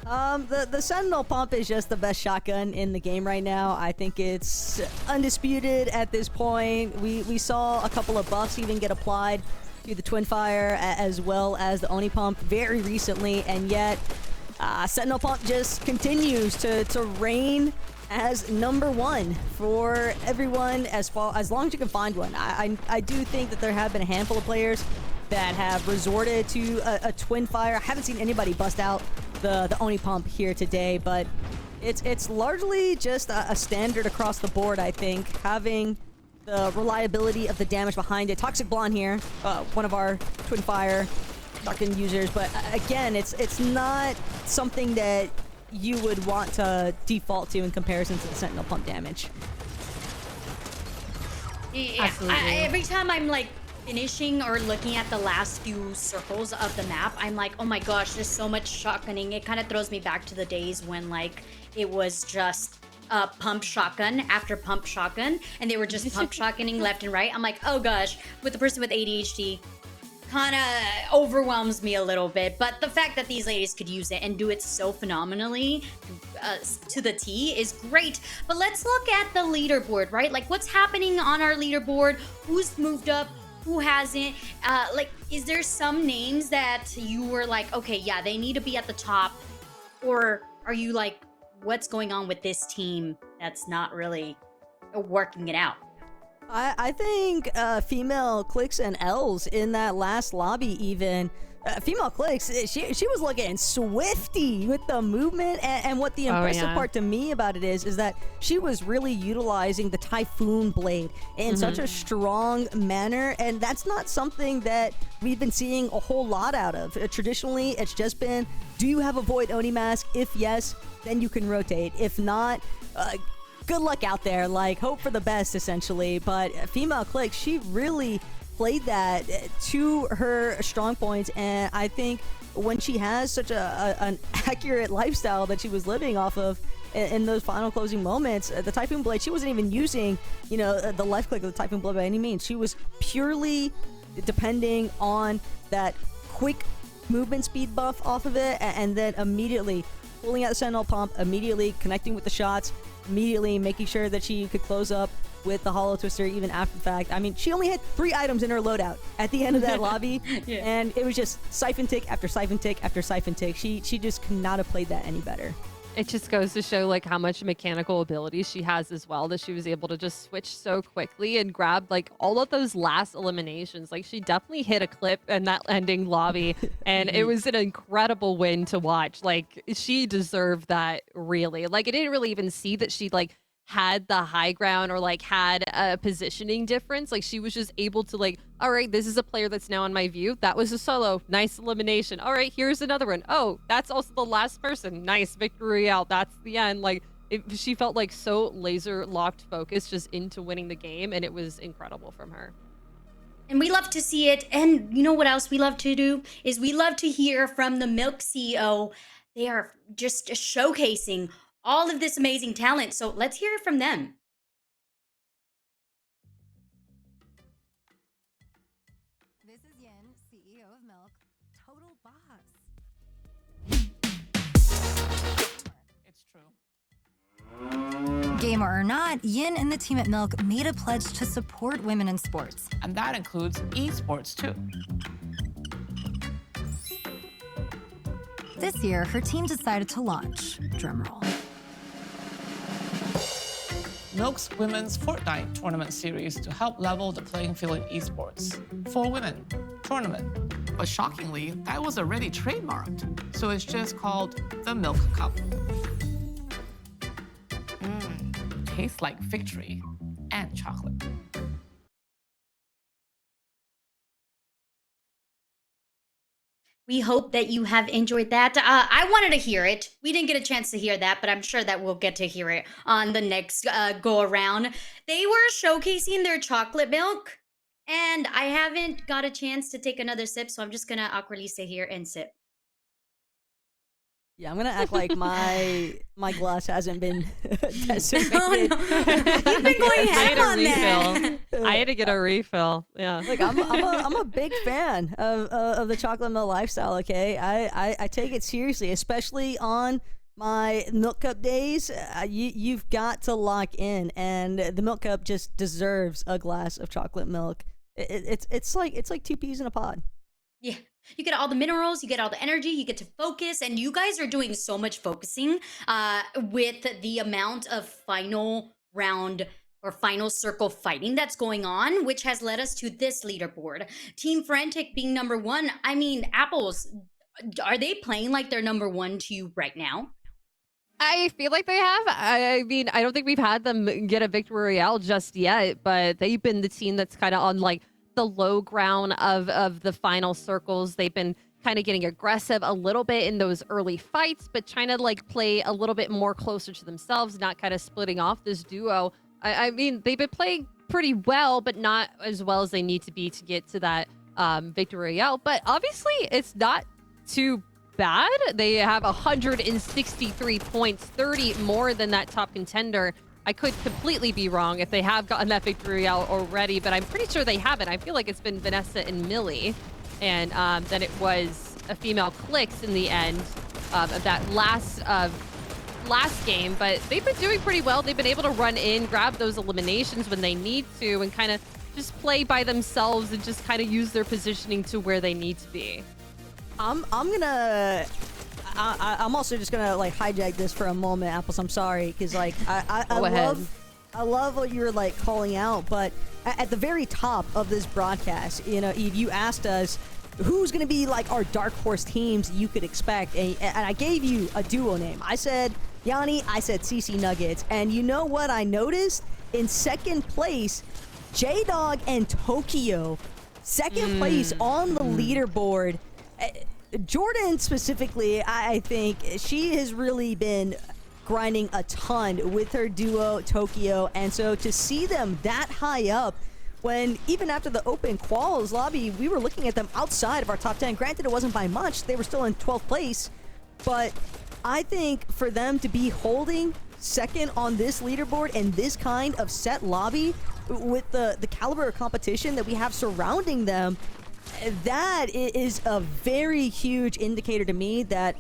[SPEAKER 3] The Sentinel Pump is just the best shotgun in the game right now. I think it's undisputed at this point. We saw a couple of buffs even get applied to the Twinfire as well as the Oni Pump very recently, and yet Sentinel Pump just continues to reign as number 1 for everyone as long as you can find one. I do think that there have been a handful of players that have resorted to a Twinfire. I haven't seen anybody bust out the Oni Pump here today, but it's largely just a standard across the board. I think having the reliability of the damage behind it. Toxic Blonde here, one of our Twinfire shotgun users, but again, it's not something that you would want to default to in comparison to the Sentinel Pump damage.
[SPEAKER 2] Absolutely.
[SPEAKER 1] Every time I'm like finishing or looking at the last few circles of the map, I'm like, oh my gosh, there's so much shotgunning. It kind of throws me back to the days when like it was just pump shotgun after pump shotgun, and they were just pump shotgunning left and right. I'm like, oh gosh, with the person with ADHD, kind of overwhelms me a little bit. But the fact that these ladies could use it and do it so phenomenally to the T is great. But let's look at the leaderboard, right? Like what's happening on our leaderboard, who's moved up, who hasn't. Like, is there some names that you were like, okay, yeah, they need to be at the top? Or are you like, what's going on with this team that's not really working it out?
[SPEAKER 3] I think female Clix and Els in that last lobby even. Female Clix, she was looking swifty with the movement, and what the impressive part to me about it is that she was really utilizing the Typhoon Blade in such a strong manner, and that's not something that we've been seeing a whole lot out of. Traditionally, it's just been, do you have a Void Oni Mask? If yes, then you can rotate. If not, good luck out there. Like, hope for the best, essentially. But female Clix, she really played that to her strong points, and I think when she has such an accurate lifestyle that she was living off of in those final closing moments, the Typhoon Blade, she wasn't even using, you know, the left click of the Typhoon Blade by any means. She was purely depending on that quick movement speed buff off of it, and then immediately pulling out the Sentinel Pump, immediately connecting with the shots, immediately making sure that she could close up with the Hollow Twister even after the fact. I mean, she only had 3 items in her loadout at the end of that lobby, and it was just Siphon Tick after Siphon Tick after Siphon Tick. She just could not have played that any better.
[SPEAKER 2] It just goes to show like how much mechanical ability she has as well, that she was able to just switch so quickly and grab like all of those last eliminations. Like she definitely hit a clip in that ending lobby, and it was an incredible win to watch. Like she deserved that, really. Like I didn't really even see that she like had the high ground or like had a positioning difference. Like she was just able to like, all right, this is a player that's now in my view. That was a solo. Nice elimination. All right, here's another one. Oh, that's also the last person. Nice victory out. That's the end. Like she felt like so laser locked focused just into winning the game, and it was incredible from her.
[SPEAKER 1] And we love to see it. And you know what else we love to do is we love to hear from the Milk CEO. They are just showcasing all of this amazing talent. So let's hear it from them.
[SPEAKER 6] This is Yin, CEO of Milk. Total boss.
[SPEAKER 7] It's true.
[SPEAKER 6] Gamer or not, Yin and the team at Milk made a pledge to support women in sports.
[SPEAKER 7] And that includes esports too.
[SPEAKER 6] This year, her team decided to launch, drumroll,
[SPEAKER 7] Milk's Women's Fortnite Tournament Series to help level the playing field in esports. For women, tournament. But shockingly, that was already trademarked. So it's just called the Milk Cup. Tastes like victory and chocolate.
[SPEAKER 1] We hope that you have enjoyed that. I wanted to hear it. We didn't get a chance to hear that, but I'm sure that we'll get to hear it on the next go around. They were showcasing their chocolate milk. And I haven't got a chance to take another sip, so I'm just gonna awkwardly sit here and sip.
[SPEAKER 3] Yeah, I'm gonna act like my glass hasn't been decimated.
[SPEAKER 1] Oh, no. You've been going
[SPEAKER 2] I had
[SPEAKER 1] ham
[SPEAKER 2] a
[SPEAKER 1] on that.
[SPEAKER 2] refill. I had to get a refill. Yeah.
[SPEAKER 3] Like I'm a big fan of the chocolate milk lifestyle. Okay, I take it seriously, especially on my milk cup days. You've got to lock in, and the milk cup just deserves a glass of chocolate milk. It's like two peas in a pod.
[SPEAKER 1] Yeah. You get all the minerals, you get all the energy, you get to focus, and you guys are doing so much focusing with the amount of final round or final circle fighting that's going on, which has led us to this leaderboard. Team Frantic being number one. I mean, Apples, are they playing like they're number one to you right now?
[SPEAKER 2] I feel like they have. I mean, I don't think we've had them get a victory royale just yet, but they've been the team that's kind of on like the low ground of the final circles. They've been kind of getting aggressive a little bit in those early fights, but trying to like play a little bit more closer to themselves, not kind of splitting off this duo. I mean, they've been playing pretty well, but not as well as they need to be to get to that victory royale. But obviously, it's not too bad. They have 163 points, 30 more than that top contender. I could completely be wrong if they have gotten that victory royale already, but I'm pretty sure they haven't. I feel like it's been Vanessa and Millie, and then it was a female Clix in the end of that last game. But they've been doing pretty well. They've been able to run in, grab those eliminations when they need to, and kind of just play by themselves and just kind of use their positioning to where they need to be.
[SPEAKER 3] I'm also just gonna like hijack this for a moment, Apples. I'm sorry, because like I love what you're like calling out, but at the very top of this broadcast, you know, you asked us who's gonna be like our dark horse teams you could expect, and I gave you a duo name. I said Yanni, I said CC Nuggets, and you know what I noticed? In second place, J-Dog and Tokyo, second place on the leaderboard. Jordan specifically, I think she has really been grinding a ton with her duo Tokyo, and so to see them that high up, when even after the open quals lobby, we were looking at them outside of our top 10. Granted, it wasn't by much. They were still in 12th place, but I think for them to be holding second on this leaderboard and this kind of set lobby with the caliber of competition that we have surrounding them, that is a very huge indicator to me that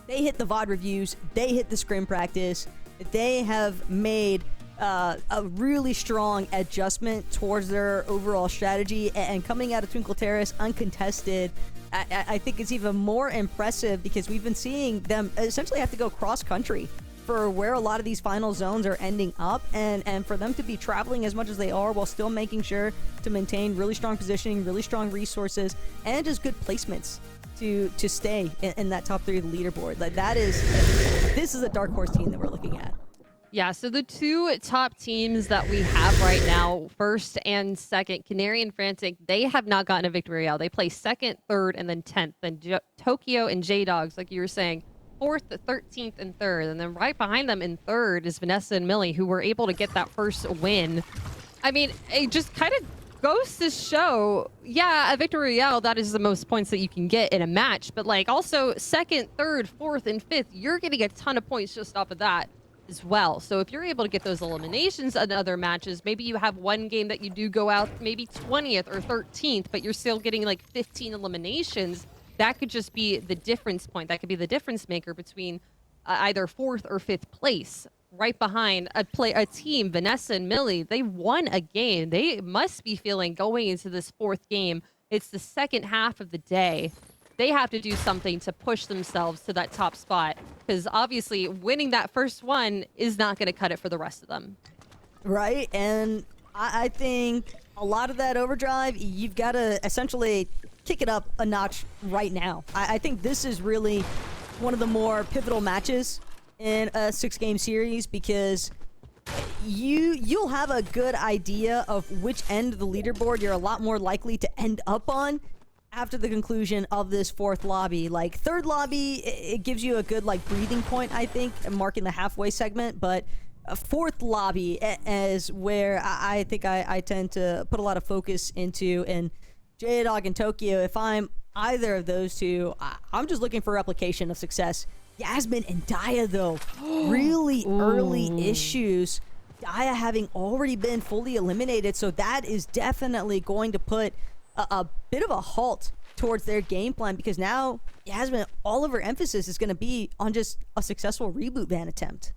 [SPEAKER 3] they hit the VOD reviews, they hit the scrim practice, they have made a really strong adjustment towards their overall strategy, and coming out of Twinkle Terrace uncontested, I think it's even more impressive because we've been seeing them essentially have to go cross country for where a lot of these final zones are ending up, and for them to be traveling as much as they are while still making sure to maintain really strong positioning, really strong resources, and just good placements to stay in that top 3 of the leaderboard. Like this is a dark horse team that we're looking at.
[SPEAKER 2] Yeah, so the two top teams that we have right now, first and second, Canary and Frantic, they have not gotten a victory royale. They play second, third, and then 10th. Then Tokyo and J-Dogs, like you were saying, 4th, 13th, and 3rd. And then right behind them in 3rd is Vanessa and Millie, who were able to get that first win. I mean, it just kind of goes to show, yeah, a victory royale, that is the most points that you can get in a match. But like also 2nd, 3rd, 4th, and 5th, you're getting a ton of points just off of that as well. So if you're able to get those eliminations in other matches, maybe you have one game that you do go out maybe 20th or 13th, but you're still getting like 15 eliminations. That could just be the difference point. That could be the difference maker between either 4th or 5th place. Right behind a team, Vanessa and Millie, they won a game. They must be feeling going into this 4th game. It's the second half of the day. They have to do something to push themselves to that top spot, because obviously winning that first one is not going to cut it for the rest of them.
[SPEAKER 3] Right, and I think a lot of that overdrive, you've got to essentially kick it up a notch right now. I think this is really one of the more pivotal matches in a 6-game series, because you'll have a good idea of which end of the leaderboard you're a lot more likely to end up on after the conclusion of this 4th lobby. Like 3rd lobby, it gives you a good like breathing point, I think, marking the halfway segment, but A fourth lobby as where I think I tend to put a lot of focus into, and J-Dog and Tokyo, if I'm either of those two, I'm just looking for replication of success. Yasmin and Daya, though, really early issues. Daya having already been fully eliminated, so that is definitely going to put a bit of a halt towards their game plan, because now Yasmin, all of her emphasis is going to be on just a successful reboot van attempt.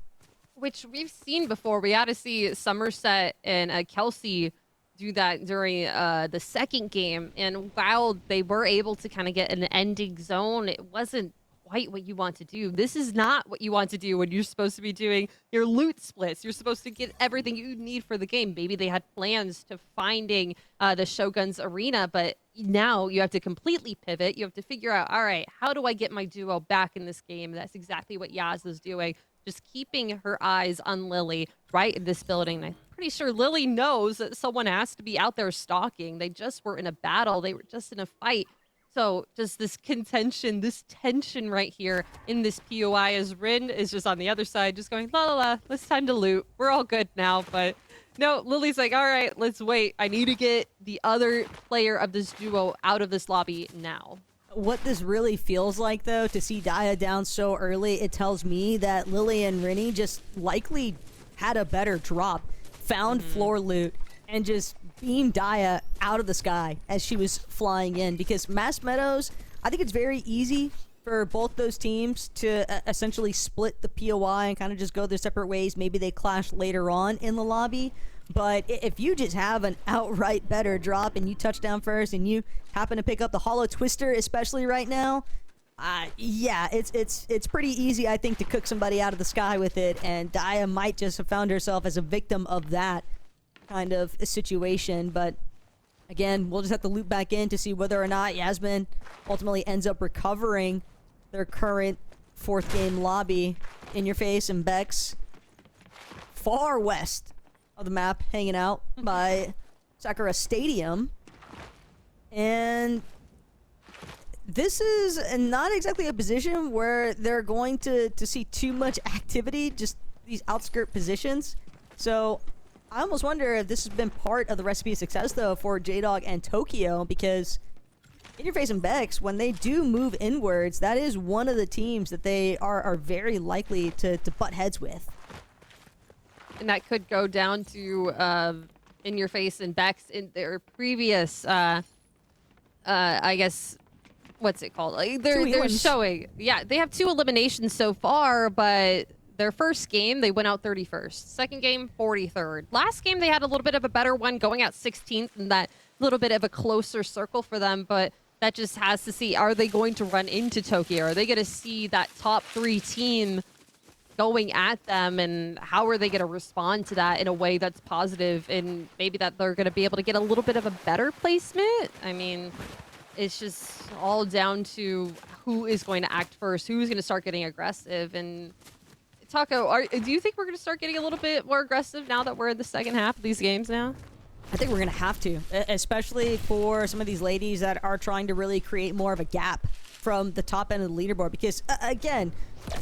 [SPEAKER 2] Which we've seen before. We had to see Somerset and Kelsey do that during the second game. And while they were able to kind of get an ending zone, it wasn't quite what you want to do. This is not what you want to do when you're supposed to be doing your loot splits. You're supposed to get everything you need for the game. Maybe they had plans to finding the Shogun's arena, but now you have to completely pivot. You have to figure out, all right, how do I get my duo back in this game? That's exactly what Yaz is doing. Just keeping her eyes on Lily right in this building. I'm pretty sure Lily knows that someone has to be out there stalking. They just were in a battle. They were just in a fight. So just this contention, this tension right here in this POI as Rin is just on the other side, just going, la la la, it's time to loot. We're all good now. But no, Lily's like, all right, let's wait. I need to get the other player of this duo out of this lobby now.
[SPEAKER 3] What this really feels like, though, to see Daya down so early, it tells me that Lily and Rinny just likely had a better drop, found floor loot, and just beamed Daya out of the sky as she was flying in. Because Mass Meadows, I think it's very easy for both those teams to essentially split the POI and kind of just go their separate ways. Maybe they clash later on in the lobby. But if you just have an outright better drop and you touch down first and you happen to pick up the Hollow Twister, especially right now, yeah, it's pretty easy, I think, to cook somebody out of the sky with it. And Daya might just have found herself as a victim of that kind of situation. But again, we'll just have to loop back in to see whether or not Yasmin ultimately ends up recovering their current fourth game lobby. In Your Face and Bex, far west of the map, hanging out by Sakura Stadium. And this is not exactly a position where they're going to see too much activity, just these outskirt positions. So I almost wonder if this has been part of the recipe of success, though, for J-Dog and Tokyo, because In Your Face and Bex, when they do move inwards, that is one of the teams that they are very likely to butt heads with.
[SPEAKER 2] And that could go down to In Your Face and Bex in their previous, I guess, what's it called? Like they're showing, yeah, they have 2 eliminations so far, but their first game, they went out 31st. Second game, 43rd. Last game, they had a little bit of a better one, going out 16th, and that little bit of a closer circle for them, but that just has to see, are they going to run into Tokyo? Are they going to see that top 3 team going at them, and how are they going to respond to that in a way that's positive, and maybe that they're going to be able to get a little bit of a better placement? I mean, it's just all down to who is going to act first, who's going to start getting aggressive. And Taco, do you think we're going to start getting a little bit more aggressive now that we're in the second half of these games now?
[SPEAKER 3] I think we're going to have to, especially for some of these ladies that are trying to really create more of a gap from the top end of the leaderboard. Because, again,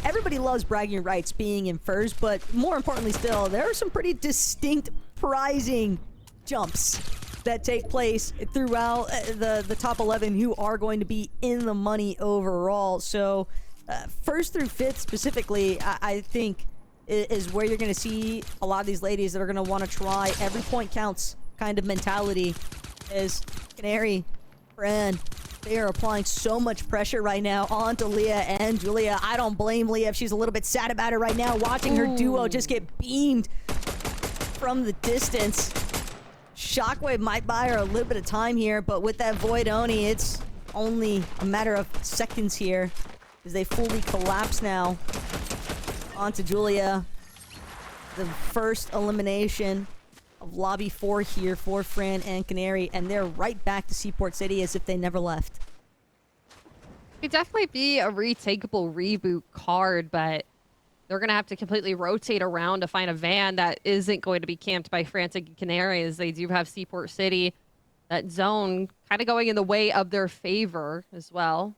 [SPEAKER 3] everybody loves bragging rights being in first, but more importantly still, there are some pretty distinct prizing jumps that take place throughout the top 11 who are going to be in the money overall. So first through fifth specifically, I think is where you're going to see a lot of these ladies that are going to want to try every point counts kind of mentality. As Canary, Fran, they are applying so much pressure right now onto Leah and Julia. I don't blame Leah if she's a little bit sad about it right now, watching her duo just get beamed from the distance. Shockwave might buy her a little bit of time here, but with that Void Oni, it's only a matter of seconds here as they fully collapse now onto Julia. The first elimination of Lobby 4 here for Fran and Canary, and they're right back to Seaport City as if they never left.
[SPEAKER 2] It could definitely be a retakeable reboot card, but they're going to have to completely rotate around to find a van that isn't going to be camped by Frantic and Canary, as they do have Seaport City, that zone kind of going in the way of their favor as well.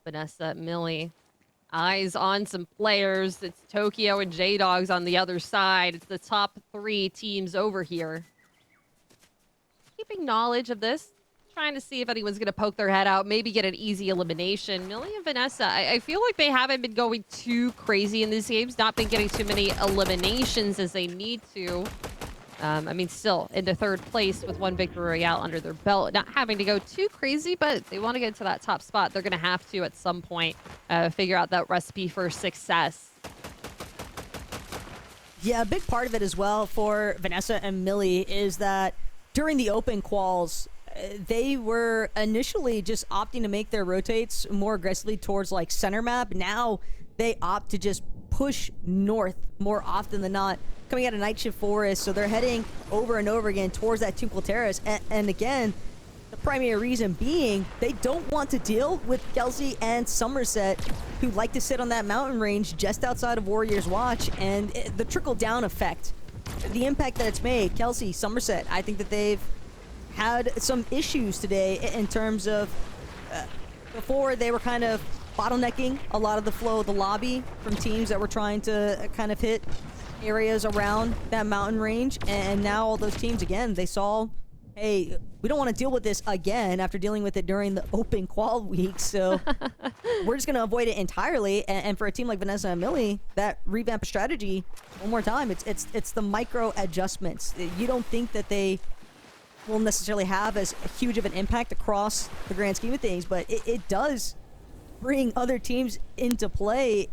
[SPEAKER 2] Vanessa, Millie. Eyes on some players. It's Tokyo and J-Dogs on the other side. It's the top 3 teams over here. Keeping knowledge of this. Trying to see if anyone's going to poke their head out. Maybe get an easy elimination. Millie and Vanessa, I feel like they haven't been going too crazy in these games. Not been getting too many eliminations as they need to. I mean, still into 3rd place with 1 victory royale under their belt. Not having to go too crazy, but they want to get to that top spot. They're going to have to, at some point, figure out that recipe for success.
[SPEAKER 3] Yeah, a big part of it as well for Vanessa and Millie is that during the open quals, they were initially just opting to make their rotates more aggressively towards like center map. Now they opt to just push north more often than not, coming out of Night Shift Forest. So they're heading over and over again towards that Twinkle Terrace. And again, the primary reason being they don't want to deal with Kelsey and Somerset, who like to sit on that mountain range just outside of Warrior's Watch. And the trickle down effect, the impact that it's made, Kelsey, Somerset, I think that they've had some issues today in terms of before they were kind of bottlenecking a lot of the flow of the lobby from teams that were trying to kind of hit areas around that mountain range. And now all those teams, again, they saw, hey, we don't want to deal with this again after dealing with it during the open qual week. So we're just going to avoid it entirely. And for a team like Vanessa and Millie, that revamp strategy, one more time, it's the micro adjustments. You don't think that they will necessarily have as huge of an impact across the grand scheme of things, but it does bring other teams into play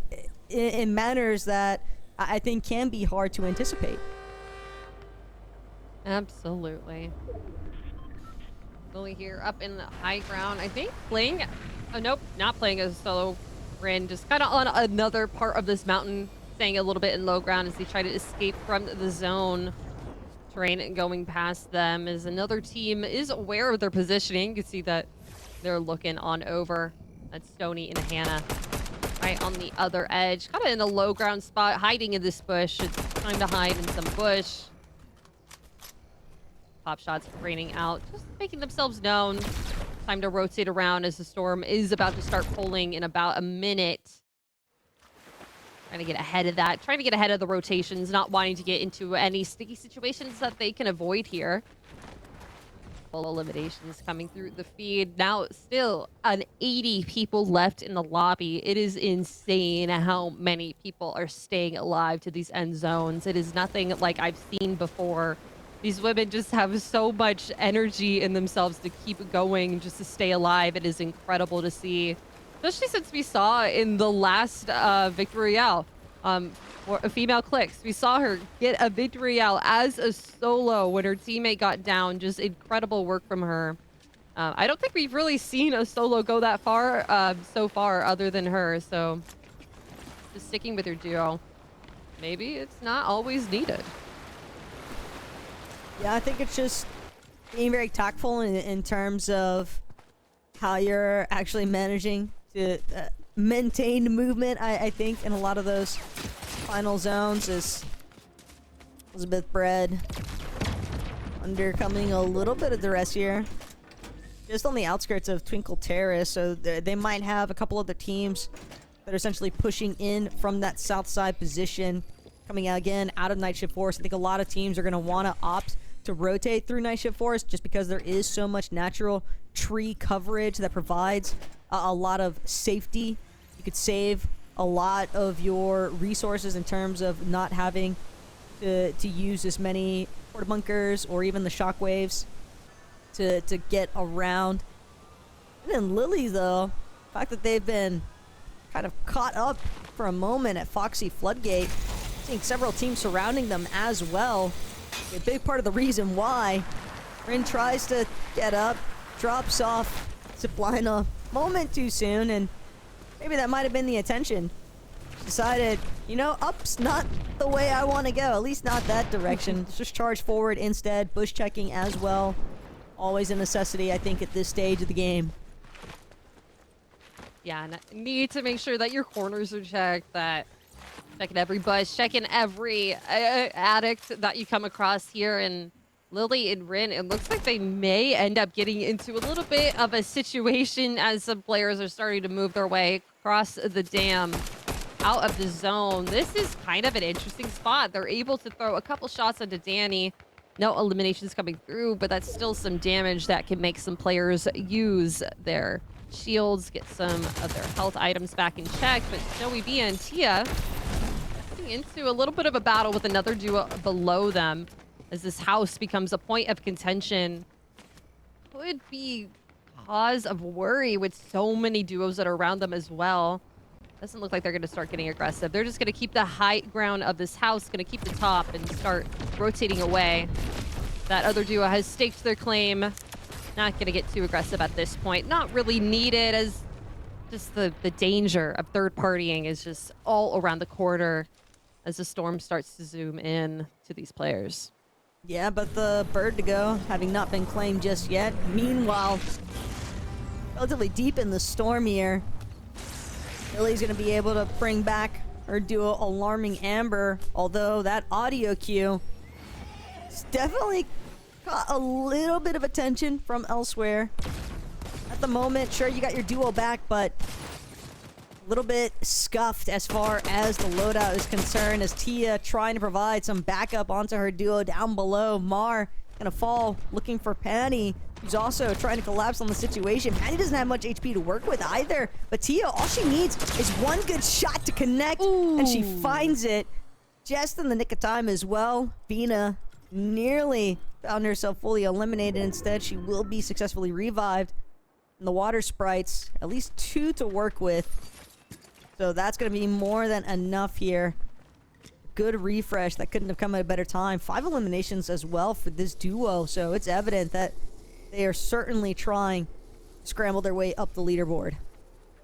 [SPEAKER 3] in manners that I think can be hard to anticipate.
[SPEAKER 2] Absolutely. Lily here up in the high ground. I think playing... nope, not playing as solo. Rin just kind of on another part of this mountain, staying a little bit in low ground as they try to escape from the zone. Terrain going past them as another team is aware of their positioning. You can see that they're looking on over. That's Stony and Hannah right on the other edge. Kind of in a low ground spot, hiding in this bush. It's time to hide in some bush. Pop shots raining out, just making themselves known. Time to rotate around as the storm is about to start pulling in about a minute. Trying to get ahead of that. Trying to get ahead of the rotations, not wanting to get into any sticky situations that they can avoid here. Full eliminations coming through the feed. Now, still, an 80 people left in the lobby. It is insane how many people are staying alive to these end zones. It is nothing like I've seen before. These women just have so much energy in themselves to keep going, just to stay alive. It is incredible to see. Especially since we saw in the last Victory Royale, for a female Clix, we saw her get a Victory Royale as a solo when her teammate got down. Just incredible work from her. I don't think we've really seen a solo go that far so far other than her. So just sticking with her duo. Maybe it's not always needed.
[SPEAKER 3] Yeah, I think it's just being very tactful in terms of how you're actually managing to maintain movement. I think in a lot of those final zones is Elizabeth Bread undercoming a little bit of duress here. Just on the outskirts of Twinkle Terrace, so they might have a couple other teams that are essentially pushing in from that south side position, coming out again out of Night Shift Forest. I think a lot of teams are going to want to opt to rotate through Night Shift Forest just because there is so much natural tree coverage that provides a lot of safety. You could save a lot of your resources in terms of not having to use as many porta bunkers or even the shockwaves to get around. And then Lily, though, the fact that they've been kind of caught up for a moment at Foxy Floodgate, seeing several teams surrounding them as well. A big part of the reason why Rin tries to get up, drops off zipline a moment too soon, and maybe that might have been the intention. Decided, you know, up's not the way I want to go, at least not that direction. Just charge forward instead, bush checking as well. Always a necessity, I think, at this stage of the game.
[SPEAKER 2] Yeah, need to make sure that your corners are checked, that checking every bush, checking every addict that you come across here. And Lily and Rin, it looks like they may end up getting into a little bit of a situation as some players are starting to move their way across the dam, out of the zone. This is kind of an interesting spot. They're able to throw a couple shots onto Danny. No eliminations coming through, but that's still some damage that can make some players use their shields, get some of their health items back in check. But Snowy Bina and Tia getting into a little bit of a battle with another duo below them as this house becomes a point of contention. Could be cause of worry with so many duos that are around them as well. Doesn't look like they're going to start getting aggressive. They're just going to keep the high ground of this house, going to keep the top and start rotating away. That other duo has staked their claim. Not going to get too aggressive at this point. Not really needed, as just the danger of third partying is just all around the corner as the storm starts to zoom in to these players.
[SPEAKER 3] Yeah, but the bird to go, having not been claimed just yet. Meanwhile, relatively deep in the storm here, Billy's going to be able to bring back her duo Alarming Amber, although that audio cue has definitely caught a little bit of attention from elsewhere. At the moment, sure, you got your duo back, but a little bit scuffed as far as the loadout is concerned, as Tia trying to provide some backup onto her duo down below. Mar gonna fall looking for Patty, who's also trying to collapse on the situation. Patty doesn't have much HP to work with either, but Tia, all she needs is one good shot to connect, and she finds it just in the nick of time as well. Bina nearly found herself fully eliminated. Instead, she will be successfully revived. And the water sprites, at least 2 to work with. So that's going to be more than enough here. Good refresh. That couldn't have come at a better time. 5 eliminations as well for this duo. So it's evident that they are certainly trying to scramble their way up the leaderboard.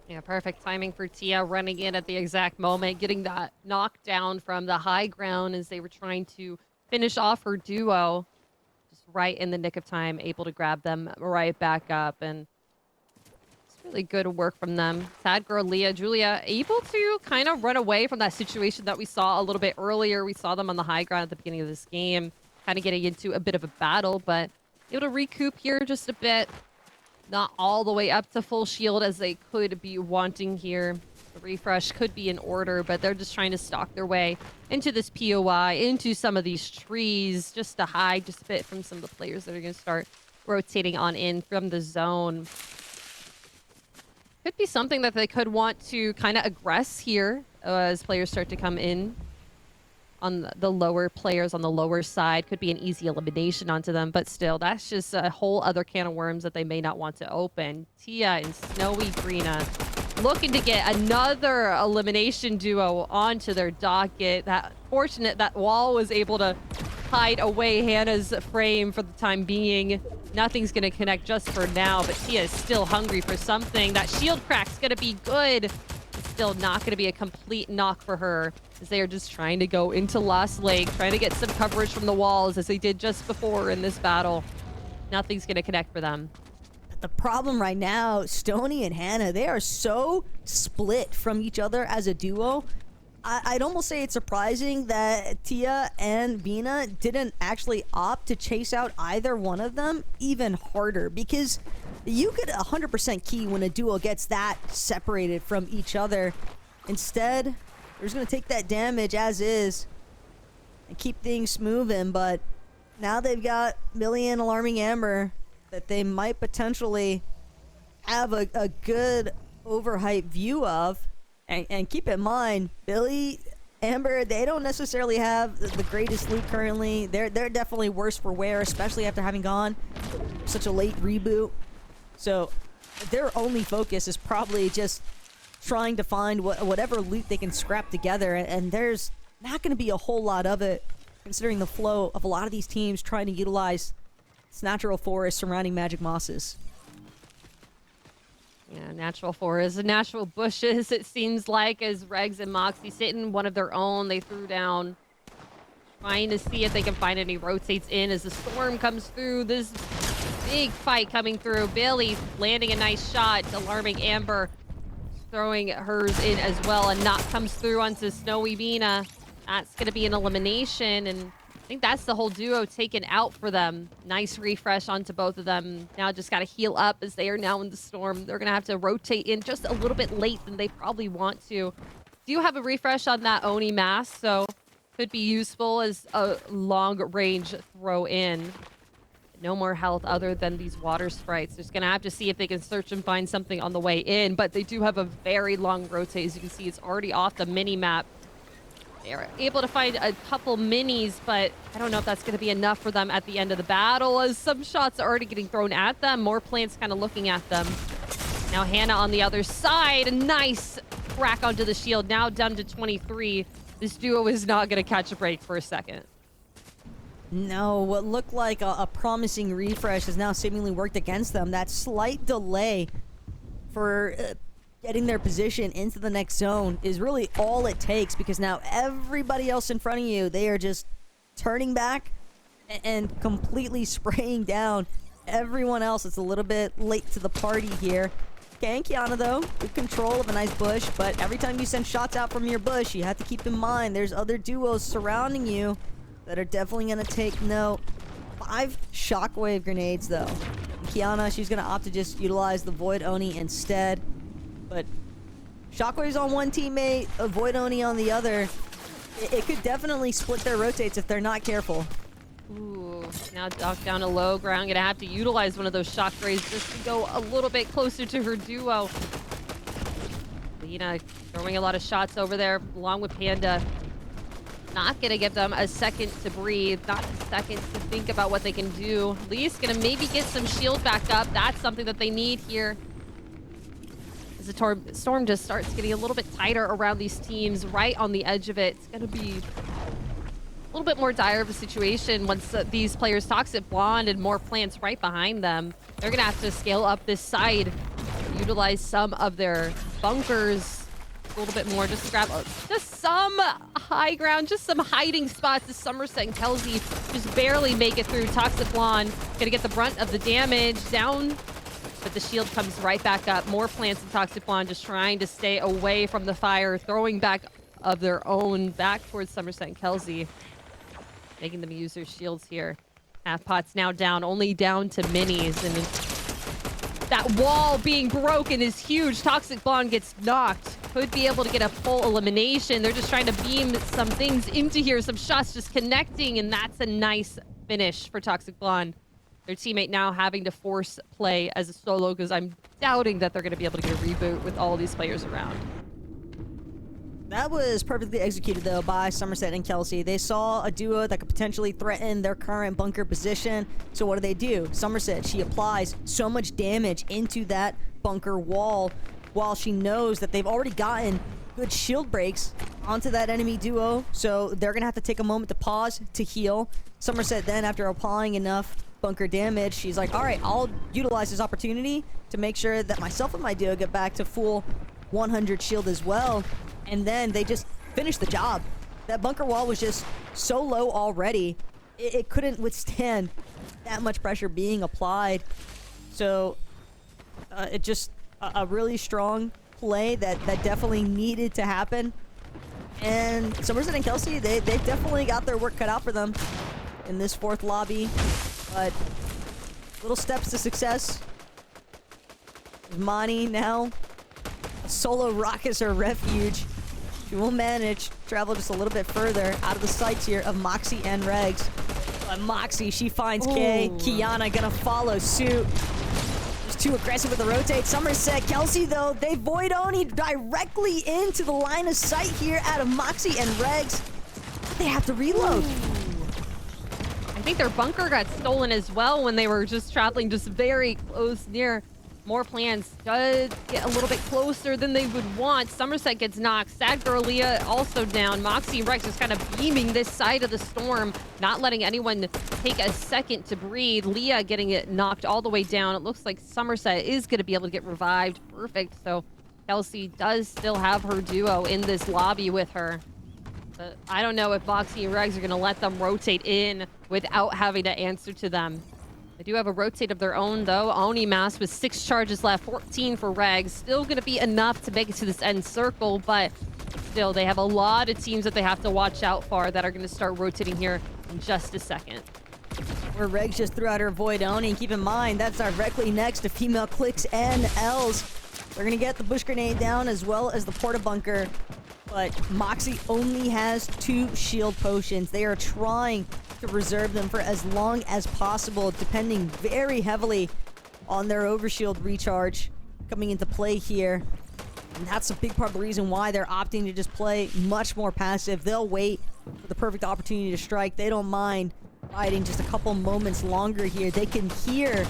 [SPEAKER 2] Yeah, perfect timing for Tia running in at the exact moment, getting that knockdown from the high ground as they were trying to finish off her duo. Just right in the nick of time, able to grab them right back up. And it's really good work from them. Sad girl Leah, Julia, able to kind of run away from that situation that we saw a little bit earlier. We saw them on the high ground at the beginning of this game, kind of getting into a bit of a battle, but able to recoup here just a bit. Not all the way up to full shield as they could be wanting here. The refresh could be in order, but they're just trying to stalk their way into this POI, into some of these trees, just to hide just a bit from some of the players that are going to start rotating on in from the zone. Could be something that they could want to kind of aggress here as players start to come in. On the lower players on the lower side, could be an easy elimination onto them, but still, that's just a whole other can of worms that they may not want to open. Tia and Snowy Greener looking to get another elimination duo onto their docket. That fortunate that Wall was able to hide away Hannah's frame for the time being. Nothing's going to connect just for now, but Tia is still hungry for something. That shield crack's going to be good. It's still not going to be a complete knock for her, as they are just trying to go into Lost Lake, trying to get some coverage from the walls as they did just before in this battle. Nothing's going to connect for them.
[SPEAKER 3] The problem right now, Stony and Hannah, they are so split from each other as a duo. I'd almost say it's surprising that Tia and Bina didn't actually opt to chase out either one of them even harder, because you could 100% key when a duo gets that separated from each other. Instead, they're just going to take that damage as is and keep things moving, but now they've got Millie and Alarming Amber that they might potentially have a good overhyped view of. And keep in mind, Billy, Amber, they don't necessarily have the greatest loot currently. They're definitely worse for wear, especially after having gone such a late reboot. So their only focus is probably just trying to find whatever loot they can scrap together, and there's not going to be a whole lot of it, considering the flow of a lot of these teams trying to utilize this natural forest surrounding Magic Mosses.
[SPEAKER 2] Yeah, natural forests, natural bushes, it seems like, as Regs and Moxie sit in one of their own. They threw down, trying to see if they can find any rotates in as the storm comes through. This big fight coming through. Billy landing a nice shot. Alarming Amber throwing hers in as well. A knock comes through onto Snowy Bina. That's going to be an elimination, and I think that's the whole duo taken out for them. Nice refresh onto both of them. Now just got to heal up as they are now in the storm. They're going to have to rotate in just a little bit late than they probably want to. Do have a refresh on that Oni mask, so could be useful as a long-range throw-in. No more health other than these water sprites. Just going to have to see if they can search and find something on the way in, but they do have a very long rotate. As you can see, it's already off the mini-map. They're able to find a couple minis, but I don't know if that's going to be enough for them at the end of the battle, as some shots are already getting thrown at them. More plants kind of looking at them. Now Hannah on the other side. A nice crack onto the shield. Now down to 23. This duo is not going to catch a break for a second.
[SPEAKER 3] No, what looked like a promising refresh has now seemingly worked against them. That slight delay for getting their position into the next zone is really all it takes, because now everybody else in front of you, they are just turning back and completely spraying down everyone else. It's a little bit late to the party here. Okay, and Kiana, though, good control of a nice bush, but every time you send shots out from your bush, you have to keep in mind there's other duos surrounding you that are definitely going to take note. 5 shockwave grenades, though. And Kiana, she's going to opt to just utilize the Void Oni instead. But shockwaves on one teammate, a Void Oni on the other. It could definitely split their rotates if they're not careful.
[SPEAKER 2] Ooh, now Doc down to low ground. Gonna have to utilize one of those shock rays just to go a little bit closer to her duo. Lena throwing a lot of shots over there along with Panda. Not gonna give them a second to breathe, not a second to think about what they can do. Lee's gonna maybe get some shield back up. That's something that they need here. As the storm just starts getting a little bit tighter around these teams, right on the edge of it. It's gonna be a little bit more dire of a situation once these players, Toxic Blonde and more plants right behind them. They're gonna have to scale up this side, utilize some of their bunkers a little bit more, just to grab just some high ground, just some hiding spots as Somerset and Kelsey just barely make it through. Toxic Blonde gonna get the brunt of the damage down, but the shield comes right back up. More plants and Toxic Blonde just trying to stay away from the fire, throwing back of their own back towards Somerset and Kelsey, making them use their shields here. Half Pot's now down, only down to minis, and that wall being broken is huge. Toxic Blonde gets knocked. Could be able to get a full elimination. They're just trying to beam some things into here, some shots just connecting, and that's a nice finish for Toxic Blonde. Their teammate now having to force play as a solo, because I'm doubting that they're going to be able to get a reboot with all these players around.
[SPEAKER 3] That was perfectly executed, though, by Somerset and Kelsey. They saw a duo that could potentially threaten their current bunker position. So what do? Somerset, she applies so much damage into that bunker wall while she knows that they've already gotten good shield breaks onto that enemy duo. So they're going to have to take a moment to pause to heal. Somerset then, after applying enough bunker damage, she's like, all right, I'll utilize this opportunity to make sure that myself and my duo get back to full 100 shield as well. And then they just finished the job. That bunker wall was just so low already, it couldn't withstand that much pressure being applied. So it just a really strong play that definitely needed to happen. And Somerset and Kelsey, they definitely got their work cut out for them in this 4th lobby. But little steps to success. Mani now a solo rockets her refuge. She will manage to travel just a little bit further out of the sights here of Moxie and Regs. But Moxie, she finds Kay. Kiana gonna follow suit. Just too aggressive with the rotate. Somerset, Kelsey, though, they Void Oni directly into the line of sight here out of Moxie and Regs. They have to reload.
[SPEAKER 2] I think their bunker got stolen as well when they were just traveling just very close near. More plans does get a little bit closer than they would want. Somerset gets knocked. Sad Girl Leah also down. Moxie and Rex just kind of beaming this side of the storm, not letting anyone take a second to breathe. Leah getting it knocked all the way down. It looks like Somerset is going to be able to get revived. Perfect. So Kelsey does still have her duo in this lobby with her. But I don't know if Moxie and Rex are going to let them rotate in without having to answer to them. They do have a rotate of their own, though. Oni mask with 6 charges left, 14 for Regs. Still going to be enough to make it to this end circle, but still, they have a lot of teams that they have to watch out for that are going to start rotating here in just a second.
[SPEAKER 3] Where Regs just threw out her Void Oni. Keep in mind, that's directly next to Female Clicks and Els. They're going to get the Bush Grenade down as well as the Porta Bunker. But Moxie only has 2 shield potions. They are trying to reserve them for as long as possible, depending very heavily on their Overshield recharge coming into play here. And that's a big part of the reason why they're opting to just play much more passive. They'll wait for the perfect opportunity to strike. They don't mind fighting just a couple moments longer here. They can hear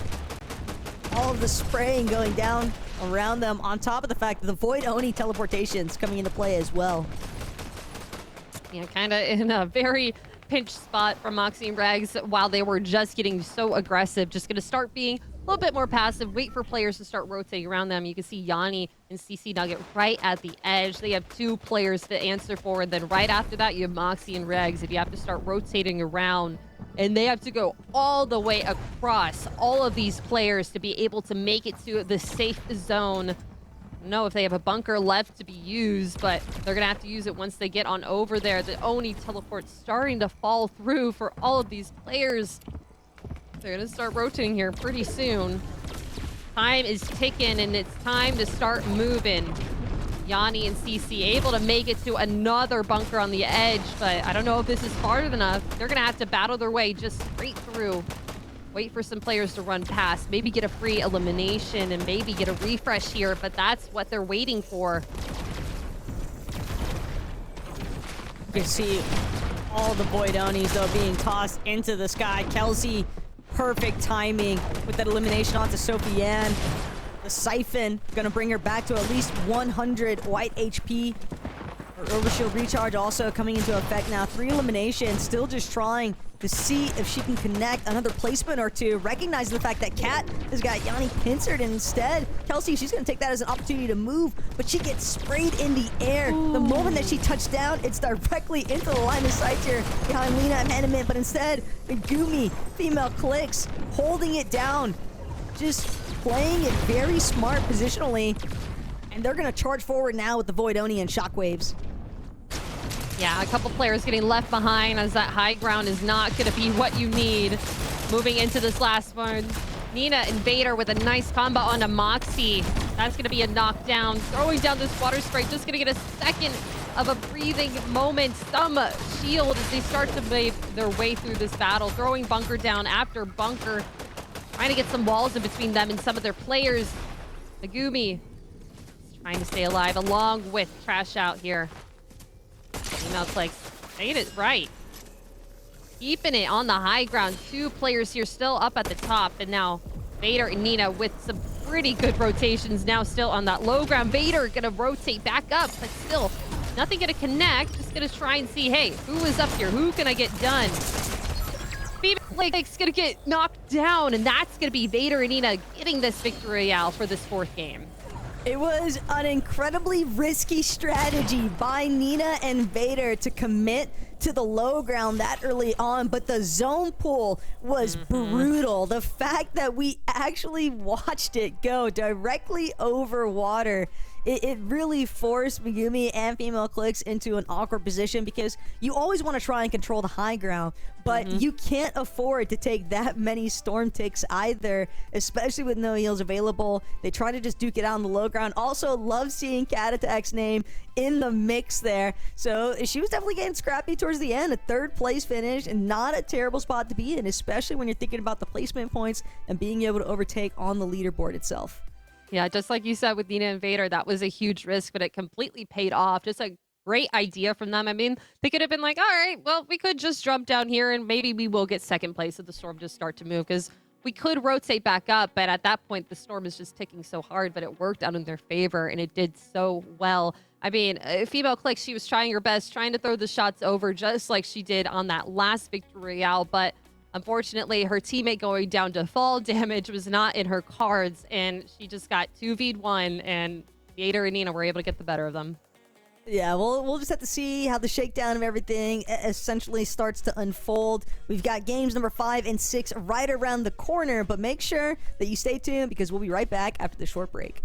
[SPEAKER 3] all of the spraying going down around them, on top of the fact that the Void Oni teleportation's coming into play as well.
[SPEAKER 2] Yeah, kind of in a very pinch spot from Moxie and Regs while they were just getting so aggressive. Just going to start being a little bit more passive, wait for players to start rotating around them. You can see Yanni and CC Nugget right at the edge. They have 2 players to answer for, and then right after that, you have Moxie and Regs. If you have to start rotating around, and they have to go all the way across all of these players to be able to make it to the safe zone. I don't know if they have a bunker left to be used, but they're going to have to use it once they get on over there. The Oni teleport starting to fall through for all of these players. They're going to start rotating here pretty soon. Time is ticking, and it's time to start moving. Yanni and CC able to make it to another bunker on the edge, but I don't know if this is far enough. They're going to have to battle their way just straight through. Wait for some players to run past, maybe get a free elimination and maybe get a refresh here, but that's what they're waiting for.
[SPEAKER 3] You can see all the Void Onis, though, being tossed into the sky. Kelsey, perfect timing with that elimination onto Sophie-Ann. The Siphon gonna bring her back to at least 100 white HP. Her Overshield recharge also coming into effect now. 3 eliminations, still just trying to see if she can connect another placement or 2. Recognizing the fact that Cat has got Yanni pincered, and instead, Kelsey, she's gonna take that as an opportunity to move, but she gets sprayed in the air. Ooh. The moment that she touched down, it's directly into the line of sight here behind Lina and Hanneman, but instead, Megumi, Female Clicks, holding it down. Just playing it very smart positionally, and they're gonna charge forward now with the Void Oni and Shockwaves.
[SPEAKER 2] Yeah, a couple players getting left behind as that high ground is not gonna be what you need. Moving into this last one, Nina and Vader with a nice combo onto Moxie. That's gonna be a knockdown. Throwing down this water spray, just gonna get a second of a breathing moment. Some shield as they start to make their way through this battle. Throwing bunker down after bunker. Trying to get some walls in between them and some of their players. Megumi trying to stay alive along with Trash Out here. Female Clicks made it right. Keeping it on the high ground. 2 players here still up at the top. And now Vader and Nina with some pretty good rotations now still on that low ground. Vader gonna rotate back up, but still nothing gonna connect. Just gonna try and see, hey, who is up here? Who can I get done? Clicks gonna get knocked down, and that's gonna be Vader and Nina getting this victory royale for this 4th game.
[SPEAKER 3] It was an incredibly risky strategy by Nina and Vader to commit to the low ground that early on, but the zone pull was brutal. The fact that we actually watched it go directly over water, it really forced Megumi and Female Clicks into an awkward position, because you always want to try and control the high ground, but you can't afford to take that many storm ticks either, especially with no heals available. They try to just duke it out on the low ground. Also, love seeing Cat Attack's name in the mix there. So she was definitely getting scrappy towards the end. A 3rd place finish, and not a terrible spot to be in, especially when you're thinking about the placement points and being able to overtake on the leaderboard itself.
[SPEAKER 2] Yeah, just like you said with Nina and Vader, that was a huge risk, but it completely paid off. Just a great idea from them. I mean, they could have been like, all right, well, we could just jump down here and maybe we will get 2nd place if the storm just start to move, because we could rotate back up, but at that point, the storm is just ticking so hard, but it worked out in their favor, and it did so well. I mean, Female Click, she was trying her best, trying to throw the shots over just like she did on that last victory royale, but unfortunately, her teammate going down to fall damage was not in her cards, and she just got 2v1, and Vader and Nina were able to get the better of them.
[SPEAKER 3] Yeah, we'll just have to see how the shakedown of everything essentially starts to unfold. We've got games number 5 and 6 right around the corner, but make sure that you stay tuned, because we'll be right back after the short break.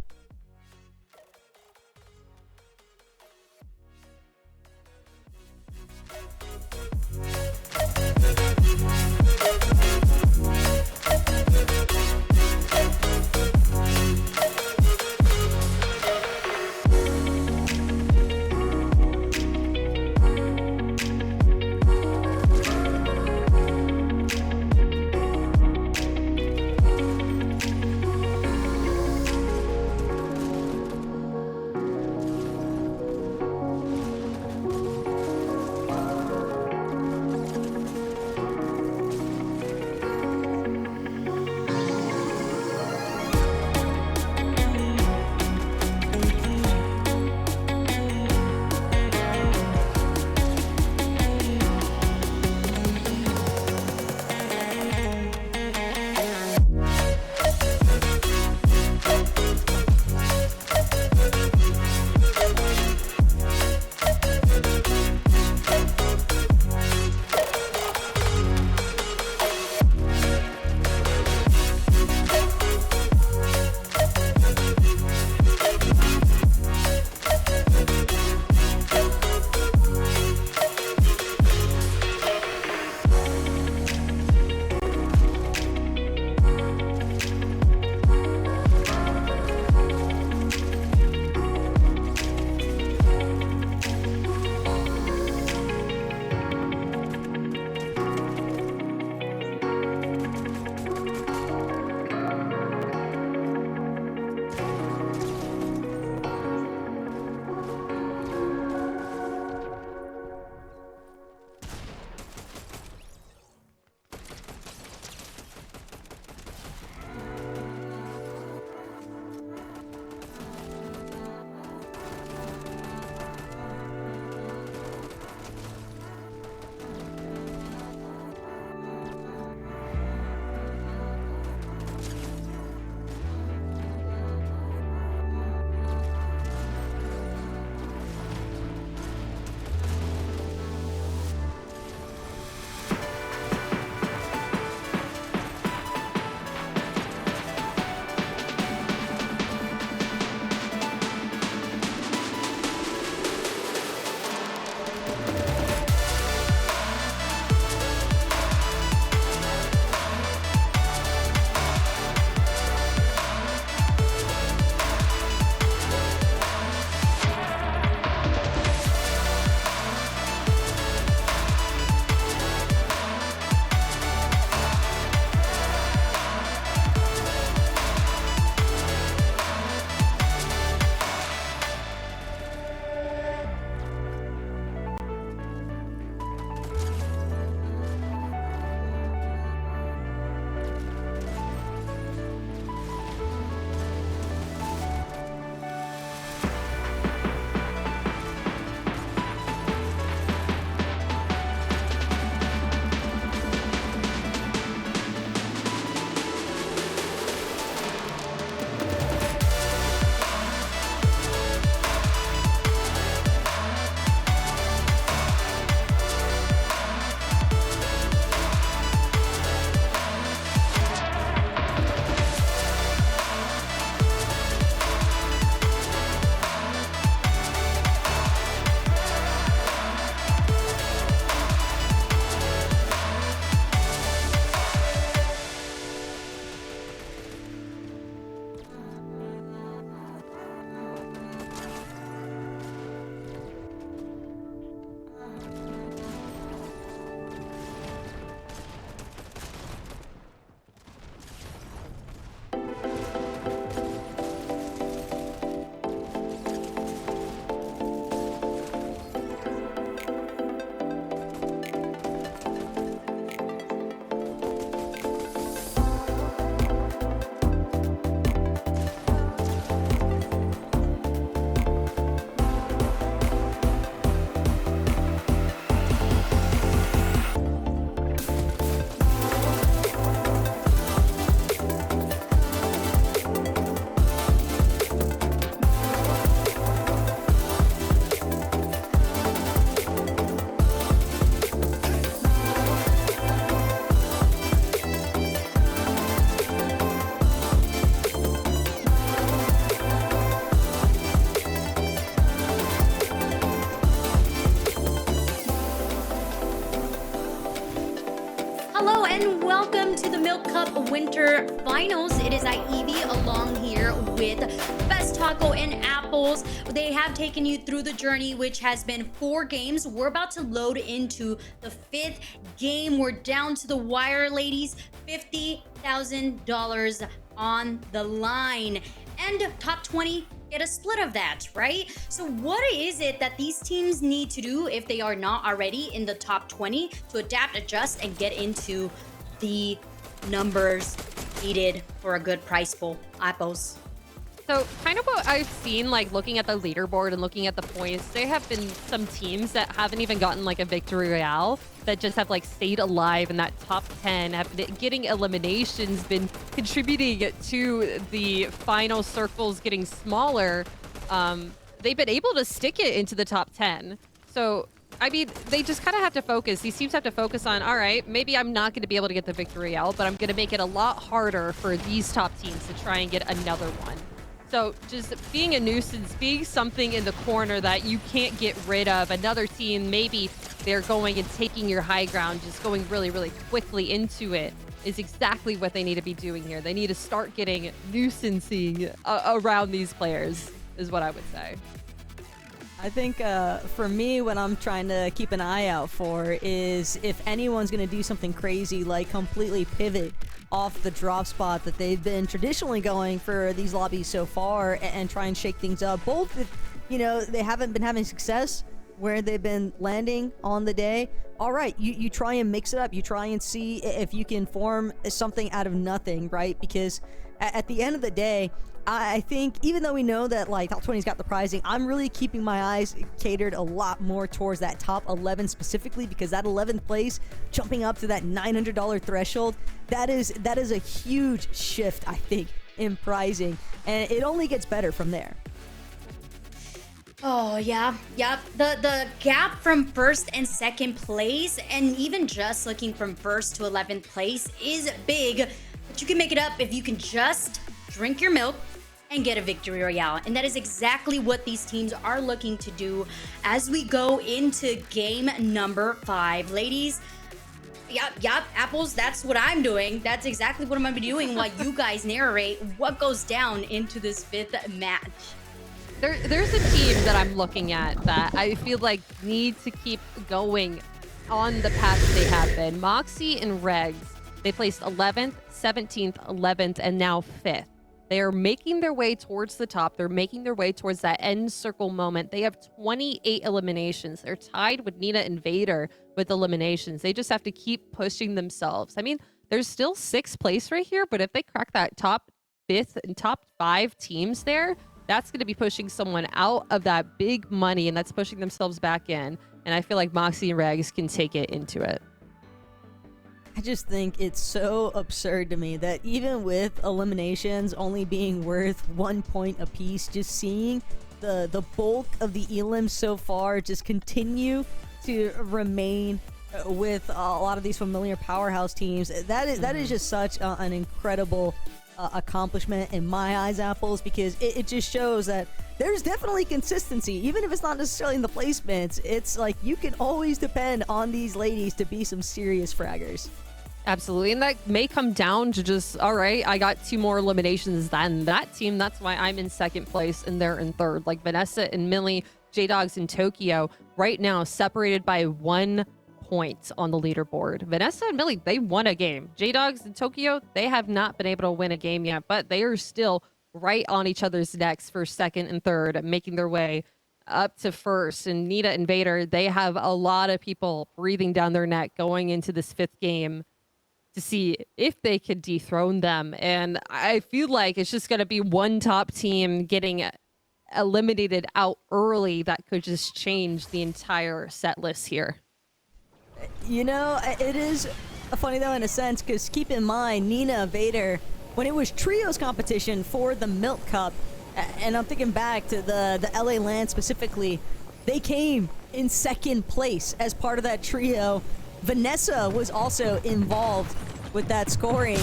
[SPEAKER 1] welcome to the Milk Cup Winter Finals. It is Ivy along here with Best Taco and Apples. They have taken you through the journey, which has been 4 games. We're about to load into the 5th game. We're down to the wire, ladies. $50,000 on the line. And top 20 get a split of that, right? So what is it that these teams need to do if they are not already in the top 20 to adapt, adjust, and get into the numbers needed for a good prize pool? Apples.
[SPEAKER 2] So kind of what I've seen, like looking at the leaderboard and looking at the points, there have been some teams that haven't even gotten like a victory royale that just have like stayed alive in that top 10, have getting eliminations, been contributing to the final circles getting smaller. They've been able to stick it into the top 10. So, I mean, they just kind of have to focus. These teams have to focus on, all right, maybe I'm not going to be able to get the victory royale, but I'm going to make it a lot harder for these top teams to try and get another one. So just being a nuisance, being something in the corner that you can't get rid of. Another team, maybe they're going and taking your high ground, just going really, really quickly into it, is exactly what they need to be doing here. They need to start getting nuisancing around these players, is what I would say.
[SPEAKER 3] I think for me, what I'm trying to keep an eye out for is if anyone's going to do something crazy, like completely pivot off the drop spot that they've been traditionally going for these lobbies so far and try and shake things up. Both if, you know, they haven't been having success where they've been landing on the day. All right, you try and mix it up. You try and see if you can form something out of nothing, right? Because at the end of the day, I think even though we know that like top 20's got the prizing, I'm really keeping my eyes catered a lot more towards that top 11 specifically, because that 11th place jumping up to that $900 threshold, that is a huge shift, I think, in prizing, and it only gets better from there.
[SPEAKER 1] Oh, yeah. Yep. The gap from 1st and 2nd place, and even just looking from 1st to 11th place, is big. But you can make it up if you can just drink your milk and get a victory royale. And that is exactly what these teams are looking to do as we go into game number 5. Ladies, yep, Apples, that's what I'm doing. That's exactly what I'm going to be doing while you guys narrate what goes down into this 5th match.
[SPEAKER 2] There's a team that I'm looking at that I feel like need to keep going on the path they have been. Moxie and Regs, they placed 11th, 17th, 11th, and now 5th. They are making their way towards the top. They're making their way towards that end circle moment. They have 28 eliminations. They're tied with Nina and Vader with eliminations. They just have to keep pushing themselves. I mean, there's still 6th place right here, but if they crack that top 5th and top 5 teams there, that's going to be pushing someone out of that big money, and that's pushing themselves back in. And I feel like Moxie and Regs can take it into it.
[SPEAKER 3] I just think it's so absurd to me that even with eliminations only being worth 1 point apiece, just seeing the bulk of the elims so far just continue to remain with a lot of these familiar powerhouse teams, that is just such an incredible accomplishment in my eyes, Apples, because it just shows that there's definitely consistency, even if it's not necessarily in the placements. It's like you can always depend on these ladies to be some serious fraggers.
[SPEAKER 2] Absolutely. And that may come down to just, all right, I got 2 more eliminations than that team. That's why I'm in 2nd place and they're in 3rd. Like Vanessa and Millie, J-Dogs and Tokyo right now separated by 1 point on the leaderboard. Vanessa and Millie, they won a game. J-Dogs and Tokyo, they have not been able to win a game yet, but they are still right on each other's necks for 2nd and 3rd, making their way up to 1st. And Nita and Vader, they have a lot of people breathing down their neck going into this 5th game to see if they could dethrone them. And I feel like it's just going to be one top team getting eliminated out early that could just change the entire set list here.
[SPEAKER 3] You know, it is funny though in a sense, because keep in mind, Nina, Vader, when it was trios competition for the Milk Cup, and I'm thinking back to the LA Land specifically, they came in 2nd place as part of that trio. Vanessa was also involved with that scoring,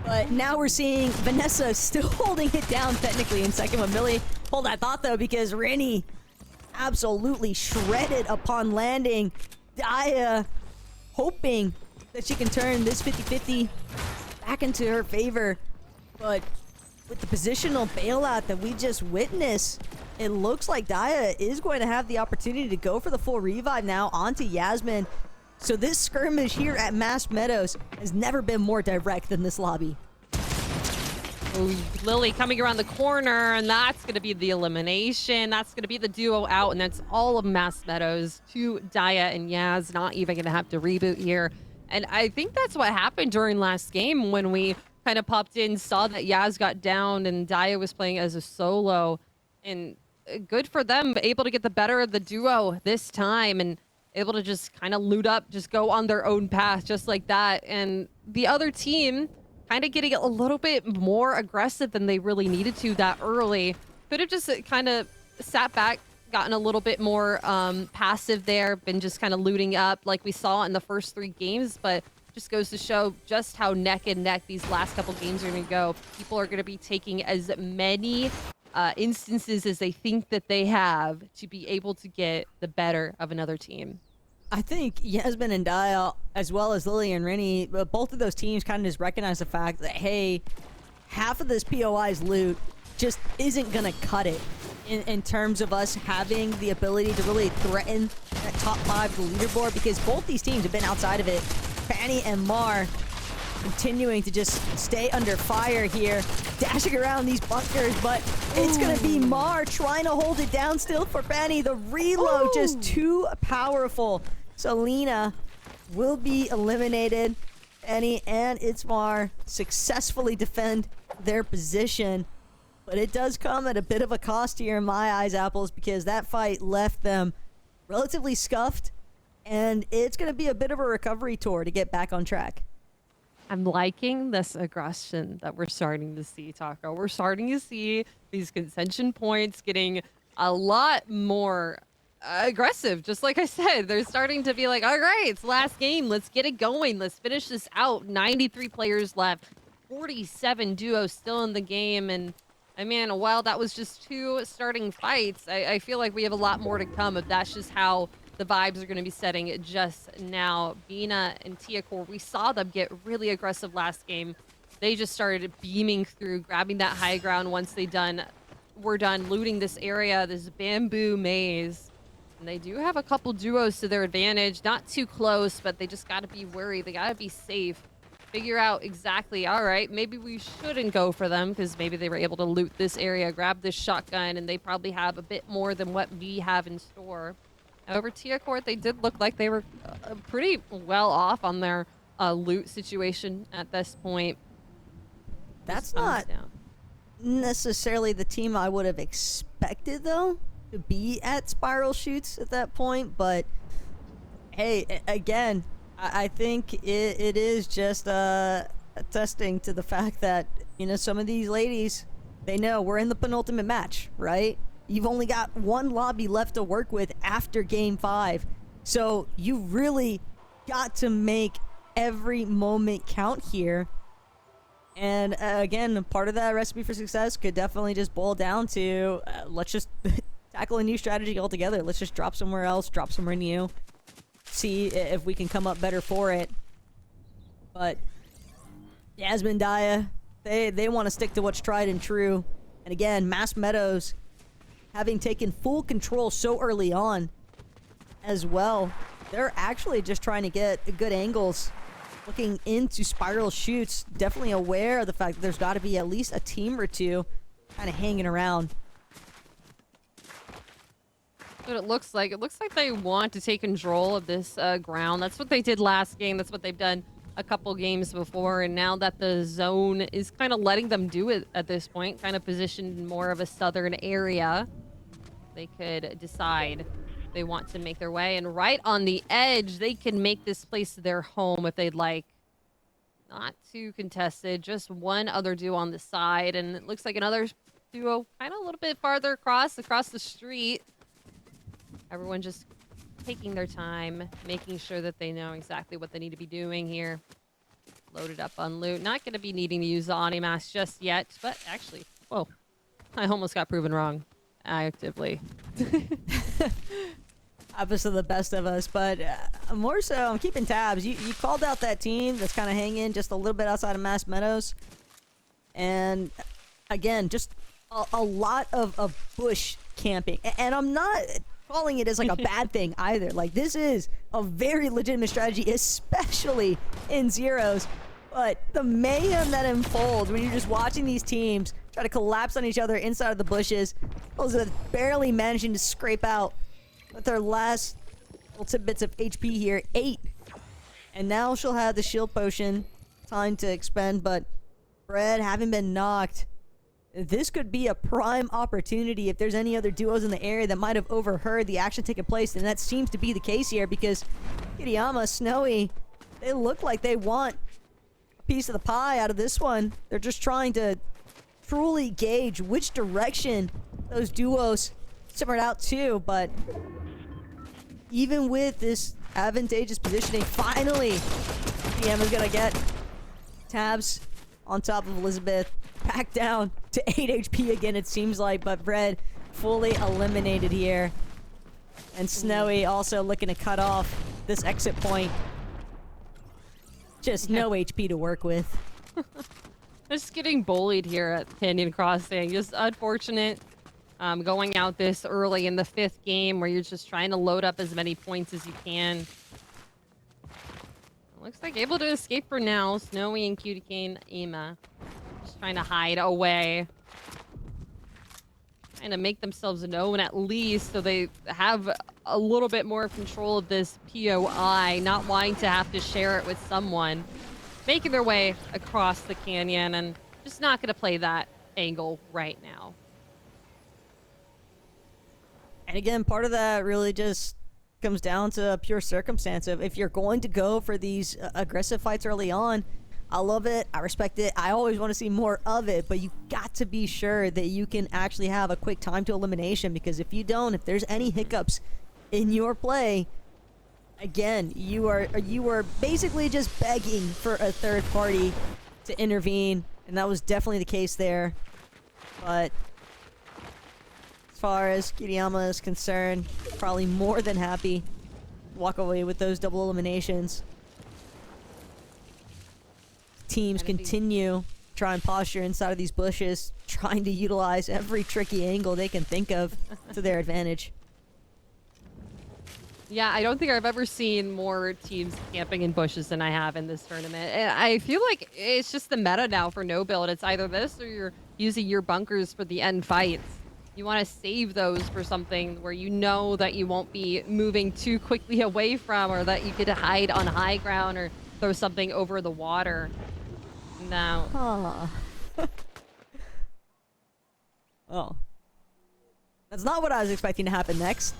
[SPEAKER 3] but now we're seeing Vanessa still holding it down technically in 2nd with Millie. Hold that thought though, because Rennie absolutely shredded upon landing. Daya hoping that she can turn this 50-50 back into her favor. But with the positional bailout that we just witnessed, it looks like Daya is going to have the opportunity to go for the full revive now onto Yasmin. So this skirmish here at Mass Meadows has never been more direct than this lobby.
[SPEAKER 2] Ooh, Lily coming around the corner, and that's going to be the elimination. That's going to be the duo out, and that's all of Mass Meadows. To Daya and Yaz, not even going to have to reboot here. And I think that's what happened during last game when we kind of popped in, saw that Yaz got down, and Daya was playing as a solo. And good for them, able to get the better of the duo this time, and able to just kind of loot up, just go on their own path, just like that. And the other team kind of getting a little bit more aggressive than they really needed to that early. Could have just kind of sat back, gotten a little bit more passive there, been just kind of looting up like we saw in the first 3 games, but just goes to show just how neck and neck these last couple games are going to go. People are going to be taking as many instances as they think that they have to be able to get the better of another team.
[SPEAKER 3] I think Yasmin and Daya, as well as Lily and Rennie, both of those teams kind of just recognize the fact that, hey, half of this POI's loot just isn't going to cut it in terms of us having the ability to really threaten that top 5 of the leaderboard, because both these teams have been outside of it. Fanny and Mar continuing to just stay under fire here, dashing around these bunkers, but it's going to be Mar trying to hold it down still for Fanny. The reload just too powerful. So Lena will be eliminated. Fanny and Itzmar successfully defend their position, but it does come at a bit of a cost here in my eyes, Apples, because that fight left them relatively scuffed, and it's going to be a bit of a recovery tour to get back on track.
[SPEAKER 2] I'm liking this aggression that we're starting to see, Taco. We're starting to see these contention points getting a lot more aggressive. Just like I said, they're starting to be like, all right, it's last game. Let's get it going. Let's finish this out. 93 players left, 47 duos still in the game. And I mean, while that was just 2 starting fights, I feel like we have a lot more to come, if that's just how the vibes are going to be setting just now. Bina and Tiakor, we saw them get really aggressive last game. They just started beaming through, grabbing that high ground once we're done looting this area, this bamboo maze. And they do have a couple duos to their advantage. Not too close, but they just got to be worried. They got to be safe. Figure out exactly, all right, maybe we shouldn't go for them because maybe they were able to loot this area, grab this shotgun, and they probably have a bit more than what we have in store. However, Tiakor, they did look like they were pretty well off on their loot situation at this point.
[SPEAKER 3] That's not necessarily the team I would have expected, though, to be at Spiral Shoots at that point. But, hey, again, I think it is just attesting to the fact that, you know, some of these ladies, they know we're in the penultimate match, right? You've only got 1 lobby left to work with after Game 5. So you really got to make every moment count here. And again, part of that recipe for success could definitely just boil down to let's just tackle a new strategy altogether. Let's just drop somewhere else, drop somewhere new. See if we can come up better for it. But Yasmin, Daya, they want to stick to what's tried and true. And again, Mass Meadows, having taken full control so early on as well, they're actually just trying to get good angles. Looking into Spiral Shoots, definitely aware of the fact that there's got to be at least a team or 2 kind of hanging around.
[SPEAKER 2] What it looks like. It looks like they want to take control of this ground. That's what they did last game. That's what they've done a couple games before. And now that the zone is kind of letting them do it at this point, kind of positioned in more of a southern area, they could decide they want to make their way. And right on the edge, they can make this place their home if they'd like. Not too contested. Just 1 other duo on the side. And it looks like another duo kind of a little bit farther across the street. Everyone just taking their time, making sure that they know exactly what they need to be doing here. Loaded up on loot. Not going to be needing to use the Onimask just yet, but actually, whoa, I almost got proven wrong actively.
[SPEAKER 3] happens to the best of us. But more so, I'm keeping tabs. You called out that team that's kind of hanging just a little bit outside of Mass Meadows. And again, just a lot of bush camping. And I'm not calling it as like a bad thing either. Like, this is a very legitimate strategy, especially in zeros. But the mayhem that unfolds when you're just watching these teams try to collapse on each other inside of the bushes, Elizabeth barely managing to scrape out with her last little tidbits of HP here, 8. And now she'll have the shield potion, time to expend, but Fred, having been knocked, this could be a prime opportunity if there's any other duos in the area that might have overheard the action taking place, and that seems to be the case here because Kiriyama, Snowy, they look like they want a piece of the pie out of this one. They're just trying to truly gauge which direction those duos simmered out to, but even with this advantageous positioning, finally, Kiriyama's gonna get tabs on top of Elizabeth, back down to 8 HP again, it seems like, but Fred fully eliminated here. And Snowy also looking to cut off this exit point. Just no HP to work with.
[SPEAKER 2] Just getting bullied here at Canyon Crossing. Just unfortunate going out this early in the 5th game where you're just trying to load up as many points as you can. Looks like able to escape for now. Snowy and Cutie Cane, Ema. Just trying to hide away. Trying to make themselves known at least so they have a little bit more control of this POI, not wanting to have to share it with someone. Making their way across the canyon and just not going to play that angle right now.
[SPEAKER 3] And again, part of that really just comes down to pure circumstance of if you're going to go for these aggressive fights early on, I love it, I respect it, I always want to see more of it, but you got to be sure that you can actually have a quick time to elimination, because if you don't, if there's any hiccups in your play, again, you are basically just begging for a third party to intervene, and that was definitely the case there. But as far as Kiriyama is concerned, probably more than happy to walk away with those double eliminations. Teams continue try and posture inside of these bushes, trying to utilize every tricky angle they can think of to their advantage.
[SPEAKER 2] Yeah, I don't think I've ever seen more teams camping in bushes than I have in this tournament. And I feel like it's just the meta now for no build. It's either this or you're using your bunkers for the end fights. You want to save those for something where you know that you won't be moving too quickly away from, or that you could hide on high ground or throw something over the water. No.
[SPEAKER 3] Oh. That's not what I was expecting to happen next.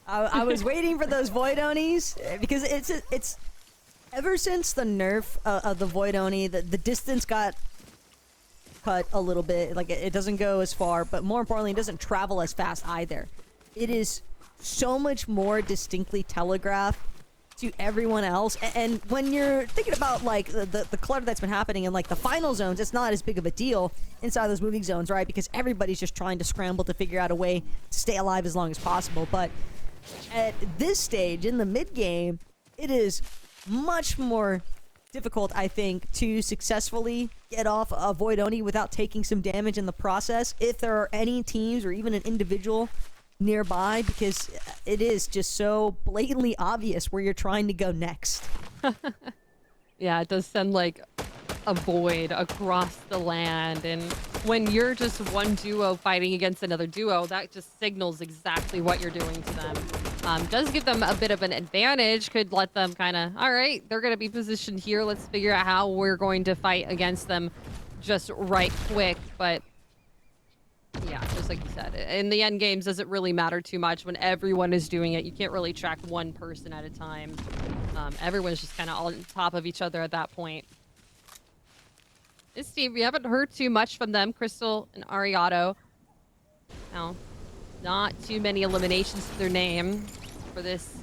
[SPEAKER 3] I was waiting for those Void Onis, because it's ever since the nerf of the Void Oni, the distance got cut a little bit. Like, it doesn't go as far, but more importantly, it doesn't travel as fast either. It is so much more distinctly telegraphed to everyone else. And when you're thinking about like the clutter that's been happening in like the final zones, it's not as big of a deal inside those moving zones, right? Because everybody's just trying to scramble to figure out a way to stay alive as long as possible. But at this stage in the mid game, it is much more difficult, I think, to successfully get off a Void Oni without taking some damage in the process, if there are any teams or even an individual nearby, because it is just so blatantly obvious where you're trying to go next.
[SPEAKER 2] Yeah, it does send like a void across the land, and when you're just one duo fighting against another duo, that just signals exactly what you're doing to them. Does give them a bit of an advantage, could let them kind of, all right, they're going to be positioned here, let's figure out how we're going to fight against them just right quick. But yeah, just like you said, in the end games, does it really matter too much when everyone is doing it? You can't really track one person at a time. Everyone's just kind of on top of each other at that point. This team, we haven't heard too much from them, Crystal and Ariado. No, not too many eliminations to their name for this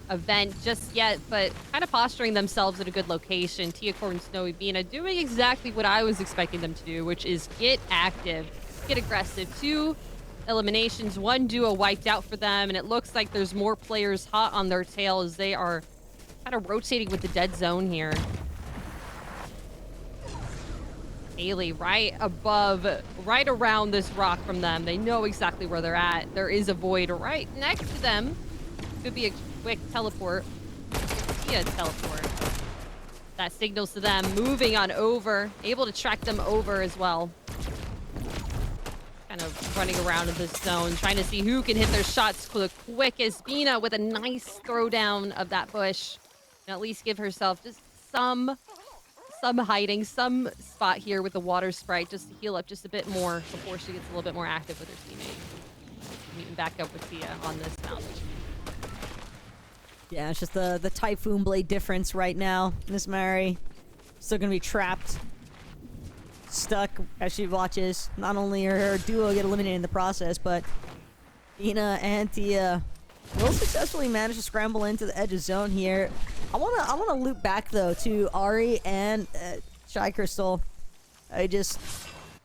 [SPEAKER 2] event just yet, but kind of posturing themselves at a good location. Tiacore and Snowy Bina doing exactly what I was expecting them to do, which is get active, get aggressive. Two eliminations. One duo wiped out for them, and it looks like there's more players hot on their tail as they are kind of rotating with the dead zone here. Haley right above, right around this rock from them. They know exactly where they're at. There is a void right next to them. Could be a quick teleport. Yeah, teleport. That signals to them moving on over, able to track them over as well. Kind of running around in this zone, trying to see who can hit their shots the quickest. Bina with a nice throwdown of that bush. And at least give herself just some hiding, some spot here with the water sprite just to heal up just a bit more before she gets a little bit more active with her teammate. Meeting back up with Tia on this mount.
[SPEAKER 3] Yeah, it's just the Typhoon Blade difference right now. Miss Mary still gonna be trapped, stuck as she watches not only her duo get eliminated in the process, but Bina and Tia will successfully manage to scramble into the edge of zone here. I wanna loop back though to Ari and Shy Crystal. I just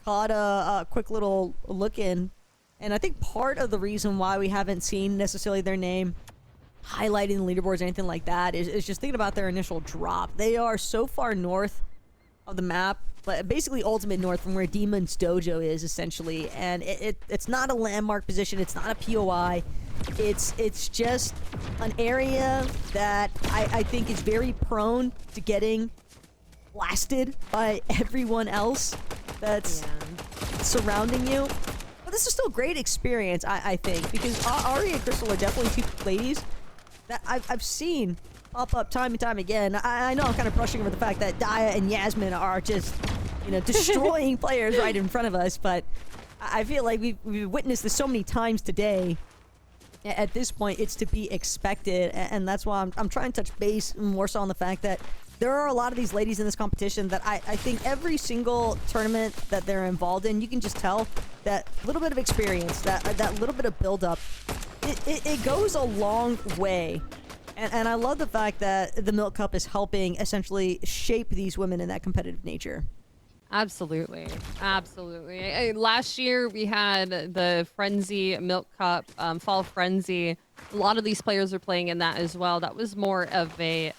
[SPEAKER 3] caught a quick little look in, and I think part of the reason why we haven't seen necessarily their name highlighting the leaderboards or anything like that is just thinking about their initial drop. They are so far north of the map, but basically ultimate north from where Demon's Dojo is essentially, and it's not a landmark position, it's not a POI, it's just an area that I think is very prone to getting blasted by everyone else that's surrounding you. But this is still a great experience, I think, because Ari and Crystal are definitely two ladies that I've seen pop up time and time again. I know I'm kind of brushing over the fact that Daya and Yasmin are just, you know, destroying players right in front of us, but I feel like we've witnessed this so many times today. At this point, it's to be expected, and that's why I'm trying to touch base more so on the fact that there are a lot of these ladies in this competition that I think every single tournament that they're involved in, you can just tell that little bit of experience, that little bit of build-up, it goes a long way. And I love the fact that the Milk Cup is helping essentially shape these women in that competitive nature.
[SPEAKER 2] Absolutely. Absolutely. Last year we had the Frenzy Milk Cup, Fall Frenzy. A lot of these players are playing in that as well. That was more of a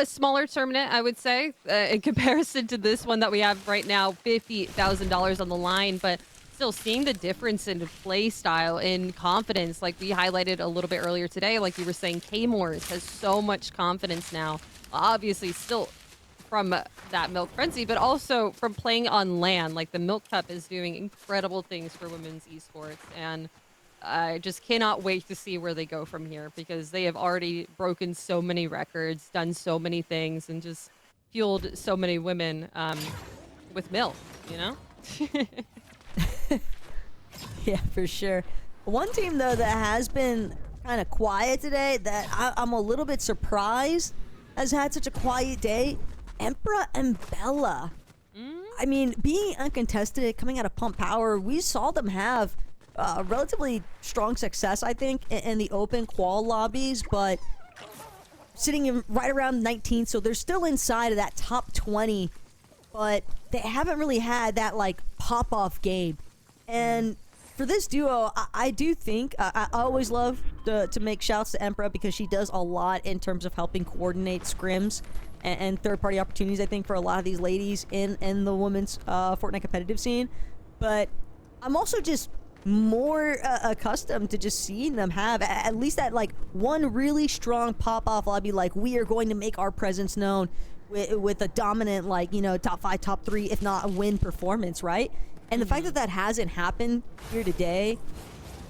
[SPEAKER 2] smaller tournament, I would say, in comparison to this one that we have right now, $50,000 on the line, but still seeing the difference in play style, in confidence, like we highlighted a little bit earlier today, like you were saying, K-Morse has so much confidence now, obviously still from that Milk Frenzy, but also from playing on LAN. Like the Milk Cup is doing incredible things for women's esports, and I just cannot wait to see where they go from here, because they have already broken so many records, done so many things, and just fueled so many women with milk, you know?
[SPEAKER 3] Yeah, for sure. One team, though, that has been kind of quiet today, that I'm a little bit surprised has had such a quiet day, Emperor and Bella. I mean, being uncontested, coming out of Pump Power, we saw them have relatively strong success, I think, in the open qual lobbies, but sitting in right around 19, so they're still inside of that top 20, but they haven't really had that, like, pop-off game. And for this duo, I do think, I always love to make shouts to Emperor, because she does a lot in terms of helping coordinate scrims and third-party opportunities, I think, for a lot of these ladies in the women's Fortnite competitive scene. But I'm also just more accustomed to just seeing them have at least that, like, one really strong pop-off lobby, like, we are going to make our presence known with a dominant, like, you know, top 5, top 3, if not a win performance, right? And the fact that that hasn't happened here today,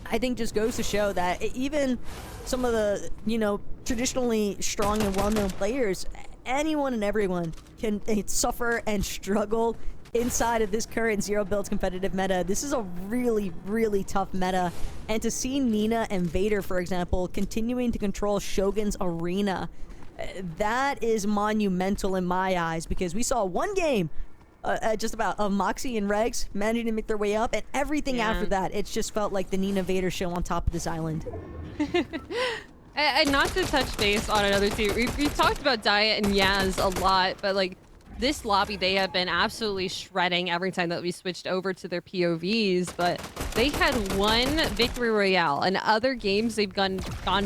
[SPEAKER 3] I think just goes to show that even some of the, you know, traditionally strong and well-known players, anyone and everyone can suffer and struggle inside of this current zero builds competitive meta. This is a really, really tough meta. And to see Nina and Vader, for example, continuing to control Shogun's arena, that is monumental in my eyes, because we saw one game just about of Moxie and Regs managing to make their way up, and everything after that, it's just felt like the Nina Vader show on top of this island.
[SPEAKER 2] And not to touch base on another team, we've talked about Daya and Yaz a lot, but like this lobby, they have been absolutely shredding every time that we switched over to their POVs, but they had one victory royale. In other games, they've gone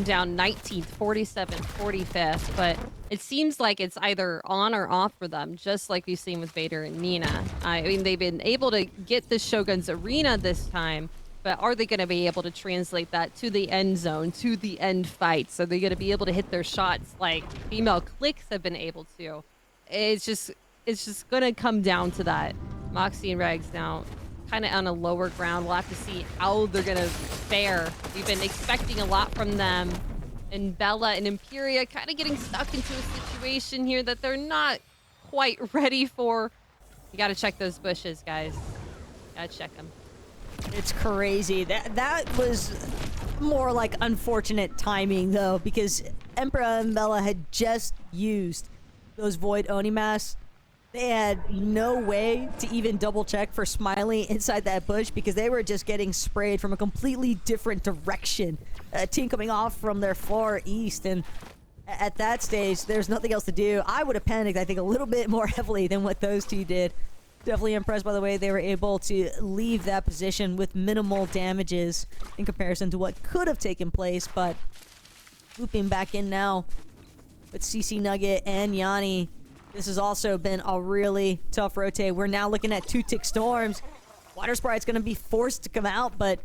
[SPEAKER 2] down 19th, 47th, 45th, but it seems like it's either on or off for them, just like we've seen with Vader and Nina. I mean, they've been able to get the Shogun's Arena this time, but are they going to be able to translate that to the end zone, to the end fight? So they're going to be able to hit their shots like female Clix have been able to. It's just going to come down to that. Moxie and Regs now kind of on a lower ground. We'll have to see how they're going to fare. We've been expecting a lot from them. And Bella and Imperia kind of getting stuck into a situation here that they're not quite ready for. You got to check those bushes, guys. Got to check them.
[SPEAKER 3] It's crazy. That was more like unfortunate timing, though, because Emperor and Bella had just used those Void Oni masks. They had no way to even double check for Smiley inside that bush because they were just getting sprayed from a completely different direction. A team coming off from their far east, and at that stage, there's nothing else to do. I would have panicked, I think, a little bit more heavily than what those two did. Definitely impressed by the way they were able to leave that position with minimal damages in comparison to what could have taken place, but looping back in now with CC Nugget and Yanni. This has also been a really tough rotate. We're now looking at 2 tick storms. Water Sprite's going to be forced to come out, but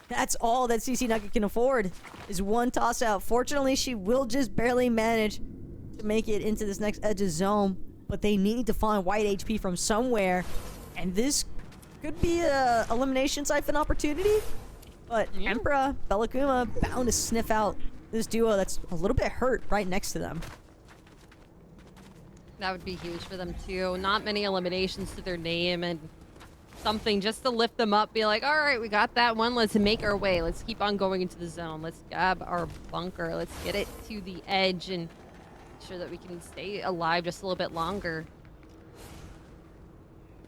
[SPEAKER 3] that's all that CC Nugget can afford is one toss out. Fortunately, she will just barely manage to make it into this next edge of zone, but they need to find white HP from somewhere, and this could be a elimination siphon opportunity. But Emperor, Bellakuma bound to sniff out this duo that's a little bit hurt right next to them.
[SPEAKER 2] That would be huge for them too. Not many eliminations to their name, and something just to lift them up. Be like, all right, we got that one. Let's make our way. Let's keep on going into the zone. Let's grab our bunker. Let's get it to the edge and make sure that we can stay alive just a little bit longer.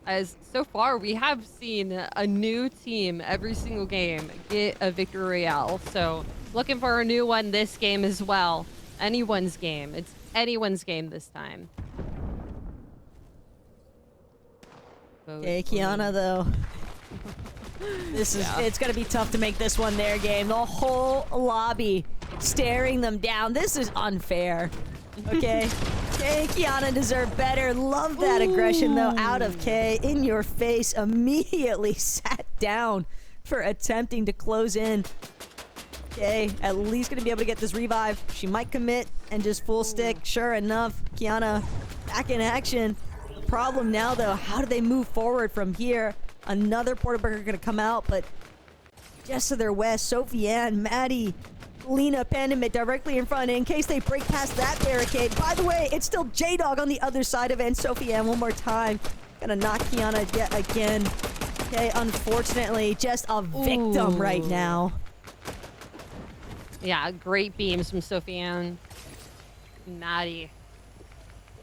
[SPEAKER 2] As so far, we have seen a new team every single game get a victory royale. So looking for a new one this game as well. Anyone's game. It's anyone's game this time.
[SPEAKER 3] Okay, Kiana, though. This is, it's going to be tough to make this one their game. The whole lobby staring them down. This is unfair. Okay? Okay, Kiana deserved better. Love that aggression, though, out of K. In your face, immediately sat down for attempting to close in. Okay, at least going to be able to get this revive. She might commit and just full stick. Sure enough, Kiana back in action. Problem now, though, how do they move forward from here? Another Porta Burger going to come out, but just to their west, Sofiane, Maddie, Lena, Pandemit directly in front. In case they break past that barricade. By the way, it's still J-Dog on the other side of it, and Sofiane one more time. Gonna knock Kiana yet again. Okay, unfortunately, just a victim right now.
[SPEAKER 2] Yeah, great beams from Sofiane. Maddie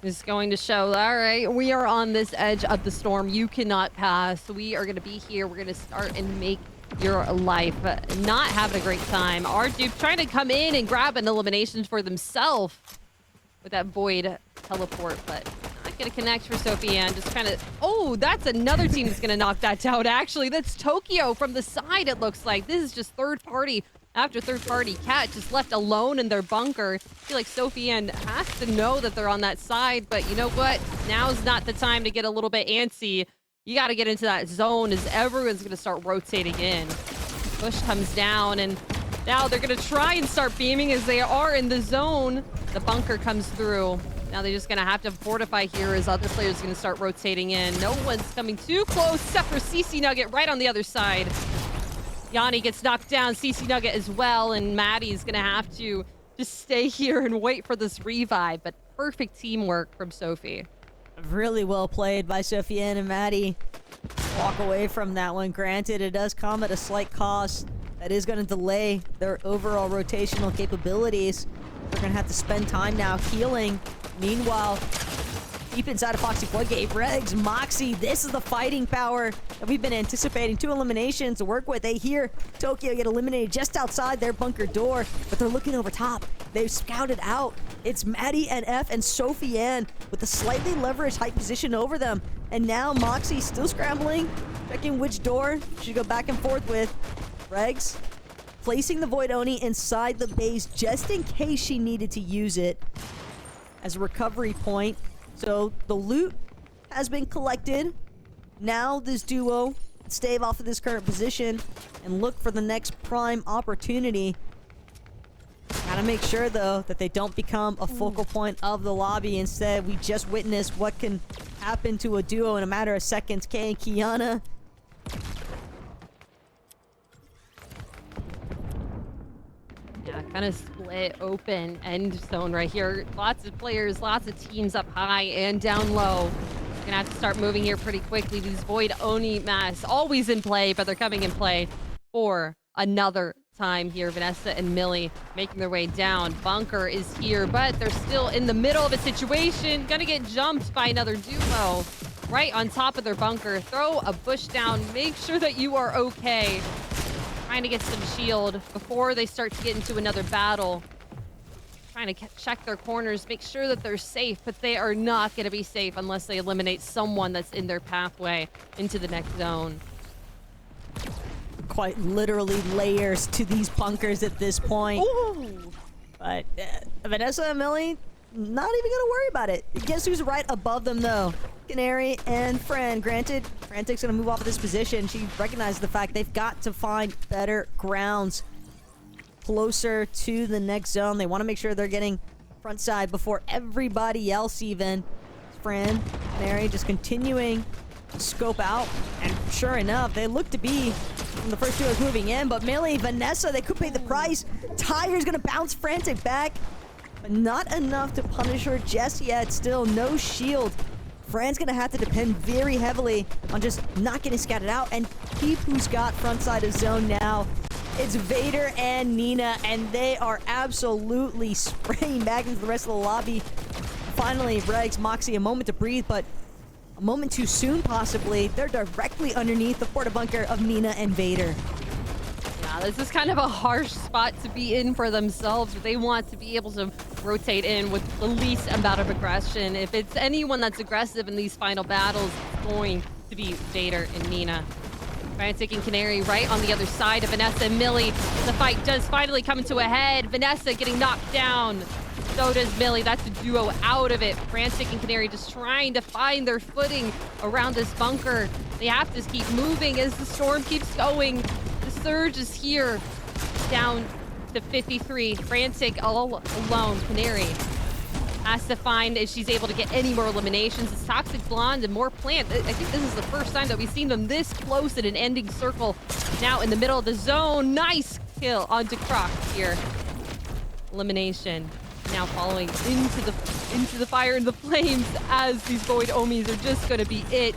[SPEAKER 2] is going to show, all right, we are on this edge of the storm. You cannot pass. We are going to be here. We're going to start and make your life. Not having a great time. Arduke trying to come in and grab an elimination for themselves with that Void teleport, but not going to connect for Sofiane. Just kind of, oh, that's another team that's going to knock that down, actually. That's Tokyo from the side, it looks like. This is just third party after third party. Cat just left alone in their bunker. I feel like Sofiane has to know that they're on that side, but you know what? Now's not the time to get a little bit antsy. You got to get into that zone as everyone's going to start rotating in. Bush comes down, and now they're going to try and start beaming as they are in the zone. The bunker comes through. Now they're just going to have to fortify here as other players are going to start rotating in. No one's coming too close except for CC Nugget right on the other side. Yanni gets knocked down, CC Nugget as well, and Maddie's gonna have to just stay here and wait for this revive, but perfect teamwork from Sophie.
[SPEAKER 3] Really well played by Sofiane and Maddie. Walk away from that one. Granted, it does come at a slight cost. That is going to delay their overall rotational capabilities. They're going to have to spend time now healing. Meanwhile, deep inside of Foxy Floodgate. Regs, Moxie, this is the fighting power that we've been anticipating. 2 eliminations to work with. They hear Tokyo get eliminated just outside their bunker door, but they're looking over top. They've scouted out. It's Maddie and F and Sophie Ann with a slightly leveraged height position over them. And now Moxie still scrambling, checking which door she should go back and forth with. Regs placing the Void Oni inside the base just in case she needed to use it as a recovery point. So the loot has been collected. Now this duo stave off of this current position and look for the next prime opportunity. Gotta make sure though that they don't become a focal point of the lobby. Instead, we just witnessed what can happen to a duo in a matter of seconds. Kay and Kiana.
[SPEAKER 2] Yeah, kind of split open end zone right here. Lots of players, lots of teams up high and down low. Gonna have to start moving here pretty quickly. These Void Oni masks always in play, but they're coming in play for another time here. Vanessa and Millie making their way down. Bunker is here, but they're still in the middle of a situation. Gonna get jumped by another duo right on top of their bunker. Throw a bush down. Make sure that you are okay. Trying to get some shield before they start to get into another battle. Trying to check their corners, make sure that they're safe, but they are not going to be safe unless they eliminate someone that's in their pathway into the next zone.
[SPEAKER 3] Quite literally layers to these bunkers at this point.
[SPEAKER 2] Ooh.
[SPEAKER 3] But Vanessa and Millie, not even gonna worry about it. Guess who's right above them though? Canary and Fran. Granted, Frantic's gonna move off of this position. She recognizes the fact they've got to find better grounds closer to the next zone. They want to make sure they're getting front side before everybody else even. Fran, Canary just continuing to scope out. And sure enough, they look to be the first duos moving in, but Millie, Vanessa, they could pay the price. Tiger's gonna bounce Frantic back, but not enough to punish her just yet. Still no shield. Fran's gonna have to depend very heavily on just not getting scattered out and keep who's got front side of zone now. It's Vader and Nina, and they are absolutely spraying back into the rest of the lobby. Finally, Regs, Moxie, a moment to breathe, but a moment too soon, possibly. They're directly underneath the porta bunker of Nina and Vader.
[SPEAKER 2] Yeah, this is kind of a harsh spot to be in for themselves. They want to be able to rotate in with the least amount of aggression. If it's anyone that's aggressive in these final battles, it's going to be Vader and Nina. Frantic and Canary right on the other side of Vanessa and Millie. The fight does finally come to a head. Vanessa getting knocked down. So does Millie. That's a duo out of it. Frantic and Canary just trying to find their footing around this bunker. They have to keep moving as the storm keeps going. The surge is here. Down to 53. Frantic all alone. Canary has to find if she's able to get any more eliminations. It's Toxic Blonde and more Plant. I think this is the first time that we've seen them this close in an ending circle. Now in the middle of the zone. Nice kill onto Croc here. Elimination. Now following into the fire and the flames as these Void Omis are just going to be it.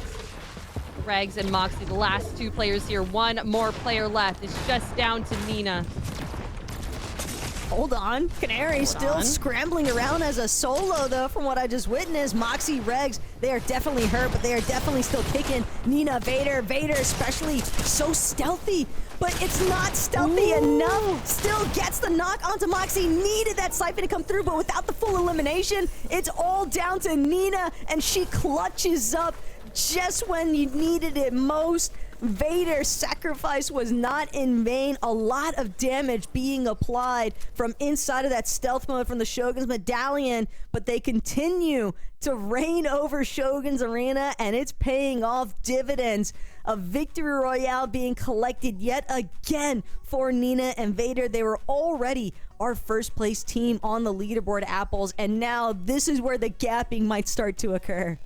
[SPEAKER 2] Regs and Moxie, the last two players here. One more player left. It's just down to Nina.
[SPEAKER 3] Hold on. Canary still scrambling around as a solo, though, from what I just witnessed. Moxie, Regs, they are definitely hurt, but they are definitely still kicking. Nina, Vader especially so stealthy, but it's not stealthy enough. Still gets the knock onto Moxie. Needed that siphon to come through, but without the full elimination, it's all down to Nina, and she clutches up just when you needed it most. Vader's sacrifice was not in vain. A lot of damage being applied from inside of that stealth mode from the Shogun's medallion, but they continue to reign over Shogun's arena, and it's paying off dividends. A victory royale being collected yet again for Nina and Vader. They were already our first place team on the leaderboard, Apples, and now this is where the gapping might start to occur.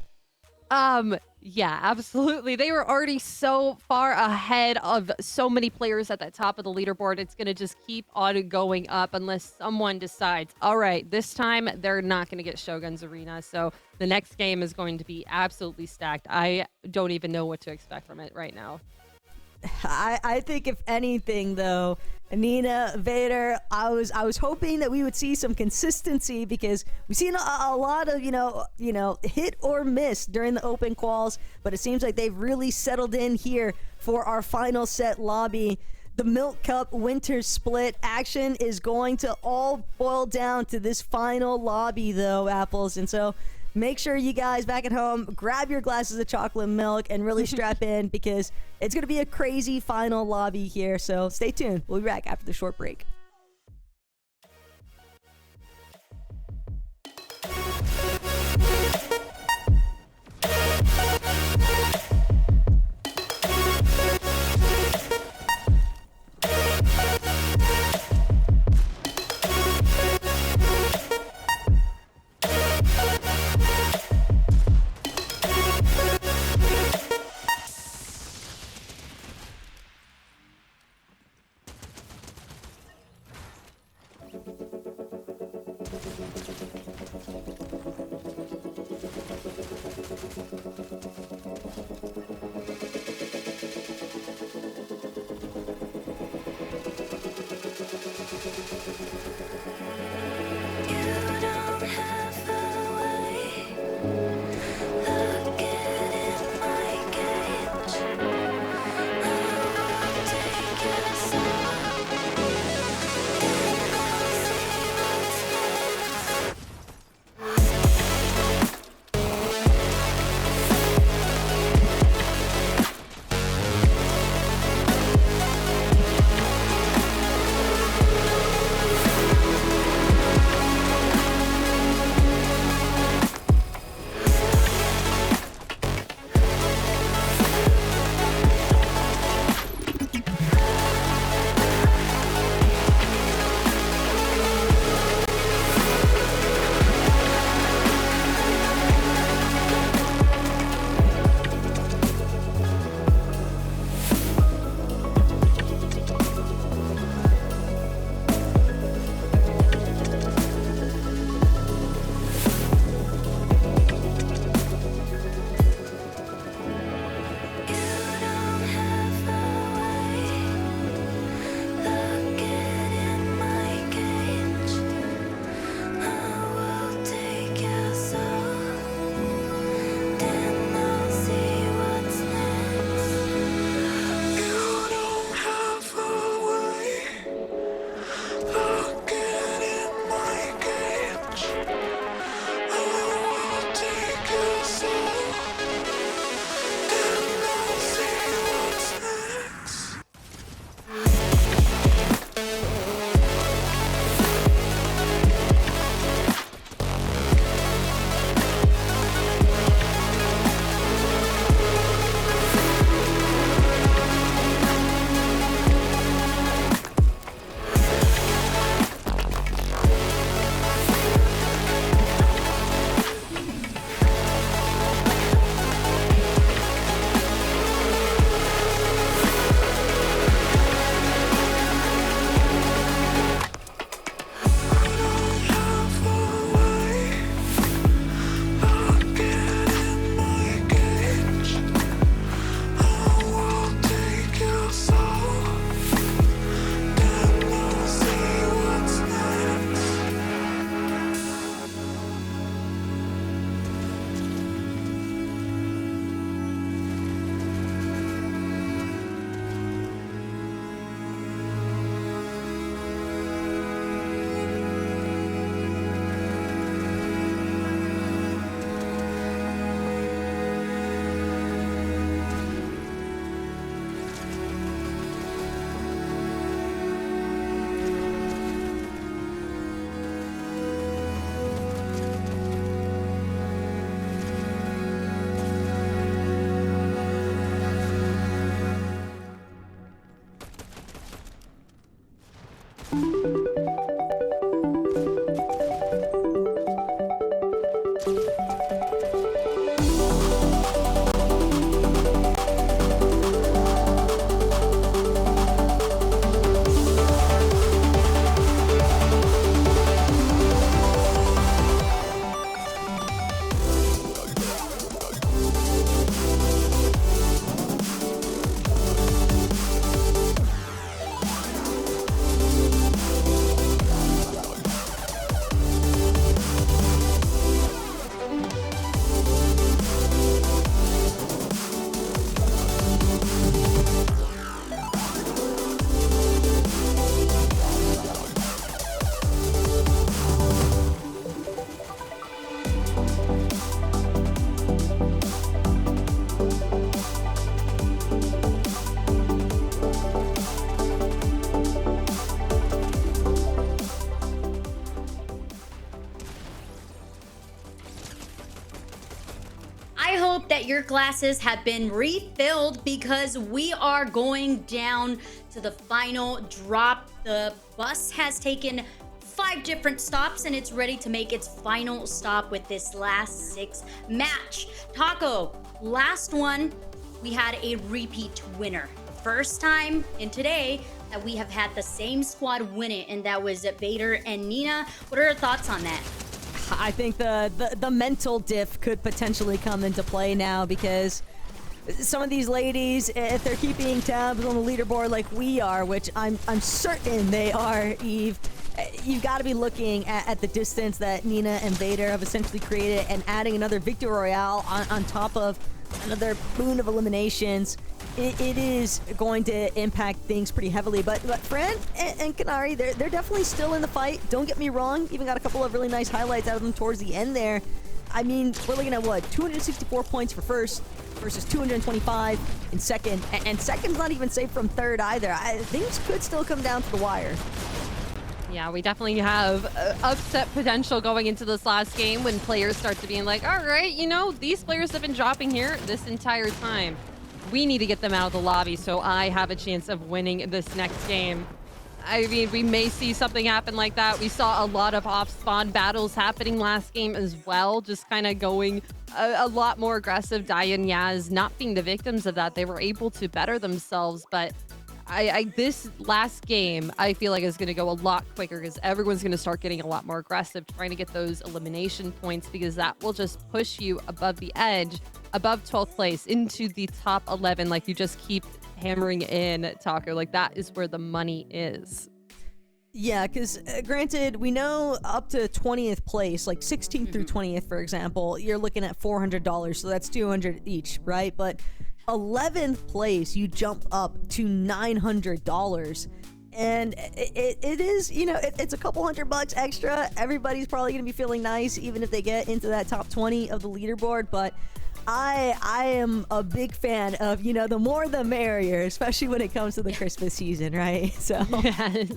[SPEAKER 2] Yeah, absolutely. They were already so far ahead of so many players at the top of the leaderboard. It's going to just keep on going up unless someone decides, all right, this time they're not going to get Shogun's Arena. So the next game is going to be absolutely stacked. I don't even know what to expect from it right now.
[SPEAKER 3] I think if anything, though, Nina, Vader, I was hoping that we would see some consistency because we've seen a lot of, hit or miss during the open quals, but it seems like they've really settled in here for our final set lobby. The Milk Cup Winter Split action is going to all boil down to this final lobby, though, Apples. And so make sure you guys back at home grab your glasses of chocolate milk and really strap in because it's going to be a crazy final lobby here. So stay tuned. We'll be back after the short break.
[SPEAKER 1] your glasses have been refilled because we are going down to the final drop. The bus has taken 5 different stops and it's ready to make its final stop with this last 6 match. Taco, last one, we had a repeat winner. The first time in today that we have had the same squad win it, and that was Vader and Nina. What are your thoughts on that?
[SPEAKER 3] I think the mental diff could potentially come into play now, because some of these ladies, if they're keeping tabs on the leaderboard like we are, which I'm certain they are, Eve, you've got to be looking at the distance that Nina and Vader have essentially created, and adding another Victory Royale on top of another boon of eliminations. It is going to impact things pretty heavily, but Fran and Kanari, they're definitely still in the fight. Don't get me wrong, even got a couple of really nice highlights out of them towards the end there. I mean, we're looking at what, 264 points for first versus 225 in second, and second's not even safe from third either. Things could still come down to the wire.
[SPEAKER 2] Yeah, we definitely have upset potential going into this last game when players start to being like, all right, you know, these players have been dropping here this entire time. We need to get them out of the lobby so I have a chance of winning this next game. I mean, we may see something happen like that. We saw a lot of off-spawn battles happening last game as well, just kind of going a lot more aggressive. Daya and Yaz not being the victims of that. They were able to better themselves, but this last game, I feel like is going to go a lot quicker because everyone's going to start getting a lot more aggressive, trying to get those elimination points, because that will just push you above the edge, above 12th place, into the top 11. Like, you just keep hammering in, Taco. Like, that is where the money is.
[SPEAKER 3] Yeah, because granted, we know up to 20th place, like 16th through 20th, for example, you're looking at $400, so that's $200 each, right? But 11th place, you jump up to $900, and it is, you know, it's a couple $100 extra. Everybody's probably gonna be feeling nice even if they get into that top 20 of the leaderboard, but I am a big fan of, you know, the more the merrier, especially when it comes to the Christmas season, right? So
[SPEAKER 2] Yes.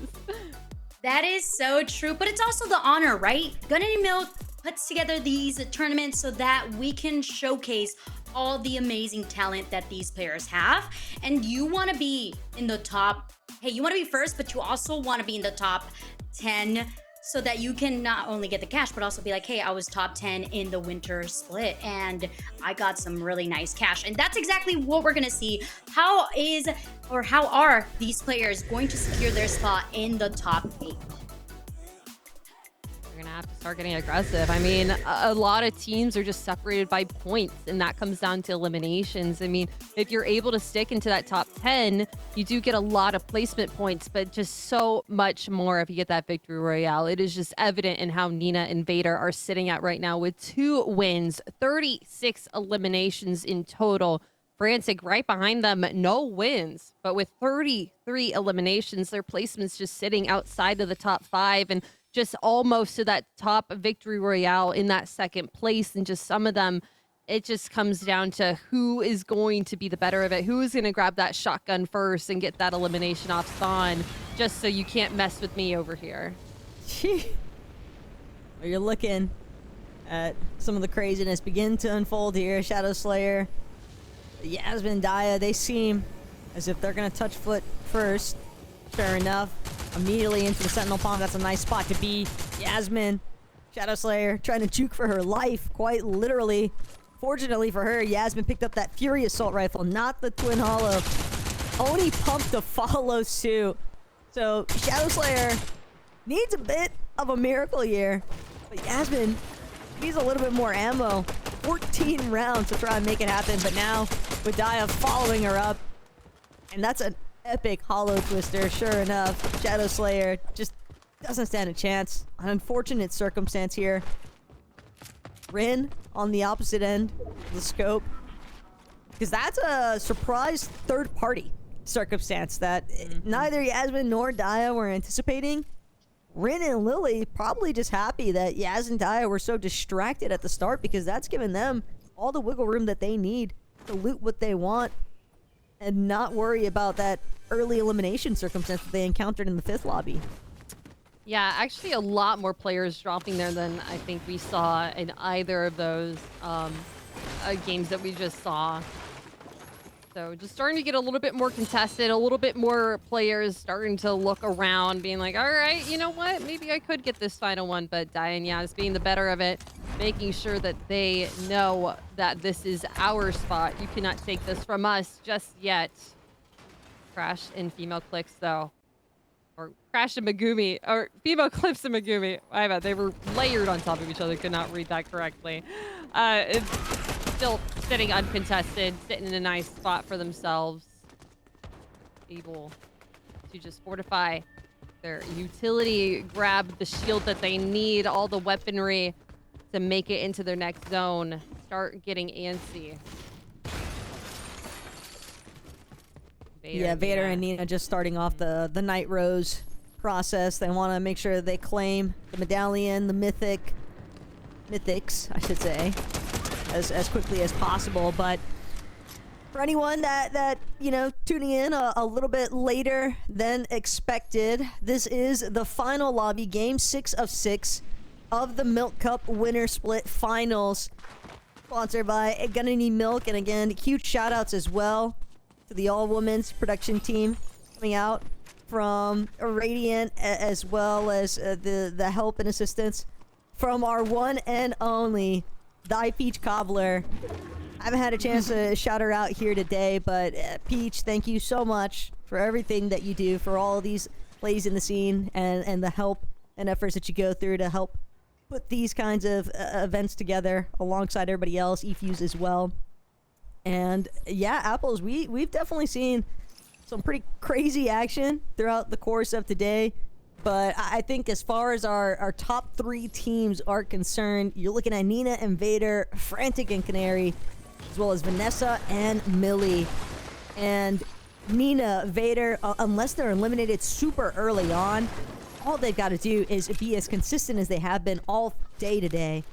[SPEAKER 1] That is so true, but it's also the honor, right? Gunning and Milk puts together these tournaments so that we can showcase all the amazing talent that these players have. And you want to be in the top, hey, you want to be first, but you also want to be in the top 10 so that you can not only get the cash, but also be like, hey, I was top 10 in the winter split and I got some really nice cash. And that's exactly what we're gonna see. How are these players going to secure their spot in the top 8?
[SPEAKER 2] You're gonna have to start getting aggressive. I mean, a lot of teams are just separated by points, and that comes down to eliminations. I mean, if you're able to stick into that top 10, you do get a lot of placement points, but just so much more if you get that victory royale. It is just evident in how Nina and Vader are sitting at right now with 2 wins, 36 eliminations in total. Frantic right behind them, no wins, but with 33 eliminations, their placement's just sitting outside of the top 5 and just almost to that top victory royale in that second place. And just some of them, it just comes down to who is going to be the better of it, who is going to grab that shotgun first and get that elimination off Thon, just so you can't mess with me over here.
[SPEAKER 3] Well, you're looking at some of the craziness begin to unfold here. Shadow Slayer, Yasmin, Daya, they seem as if they're going to touch foot first. Fair enough. Immediately into the Sentinel Palm. That's a nice spot to be. Yasmin, Shadow Slayer, trying to juke for her life, quite literally. Fortunately for her, Yasmin picked up that Fury Assault Rifle, not the Twin Hollow. Oni pumped to follow suit. So Shadow Slayer needs a bit of a miracle here. But Yasmin needs a little bit more ammo. 14 rounds to try and make it happen. But now with Daya following her up. And that's an epic Hollow Twister, sure enough. Shadow Slayer just doesn't stand a chance. An unfortunate circumstance here. Rin on the opposite end of the scope. Because that's a surprise third-party circumstance that neither Yasmin nor Daya were anticipating. Rin and Lily probably just happy that Yaz and Daya were so distracted at the start, because that's given them all the wiggle room that they need to loot what they want and not worry about that early elimination circumstance that they encountered in the 5th lobby.
[SPEAKER 2] Yeah, actually a lot more players dropping there than I think we saw in either of those games that we just saw. So just starting to get a little bit more contested, a little bit more players starting to look around, being like, all right, you know what? Maybe I could get this final one. But Diane Yaz being the better of it, making sure that they know that this is our spot. You cannot take this from us just yet. Crash in female clicks, though. Or Crash and Megumi, or female clips and Megumi. I bet they were layered on top of each other. Could not read that correctly. It's still sitting uncontested, sitting in a nice spot for themselves. Able to just fortify their utility, grab the shield that they need, all the weaponry to make it into their next zone. Start getting antsy.
[SPEAKER 3] Vader and Nina just starting off the Night Rose process. They want to make sure they claim the medallion, the mythics, I should say, as quickly as possible. But for anyone that you know, tuning in a little bit later than expected, this is the final lobby, game 6 of 6 of the Milk Cup Winner Split Finals, sponsored by Gonna Need Milk. And again, huge shout outs as well to the all-women's production team coming out from Radiant, as well as the help and assistance from our one and only Die Peach Cobbler. I haven't had a chance to shout her out here today, but Peach, thank you so much for everything that you do, for all of these plays in the scene, and the help and efforts that you go through to help put these kinds of events together alongside everybody else, eFuse as well. And yeah, Apples, we've definitely seen some pretty crazy action throughout the course of today. But I think as far as our top 3 teams are concerned, you're looking at Nina and Vader, Frantic and Canary, as well as Vanessa and Millie. And Nina, Vader, unless they're eliminated super early on, all they've got to do is be as consistent as they have been all day today.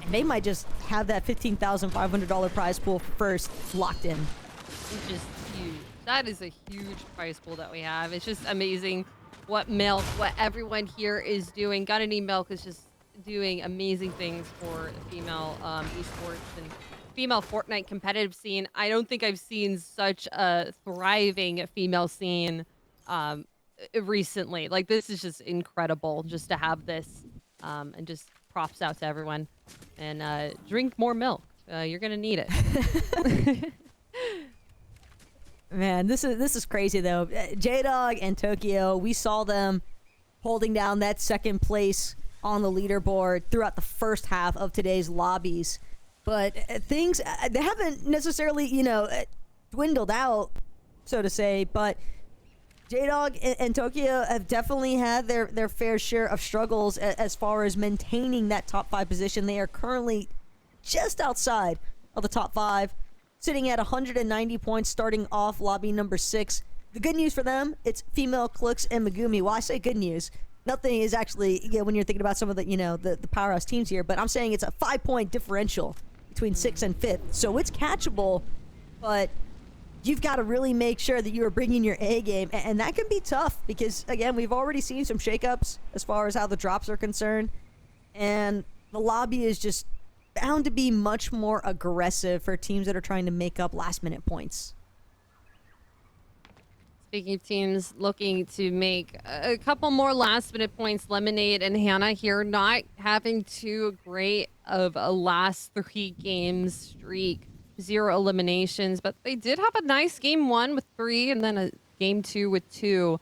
[SPEAKER 3] And they might just have that $15,500 prize pool first locked in.
[SPEAKER 2] Which is huge. That is a huge prize pool that we have. It's just amazing what everyone here is doing. Gonna Need Milk is just doing amazing things for the female esports and female Fortnite competitive scene. I don't think I've seen such a thriving female scene recently. Like, this is just incredible just to have this, and just props out to everyone. And drink more milk. You're gonna need it.
[SPEAKER 3] Man, this is crazy though. J-Dog and Tokyo, we saw them holding down that second place on the leaderboard throughout the first half of today's lobbies. But things, they haven't necessarily, you know, dwindled out, so to say. But J-Dog and Tokyo have definitely had their fair share of struggles as far as maintaining that top 5 position. They are currently just outside of the top 5, sitting at 190 points, starting off lobby number 6. The good news for them, it's female Clix and Megumi. Well, I say good news. Nothing is actually, you know, when you're thinking about some of the, you know, the powerhouse teams here, but I'm saying it's a 5-point differential between 6th and 5th. So it's catchable, but you've got to really make sure that you are bringing your A game, and that can be tough because, again, we've already seen some shakeups as far as how the drops are concerned, and the lobby is just bound to be much more aggressive for teams that are trying to make up last-minute points.
[SPEAKER 2] Speaking of teams looking to make a couple more last-minute points, Lemonade and Hannah here not having too great of a last 3 games streak. 0 eliminations, but they did have a nice game 1 with 3 and then a game 2 with 2.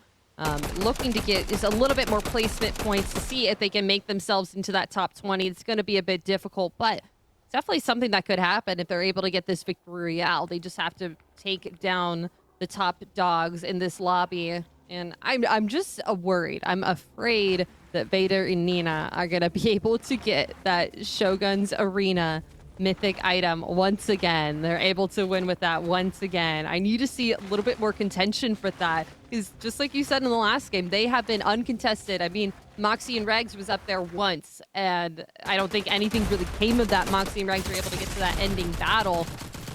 [SPEAKER 2] Looking to get just a little bit more placement points to see if they can make themselves into that top 20. It's going to be a bit difficult, but it's definitely something that could happen if they're able to get this victory royale. They just have to take down the top dogs in this lobby, and I'm just worried. I'm afraid that Vader and Nina are going to be able to get that Shogun's Arena mythic item once again. They're able to win with that once again. I need to see a little bit more contention for that, because just like you said in the last game, they have been uncontested. I mean, Moxie and Regs was up there once, and I don't think anything really came of that. Moxie and Regs were able to get to that ending battle,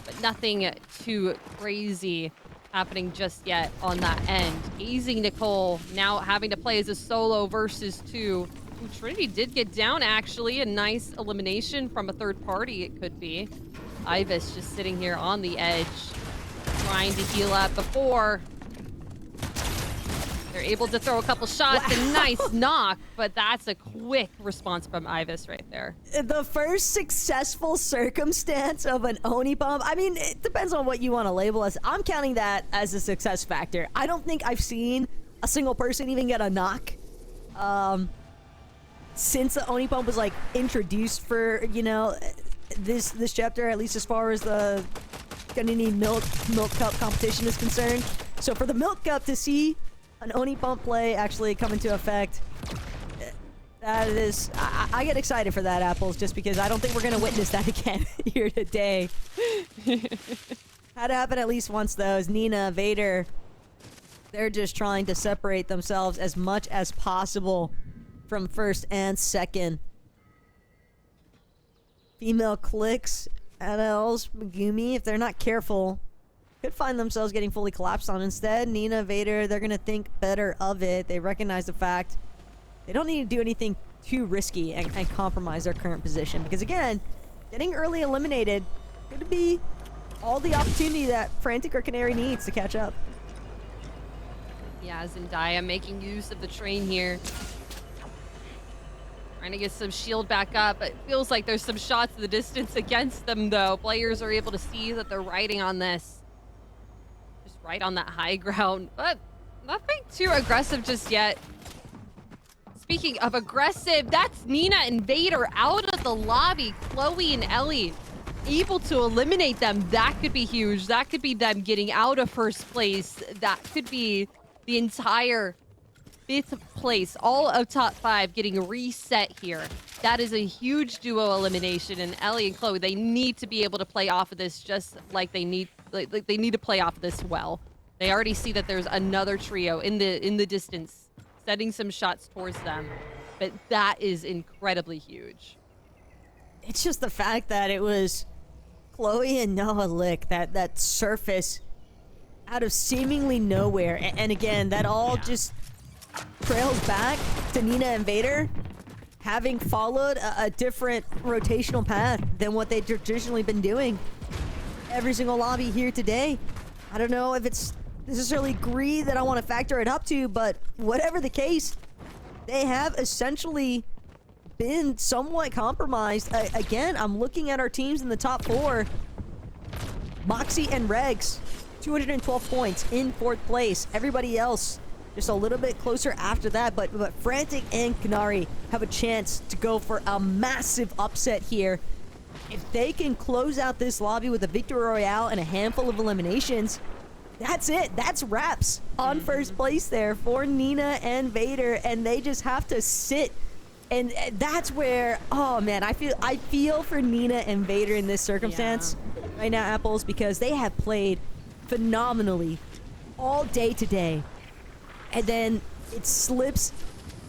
[SPEAKER 2] but nothing too crazy happening just yet on that end. Easing Nicole now having to play as a solo versus 2. Trinity did get down, actually. A nice elimination from a third party, it could be. Ibis just sitting here on the edge, trying to heal up before they're able to throw a couple shots.
[SPEAKER 3] Wow.
[SPEAKER 2] A nice knock, but that's a quick response from Ibis right there.
[SPEAKER 3] The first successful circumstance of an Oni bomb. I mean, it depends on what you want to label as. I'm counting that as a success factor. I don't think I've seen a single person even get a knock since the Oni bomb was like introduced for, you know, this chapter, at least as far as the Gunini Milk Cup competition is concerned. So for the Milk Cup to see an Oni bump play actually come into effect, that is, I get excited for that, Apples, just because I don't think we're going to witness that again here today. Had to happen at least once, though, as Nina, Vader, they're just trying to separate themselves as much as possible from first and second. Female Clicks, NLs, Megumi, if they're not careful, could find themselves getting fully collapsed on. Instead, Nina, Vader, they're going to think better of it. They recognize the fact they don't need to do anything too risky and compromise their current position. Because again, getting early eliminated could be all the opportunity that Frantic or Canary needs to catch up.
[SPEAKER 2] Yeah, Zendaya making use of the train here. Trying to get some shield back up. It feels like there's some shots in the distance against them, though. Players are able to see that they're riding on this. Just right on that high ground, but nothing too aggressive just yet. Speaking of aggressive, that's Nina and Vader out of the lobby. Chloe and Ellie able to eliminate them. That could be huge. That could be them getting out of first place. That could be the entire 5th place, all of top 5 getting reset here. That is a huge duo elimination, and Ellie and Chloe, they need to be able to play off of this just like they need they need to play off of this well. They already see that there's another trio in the distance setting some shots towards them, but that is incredibly huge.
[SPEAKER 3] It's just the fact that it was Chloe and Noah Lick that surface out of seemingly nowhere, and again, that all just trails back to Nina and Vader having followed a different rotational path than what they've traditionally been doing every single lobby here today. I don't know if it's necessarily greed that I want to factor it up to, but whatever the case, they have essentially been somewhat compromised. Again, I'm looking at our teams in the top 4. Moxie and Regs, 212 points in 4th place. Everybody else just a little bit closer after that, but Frantic and Canary have a chance to go for a massive upset here. If they can close out this lobby with a victory royale and a handful of eliminations, that's it. That's wraps on first place there for Nina and Vader, and they just have to sit. And that's where, oh man, I feel for Nina and Vader in this circumstance right now, Apples, because they have played phenomenally all day today. And then it slips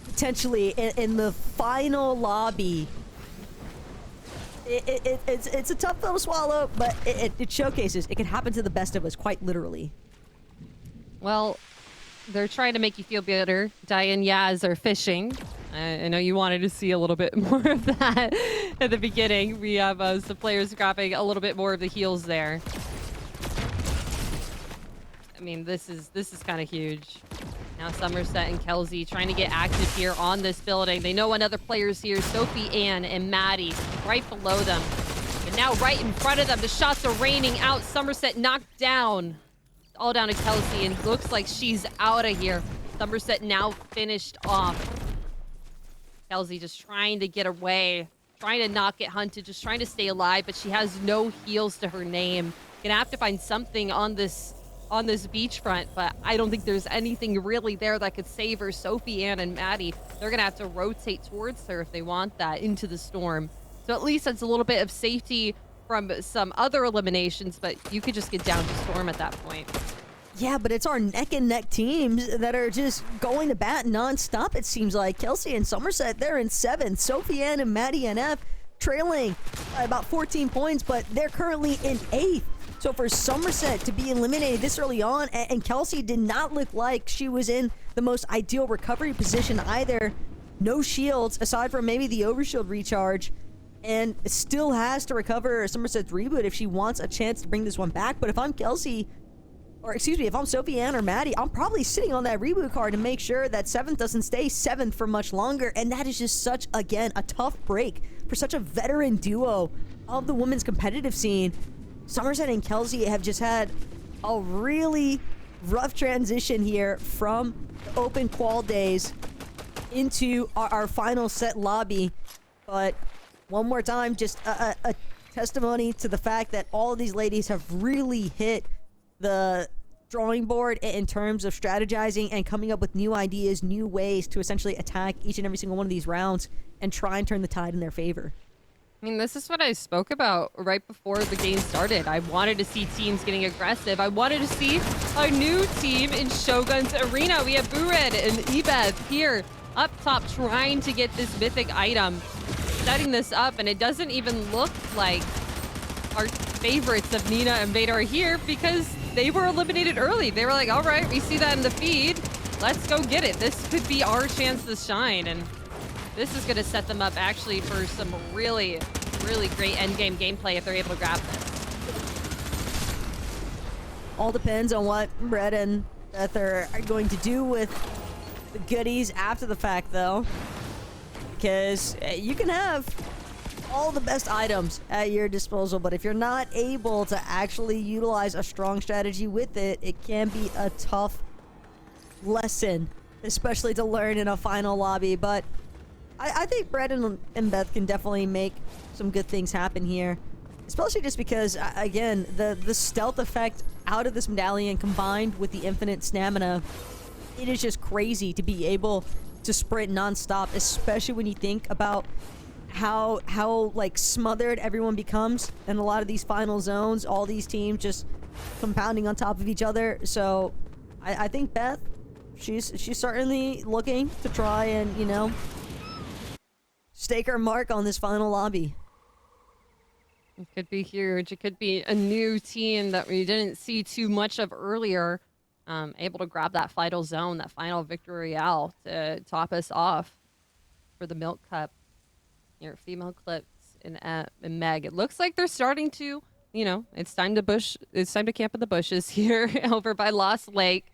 [SPEAKER 3] potentially in the final lobby. It's a tough pill to swallow, but it showcases it can happen to the best of us, quite literally.
[SPEAKER 2] Well, they're trying to make you feel better. Diane Yaz are fishing. I know you wanted to see a little bit more of that at the beginning. We have some players grabbing a little bit more of the heals there. I mean, this is kind of huge. Now Somerset and Kelsey trying to get active here on this building. They know another player's here, Sophie Ann and Maddie, right below them. But now right in front of them, the shots are raining out. Somerset knocked down. All down to Kelsey, and looks like she's out of here. Somerset now finished off. Kelsey just trying to get away, trying to not get hunted, just trying to stay alive, but she has no heals to her name. Gonna have to find something on this beachfront, but I don't think there's anything really there that could save her. Sophie Ann and Maddie, they're gonna have to rotate towards her if they want that into the storm. So at least that's a little bit of safety from some other eliminations, but you could just get down to storm at that point.
[SPEAKER 3] Yeah, but it's our neck and neck teams that are just going to bat non-stop, it seems like. Kelsey and Somerset, they're in 7th. Sophie Ann and Maddie NF trailing by about 14 points, but they're currently in 8th. So for Somerset to be eliminated this early on, and Kelsey did not look like she was in the most ideal recovery position either. No shields, aside from maybe the overshield recharge. and still has to recover Somerset's reboot if she wants a chance to bring this one back. But if I'm Kelsey, or excuse me, if I'm Sophie Ann or Maddie, I'm probably sitting on that reboot card to make sure that 7th doesn't stay 7th for much longer. And that is just such, again, a tough break for such a veteran duo of the women's competitive scene. Somerset and Kelsey have just had a really rough transition here from the open qual days into our final set lobby. But one more time, just a testimony to the fact that all of these ladies have really hit the drawing board in terms of strategizing and coming up with new ideas, new ways to essentially attack each and every single one of these rounds and try and turn the tide in their favor.
[SPEAKER 2] I mean, this is what I spoke about right before the game started. I wanted to see teams getting aggressive. I wanted to see a new team in Shogun's arena. We have Bured and Ebeth here up top trying to get this mythic item, setting this up, and it doesn't even look like our favorites of Nina and Vader are here because they were eliminated early. They were like, all right, we see that in the feed. Let's go get it. This could be our chance to shine. And this is going to set them up actually for some really, really great endgame gameplay if they're able to grab this.
[SPEAKER 3] All depends on what Brett and Beth are going to do with the goodies after the fact, though. Because you can have all the best items at your disposal, but if you're not able to actually utilize a strong strategy with it, it can be a tough lesson, especially to learn in a final lobby. But I think Brett and Beth can definitely make some good things happen here, especially just because, again, the stealth effect out of this medallion combined with the infinite stamina, it is just crazy to be able to sprint non-stop, especially when you think about how like smothered everyone becomes in a lot of these final zones, all these teams just compounding on top of each other. So I think Beth, she's certainly looking to try and, you know, stake her mark on this final lobby.
[SPEAKER 2] It could be huge. It could be a new team that we didn't see too much of earlier, able to grab that final zone, that final victory royale to top us off for the Milk Cup. Your female clips in Meg. It looks like they're starting to, you know, it's time to camp in the bushes here over by Lost Lake.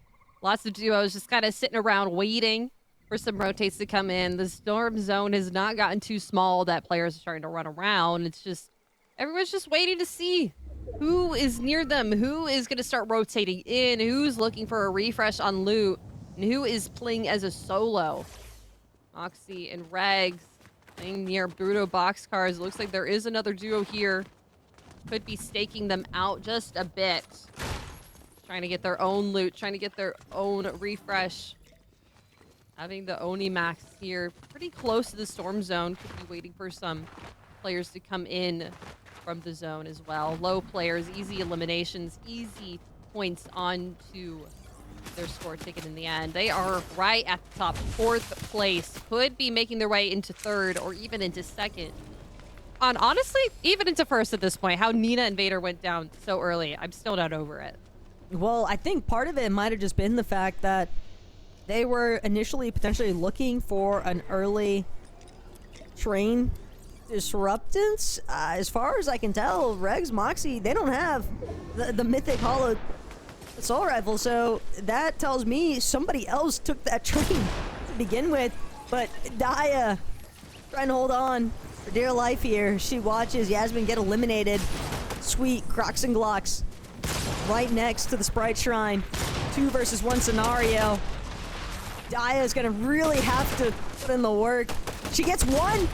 [SPEAKER 2] Lots of duos just kind of sitting around waiting for some rotates to come in. The storm zone has not gotten too small that players are starting to run around. It's just, everyone's just waiting to see who is near them, who is going to start rotating in, who's looking for a refresh on loot, and who is playing as a solo. Moxie and Regs playing near Bruto boxcars. Looks like there is another duo here. Could be staking them out just a bit. Trying to get their own loot, trying to get their own refresh. Having the Oni Max here pretty close to the storm zone. Could be waiting for some players to come in from the zone as well. Low players, easy eliminations, easy points onto their score ticket in the end. They are right at the top, 4th place. Could be making their way into 3rd or even into 2nd. Honestly, even into 1st at this point. How Nina and Vader went down so early. I'm still not over it.
[SPEAKER 3] Well, I think part of it might have just been the fact that they were initially potentially looking for an early train disruptance. As far as I can tell, Regs, Moxie, they don't have the mythic hollow assault rifle, so that tells me somebody else took that train to begin with. But Daya trying to hold on for dear life here. She watches Yasmin get eliminated. Sweet Crocs and Glocks right next to the Sprite Shrine. 2 versus 1 scenario. Daya is gonna really have to put in the work. She gets 1.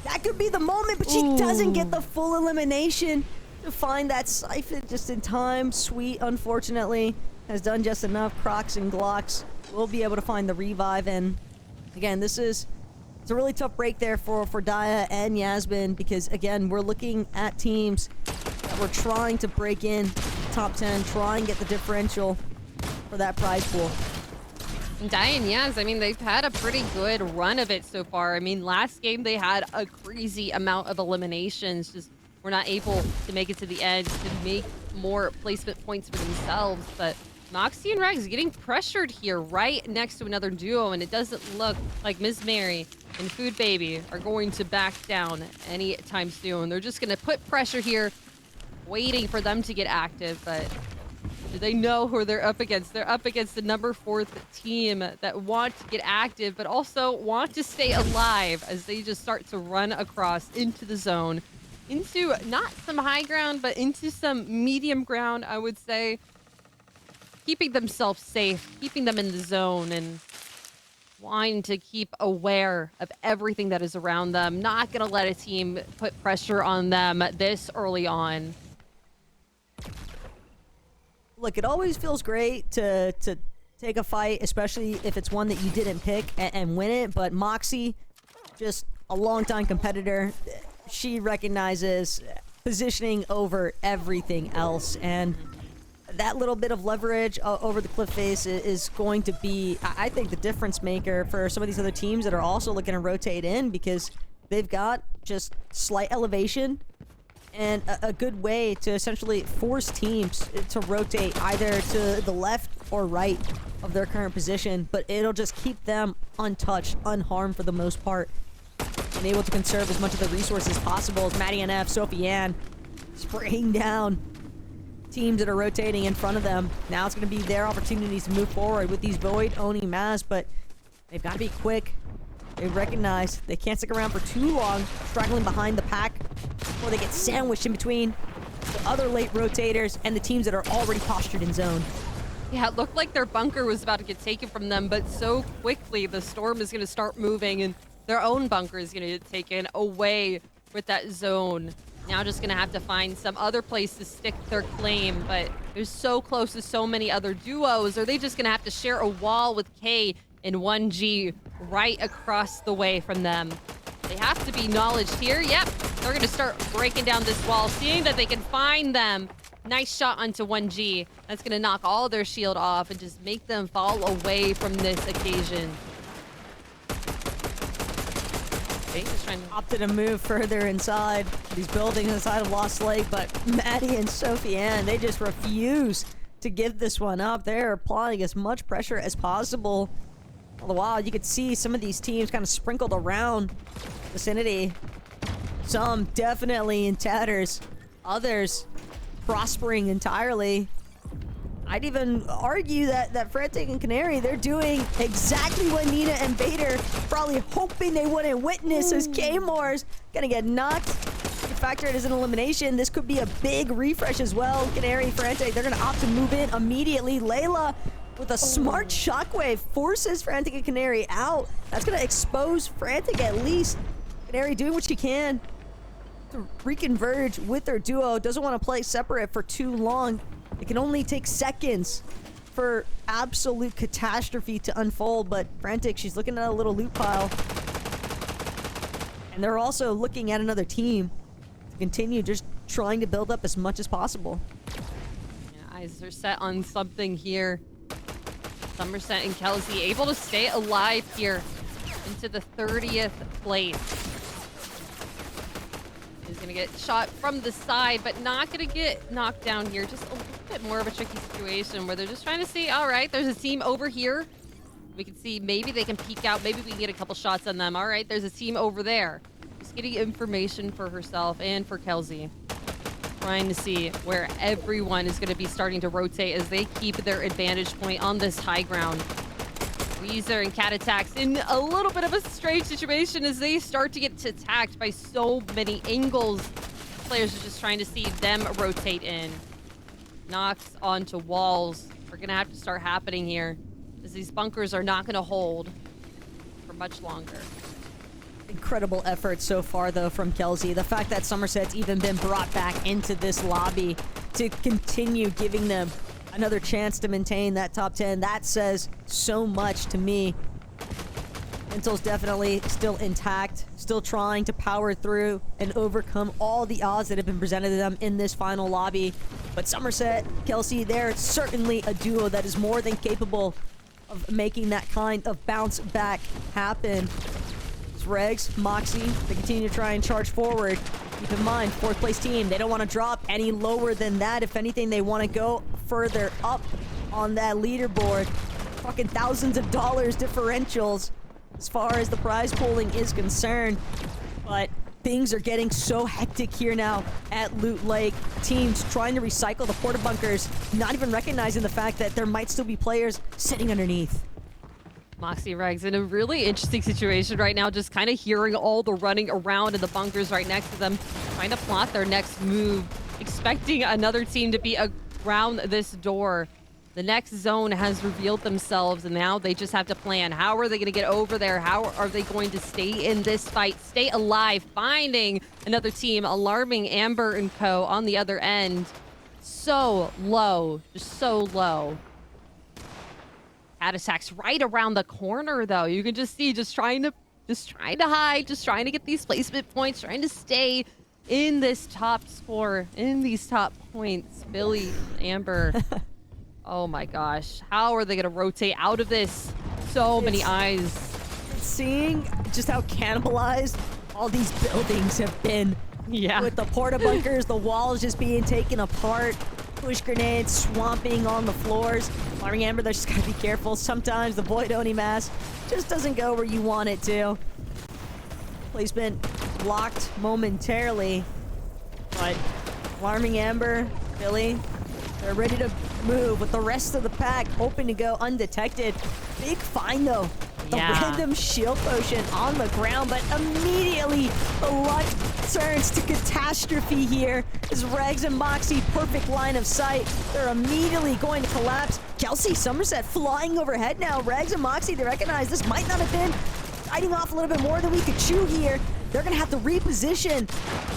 [SPEAKER 3] That could be the moment, but she doesn't get the full elimination to find that siphon just in time. Sweet, unfortunately, has done just enough. Crocs and Glocks will be able to find the revive. And again, it's a really tough break there for Daya and Yasmin, because again, we're looking at teams that were trying to break in top 10, try and get the differential for that prize pool.
[SPEAKER 2] Daya and Yaz, I mean, they've had a pretty good run of it so far. I mean, last game they had a crazy amount of eliminations, just were not able to make it to the edge to make more placement points for themselves. But Moxie and Regs getting pressured here right next to another duo, and it doesn't look like Miss Mary and Food Baby are going to back down anytime soon. They're just going to put pressure here, waiting for them to get active, but do they know who they're up against? They're up against the number 4th team that want to get active, but also want to stay alive as they just start to run across into the zone, into not some high ground, but into some medium ground, I would say. Keeping themselves safe, keeping them in the zone, and wanting to keep aware of everything that is around them. Not going to let a team put pressure on them this early on.
[SPEAKER 3] Look, it always feels great to take a fight, especially if it's one that you didn't pick and win it. But Moxie, just a longtime competitor, she recognizes positioning over everything else. And that little bit of leverage over the cliff face is going to be, I think, the difference maker for some of these other teams that are also looking to rotate in, because they've got just slight elevation and a good way to essentially force teams to rotate either to the left or right of their current position, but it'll just keep them untouched, unharmed for the most part, and able to conserve as much of the resources possible as Maddie NF, Sophie Ann spraying down teams that are rotating in front of them. Now it's going to be their opportunities to move forward with these Void owning Maz, but they've got to be quick. They recognize they can't stick around for too long, struggling behind the pack before they get sandwiched in between the other late rotators and the teams that are already postured in zone.
[SPEAKER 2] Yeah, it looked like their bunker was about to get taken from them, but so quickly the storm is going to start moving and their own bunker is going to get taken away with that zone. Now just going to have to find some other place to stick their claim, but they're so close to so many other duos. Are they just going to have to share a wall with K and 1G right across the way from them? They have to be knowledged here. Yep, they're going to start breaking down this wall, seeing that they can find them. Nice shot onto 1G. That's going to knock all their shield off and just make them fall away from this occasion. Okay, just trying to
[SPEAKER 3] Opted to move further inside these buildings inside of Lost Lake, but Maddie and Sophie Ann, they just refuse to give this one up. They're applying as much pressure as possible. All the while, you could see some of these teams kind of sprinkled around the vicinity. Some definitely in tatters, others prospering entirely. I'd even argue that Frantic and Canary, they're doing exactly what Nina and Vader probably hoping they wouldn't witness, as K-Mars gonna get knocked. You factor it as an elimination, this could be a big refresh as well. Canary, Frantic, they're gonna opt to move in immediately. Layla with a smart shockwave forces Frantic and Canary out. That's gonna expose Frantic at least. Canary doing what she can to reconverge with their duo. Doesn't want to play separate for too long. It can only take seconds for absolute catastrophe to unfold, but Frantic, she's looking at a little loot pile. And they're also looking at another team to continue just trying to build up as much as possible.
[SPEAKER 2] Yeah, eyes are set on something here. Somerset and Kelsey able to stay alive here into the 30th place. He's gonna get shot from the side, but not gonna get knocked down here. Just a little bit more of a tricky situation where they're just trying to see, all right, there's a team over here. We can see maybe they can peek out. Maybe we can get a couple shots on them. All right, there's a team over there. Just getting information for herself and for Kelsey. Trying to see where everyone is going to be starting to rotate as they keep their advantage point on this high ground. Weezer and Cat Attacks in a little bit of a strange situation as they start to get attacked by so many angles. Players are just trying to see them rotate in. Knocks onto walls are going to have to start happening here, as these bunkers are not going to hold for much longer.
[SPEAKER 3] Incredible effort so far, though, from Kelsey. The fact that Somerset's even been brought back into this lobby to continue giving them another chance to maintain that top 10, that says so much to me. Mental's definitely still intact, still trying to power through and overcome all the odds that have been presented to them in this final lobby. But Somerset, Kelsey, they're certainly a duo that is more than capable of making that kind of bounce back happen. Regs, Moxie, they continue to try and charge forward. Keep in mind, 4th place team, they don't want to drop any lower than that. If anything, they want to go further up on that leaderboard. Fucking thousands of dollars differentials as far as the prize pooling is concerned. But things are getting so hectic here now at Loot Lake. Teams trying to recycle the porta bunkers, not even recognizing the fact that there might still be players sitting underneath.
[SPEAKER 2] Moxie Regs in a really interesting situation right now, just kind of hearing all the running around in the bunkers right next to them, trying to plot their next move, expecting another team to be around this door. The next zone has revealed themselves, and now they just have to plan. How are they going to get over there? How are they going to stay in this fight, stay alive, finding another team, alarming Amber and co on the other end. So low, just so low. Cat Attack's right around the corner, though. You can just see, just trying to hide, just trying to get these placement points, trying to stay in this top score, in these top points. Billy, Amber. Oh my gosh. How are they going to rotate out of this? So many eyes.
[SPEAKER 3] Seeing just how cannibalized all these buildings have been.
[SPEAKER 2] Yeah.
[SPEAKER 3] With the porta bunkers, the walls just being taken apart, push grenades swamping on the floors. Alarming Amber, they just gotta be careful. Sometimes the Void Oni mask just doesn't go where you want it to. Placement blocked momentarily, but Alarming Amber, Billy, they're ready to move with the rest of the pack, hoping to go undetected. Big find though. The random shield potion on the ground, but immediately the luck turns to catastrophe here. As Regs and Moxie, perfect line of sight. They're immediately going to collapse. Kelsey, Somerset flying overhead now. Regs and Moxie, they recognize this might not have been fighting off a little bit more than we could chew here. They're gonna have to reposition.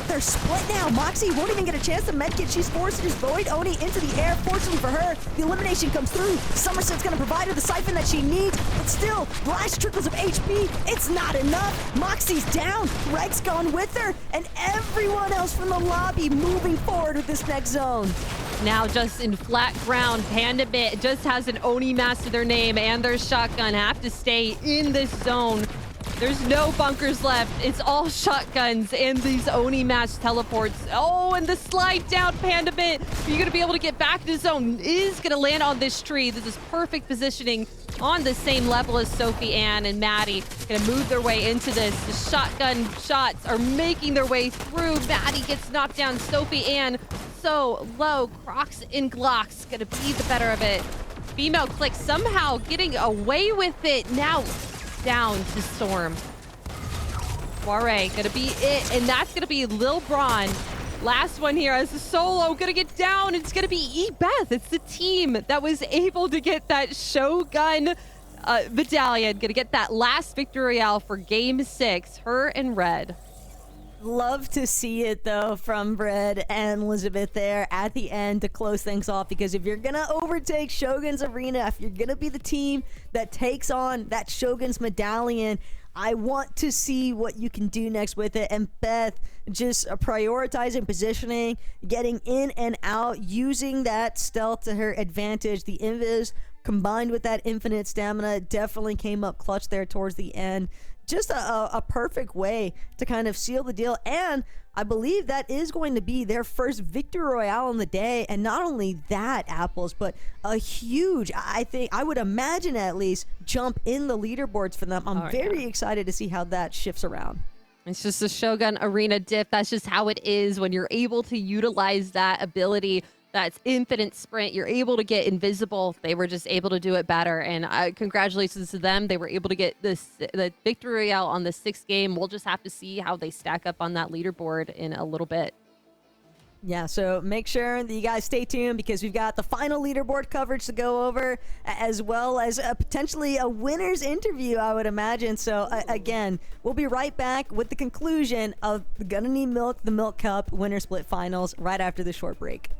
[SPEAKER 3] They're split now. Moxie won't even get a chance to medkit. She's forced to just Void Oni into the air. Fortunately for her, the elimination comes through. Somerset's gonna provide her the siphon that she needs, but still, last trickles of HP. It's not enough. Moxie's down. Reg's gone with her, and everyone else from the lobby moving forward with this next zone.
[SPEAKER 2] Now just in flat ground, Pandabit just has an Oni mask to their name and their shotgun. Have to stay in this zone. There's no bunkers left. It's all shotguns and these Oni mask teleports. Oh, and the slide down, Pandabit. Are you going to be able to get back to zone? Is going to land on this tree. This is perfect positioning on the same level as Sophie Ann and Maddie. Going to move their way into this. The shotgun shots are making their way through. Maddie gets knocked down. Sophie Ann so low. Crocs and Glocks going to be the better of it. Female Click somehow getting away with it. Now down to Storm. Soiree gonna be it, and that's gonna be Lil Braun. Last one here as a solo gonna get down. It's gonna be E-Beth. It's the team that was able to get that Shogun medallion. Gonna get that last victory royale for Game 6. Her and Red.
[SPEAKER 3] Love to see it though from Red and Elizabeth there at the end to close things off, because if you're gonna overtake Shogun's arena, if you're gonna be the team that takes on that Shogun's medallion, I want to see what you can do next with it. And Beth just prioritizing positioning, getting in and out, using that stealth to her advantage. The invis combined with that infinite stamina definitely came up clutch there towards the end. Just a perfect way to kind of seal the deal. And I believe that is going to be their first victory royale on the day. And not only that, Apples, but a huge, I would imagine at least, jump in the leaderboards for them. I'm very excited to see how that shifts around.
[SPEAKER 2] It's just a Shogun Arena diff. That's just how it is when you're able to utilize that ability. That's infinite sprint. You're able to get invisible. They were just able to do it better. And congratulations to them. They were able to get the victory royale on the 6th game. We'll just have to see how they stack up on that leaderboard in a little bit.
[SPEAKER 3] Yeah, so make sure that you guys stay tuned, because we've got the final leaderboard coverage to go over, as well as potentially a winner's interview, I would imagine. So again, we'll be right back with the conclusion of the Gonna Need Milk, the Milk Cup Winner Split Finals right after the short break.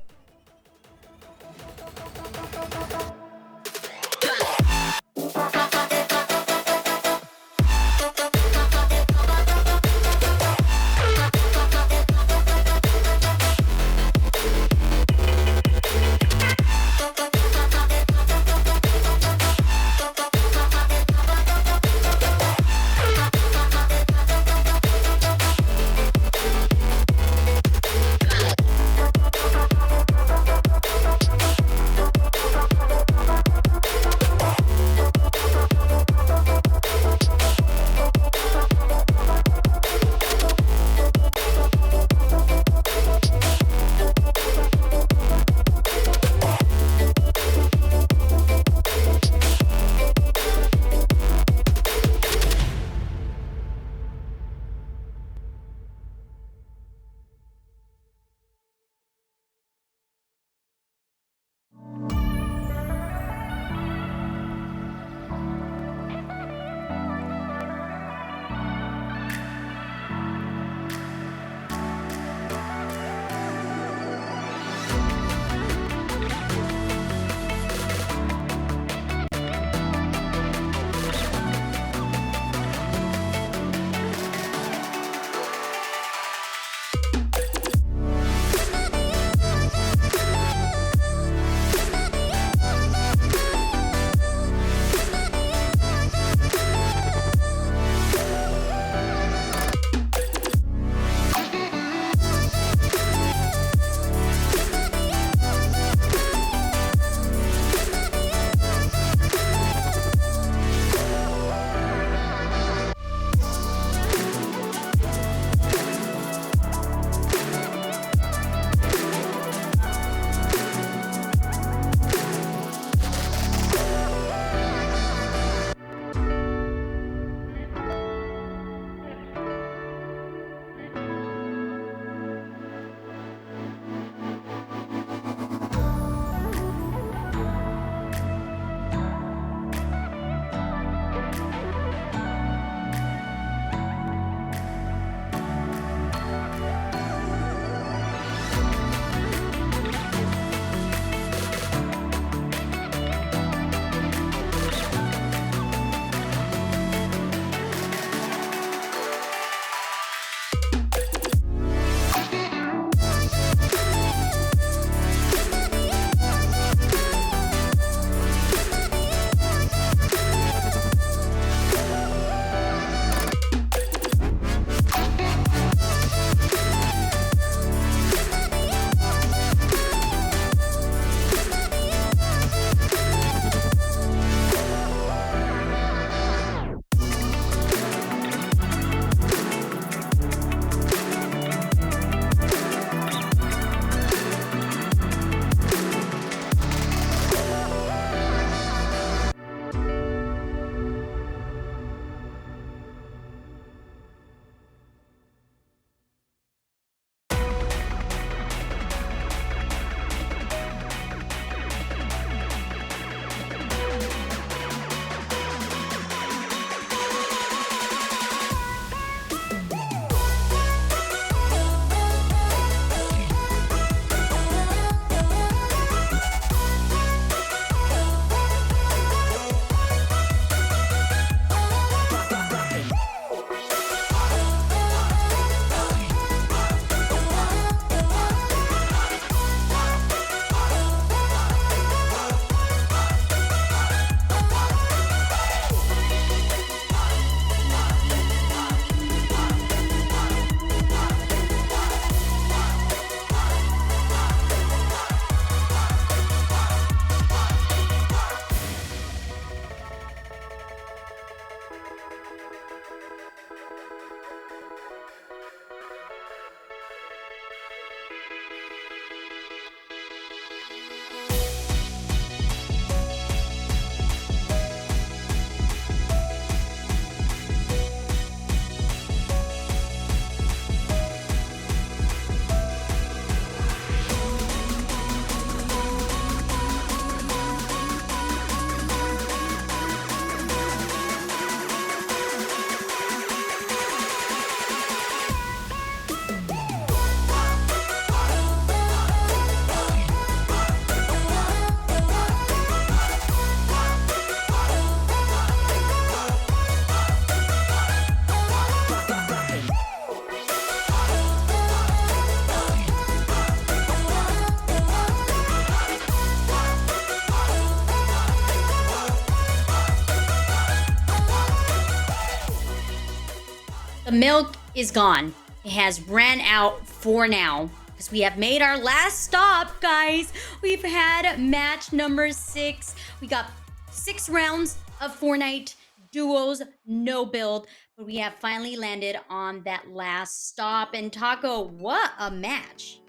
[SPEAKER 1] The milk is gone. It has ran out for now. Because we have made our last stop, guys. We've had match number 6. We got 6 rounds of Fortnite duos, no build. But we have finally landed on that last stop. And Taco, what a match.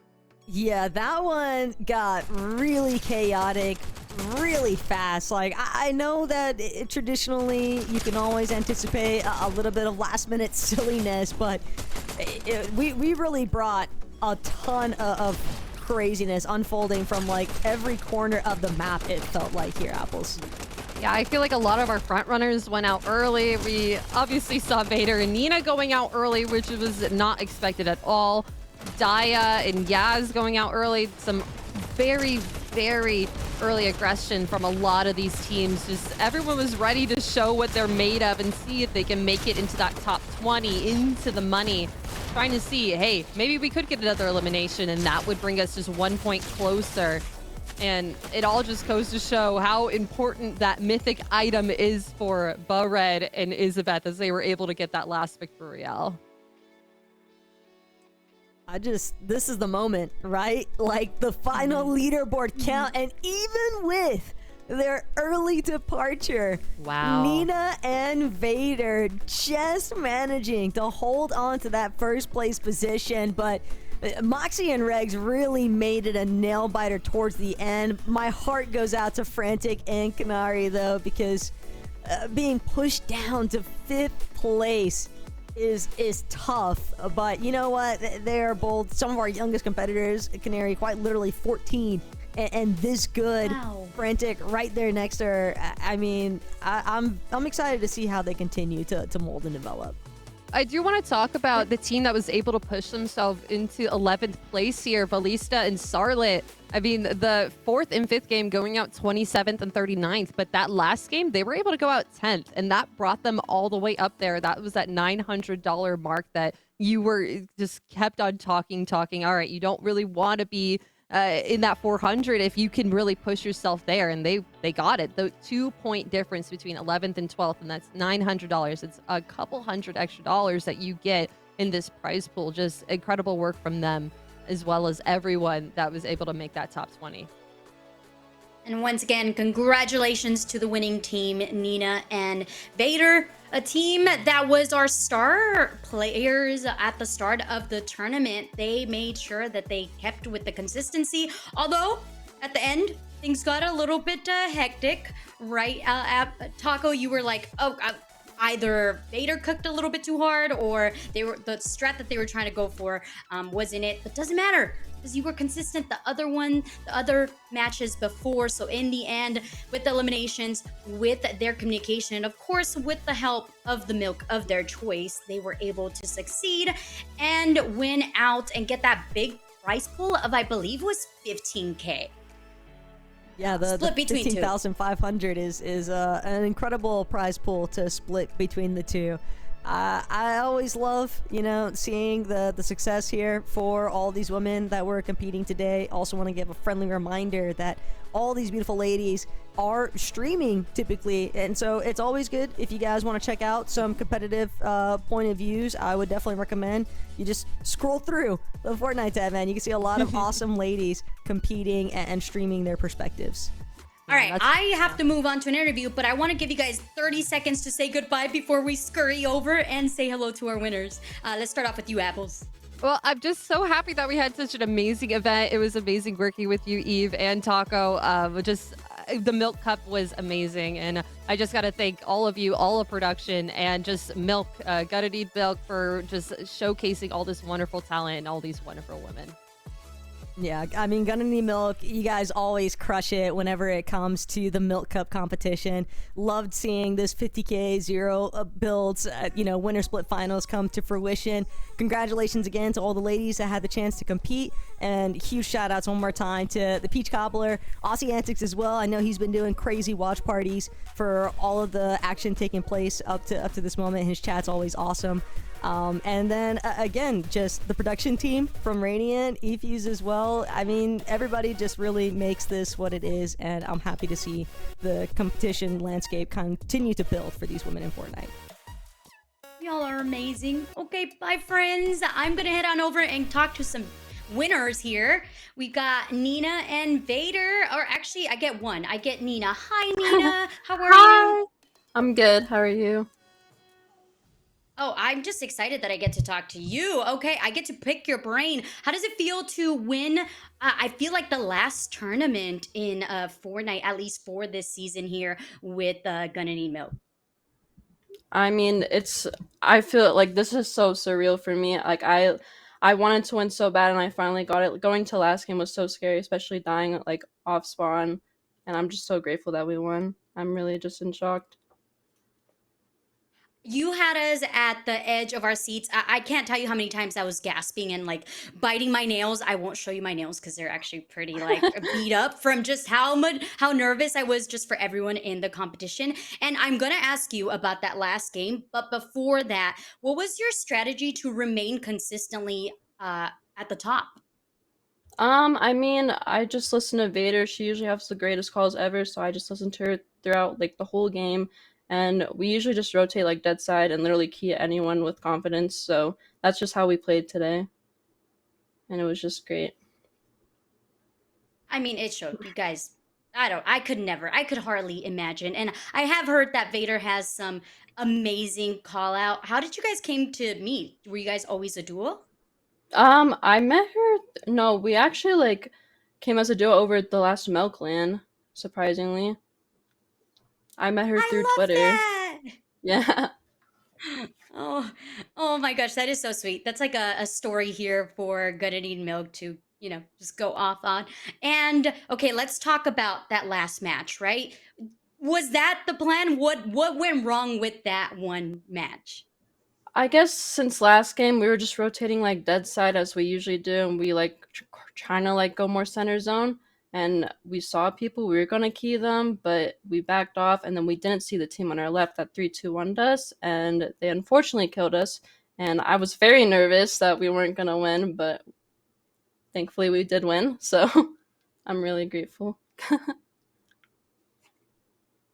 [SPEAKER 3] Yeah, that one got really chaotic, really fast. Like, I know that traditionally you can always anticipate a little bit of last minute silliness, but we really brought a ton of craziness unfolding from like every corner of the map, it felt like here, Apples.
[SPEAKER 2] Yeah, I feel like a lot of our front runners went out early. We obviously saw Vader and Nina going out early, which was not expected at all. Daya and Yaz going out early. Some very, very early aggression from a lot of these teams. Just everyone was ready to show what they're made of and see if they can make it into that top 20, into the money. Trying to see, hey, maybe we could get another elimination and that would bring us just 1 point closer. And it all just goes to show how important that mythic item is for Red and Isabeth as they were able to get that last victory royale.
[SPEAKER 3] This is the moment, right? Like the final leaderboard count, and even with their early departure,
[SPEAKER 2] wow,
[SPEAKER 3] Nina and Vader just managing to hold on to that first place position, but Moxie and Regs really made it a nail biter towards the end. My heart goes out to Frantic and Canary though, because being pushed down to 5th place is tough, but you know what? They're both some of our youngest competitors. Canary, quite literally 14, and this good.
[SPEAKER 1] Wow.
[SPEAKER 3] Frantic right there next to her. I mean, I'm excited to see how they continue to mold and develop.
[SPEAKER 2] I do want to talk about the team that was able to push themselves into 11th place here, Ballista and Sarlet. I mean, the 4th and 5th game going out 27th and 39th, but that last game, they were able to go out 10th, and that brought them all the way up there. That was that $900 mark that you were just kept on talking. All right, you don't really want to be in that 400 if you can really push yourself there, and they got it. The 2-point difference between 11th and 12th, and that's $900. It's a couple hundred extra dollars that you get in this prize pool. Just incredible work from them, as well as everyone that was able to make that top 20.
[SPEAKER 1] And once again, congratulations to the winning team, Nina and Vader, a team that was our star players at the start of the tournament. They made sure that they kept with the consistency, although at the end, things got a little bit hectic, right? Taco, you were like, either Vader cooked a little bit too hard, or the strat that they were trying to go for wasn't it. But doesn't matter, because you were consistent the other matches before. So in the end, with the eliminations, with their communication, and of course with the help of the milk of their choice, they were able to succeed and win out and get that big prize pool of, I believe, was 15K.
[SPEAKER 3] Yeah, the
[SPEAKER 1] Split between two.
[SPEAKER 3] 15,500 is an incredible prize pool to split between the two. I always love, seeing the success here for all these women that were competing today. Also want to give a friendly reminder that all these beautiful ladies are streaming typically, and so it's always good if you guys want to check out some competitive point of views. I would definitely recommend you just scroll through the Fortnite tab, man. You can see a lot of awesome ladies competing and streaming their perspectives.
[SPEAKER 1] All right, I have to move on to an interview, but I want to give you guys 30 seconds to say goodbye before we scurry over and say hello to our winners. Let's start off with you, Apples.
[SPEAKER 2] Well, I'm just so happy that we had such an amazing event. It was amazing working with you, Eve and Taco. The Milk Cup was amazing, and I just got to thank all of you, all of production, and just Milk, Gotta Need Milk, for just showcasing all this wonderful talent and all these wonderful women.
[SPEAKER 3] Yeah, I mean, Gonna Need Milk, you guys always crush it whenever it comes to the Milk Cup competition. Loved seeing this 50K zero builds, winner split finals come to fruition. Congratulations again to all the ladies that had the chance to compete, and huge shout outs one more time to the Peach Cobbler, Aussie Antics as well. I know he's been doing crazy watch parties for all of the action taking place up to this moment. His chat's always awesome. And then again, just the production team from Radiant, eFuse as well. I mean, everybody just really makes this what it is, and I'm happy to see the competition landscape continue to build for these women in Fortnite.
[SPEAKER 1] Y'all are amazing. Okay, bye, friends. I'm gonna head on over and talk to some winners here. We got Nina and Vader. Or actually, I get one. I get Nina. Hi, Nina. How are
[SPEAKER 8] Hi.
[SPEAKER 1] you?
[SPEAKER 8] I'm good. How are you?
[SPEAKER 1] Oh, I'm just excited that I get to talk to you. Okay, I get to pick your brain. How does it feel to win? I feel like the last tournament in Fortnite, at least for this season here, with Gonna Need Milk.
[SPEAKER 8] I mean, I feel like this is so surreal for me. Like I wanted to win so bad and I finally got it. Going to last game was so scary, especially dying like off spawn, and I'm just so grateful that we won. I'm really just in shock.
[SPEAKER 1] You had us at the edge of our seats. I can't tell you how many times I was gasping and like biting my nails. I won't show you my nails because they're actually pretty like beat up from just how nervous I was just for everyone in the competition. And I'm gonna ask you about that last game, but before that, what was your strategy to remain consistently at the top?
[SPEAKER 8] I mean, I just listen to Vader. She usually has the greatest calls ever, so I just listen to her throughout like the whole game. And we usually just rotate like dead side and literally key at anyone with confidence. So that's just how we played today. And it was just great.
[SPEAKER 1] I mean, it showed you guys. I could never, I could hardly imagine. And I have heard that Vader has some amazing call out. How did you guys came to meet? Were you guys always a duo?
[SPEAKER 8] I met her. No, we actually like came as a duo over at the last Milk LAN, surprisingly. I met her
[SPEAKER 1] I
[SPEAKER 8] through
[SPEAKER 1] love
[SPEAKER 8] Twitter.
[SPEAKER 1] that.
[SPEAKER 8] Yeah.
[SPEAKER 1] Oh, oh my gosh, that is so sweet. That's like a story here for Gonna Need Milk to, just go off on. And okay, let's talk about that last match, right? Was that the plan? What went wrong with that one match?
[SPEAKER 8] I guess since last game we were just rotating like dead side as we usually do, and we like trying to like go more center zone. And we saw people, we were gonna key them, but we backed off, and then we didn't see the team on our left that 3-2-1'd us, and they unfortunately killed us. And I was very nervous that we weren't gonna win, but thankfully we did win. So I'm really grateful.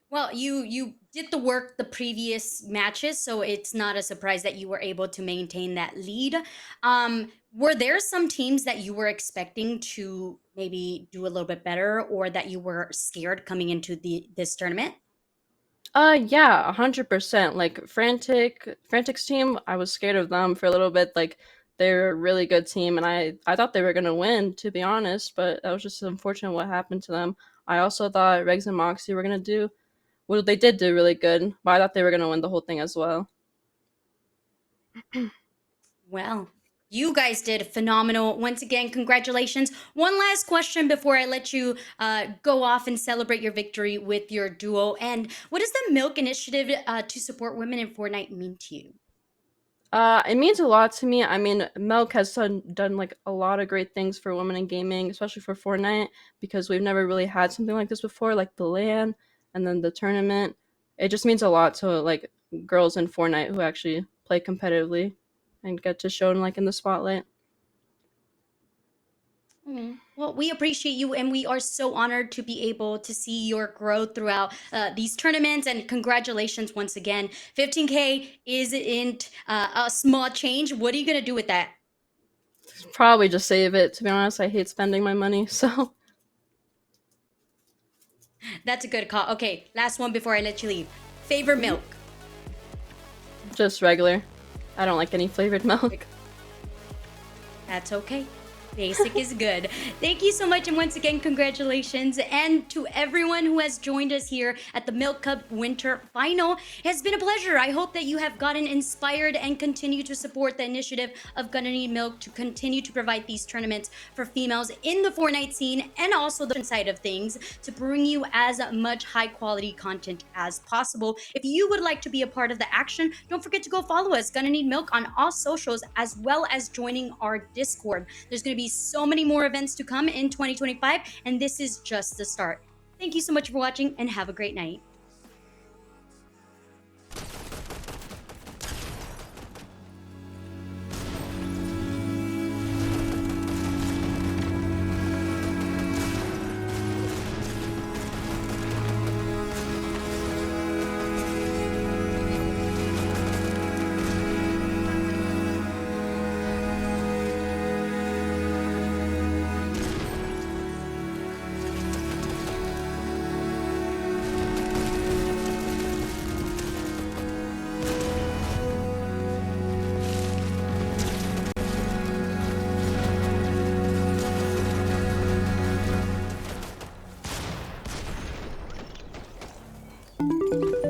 [SPEAKER 1] Well, you did the work the previous matches, so it's not a surprise that you were able to maintain that lead. Were there some teams that you were expecting to maybe do a little bit better, or that you were scared coming into this tournament?
[SPEAKER 8] Yeah, 100%. Like Frantic's team, I was scared of them for a little bit. Like they're a really good team, and I thought they were gonna win, to be honest. But that was just unfortunate what happened to them. I also thought Regs and Moxie were gonna do well. They did do really good, but I thought they were gonna win the whole thing as well.
[SPEAKER 1] Well, you guys did phenomenal. Once again, congratulations. One last question before I let you go off and celebrate your victory with your duo. And what does the Milk Initiative to support women in Fortnite mean to you?
[SPEAKER 8] It means a lot to me. I mean, Milk has done like a lot of great things for women in gaming, especially for Fortnite, because we've never really had something like this before, like the LAN and then the tournament. It just means a lot to like girls in Fortnite who actually play competitively and get to show like in the spotlight.
[SPEAKER 1] Well, we appreciate you, and we are so honored to be able to see your growth throughout these tournaments. And congratulations once again. 15K isn't a small change. What are you going to do with that?
[SPEAKER 8] Probably just save it, to be honest. I hate spending my money, so.
[SPEAKER 1] That's a good call. Okay, last one before I let you leave. Favorite milk?
[SPEAKER 8] Just regular. I don't like any flavored milk.
[SPEAKER 1] That's okay. Basic is good. Thank you so much, and once again, congratulations. And to everyone who has joined us here at the Milk Cup Winter Final, it has been a pleasure. I hope that you have gotten inspired and continue to support the initiative of Gonna Need Milk to continue to provide these tournaments for females in the Fortnite scene, and also the side of things to bring you as much high quality content as possible. If you would like to be a part of the action, don't forget to go follow us, Gonna Need Milk, on all socials, as well as joining our Discord. There's going to be so many more events to come in 2025, and this is just the start. Thank you so much for watching, and have a great night. Bye.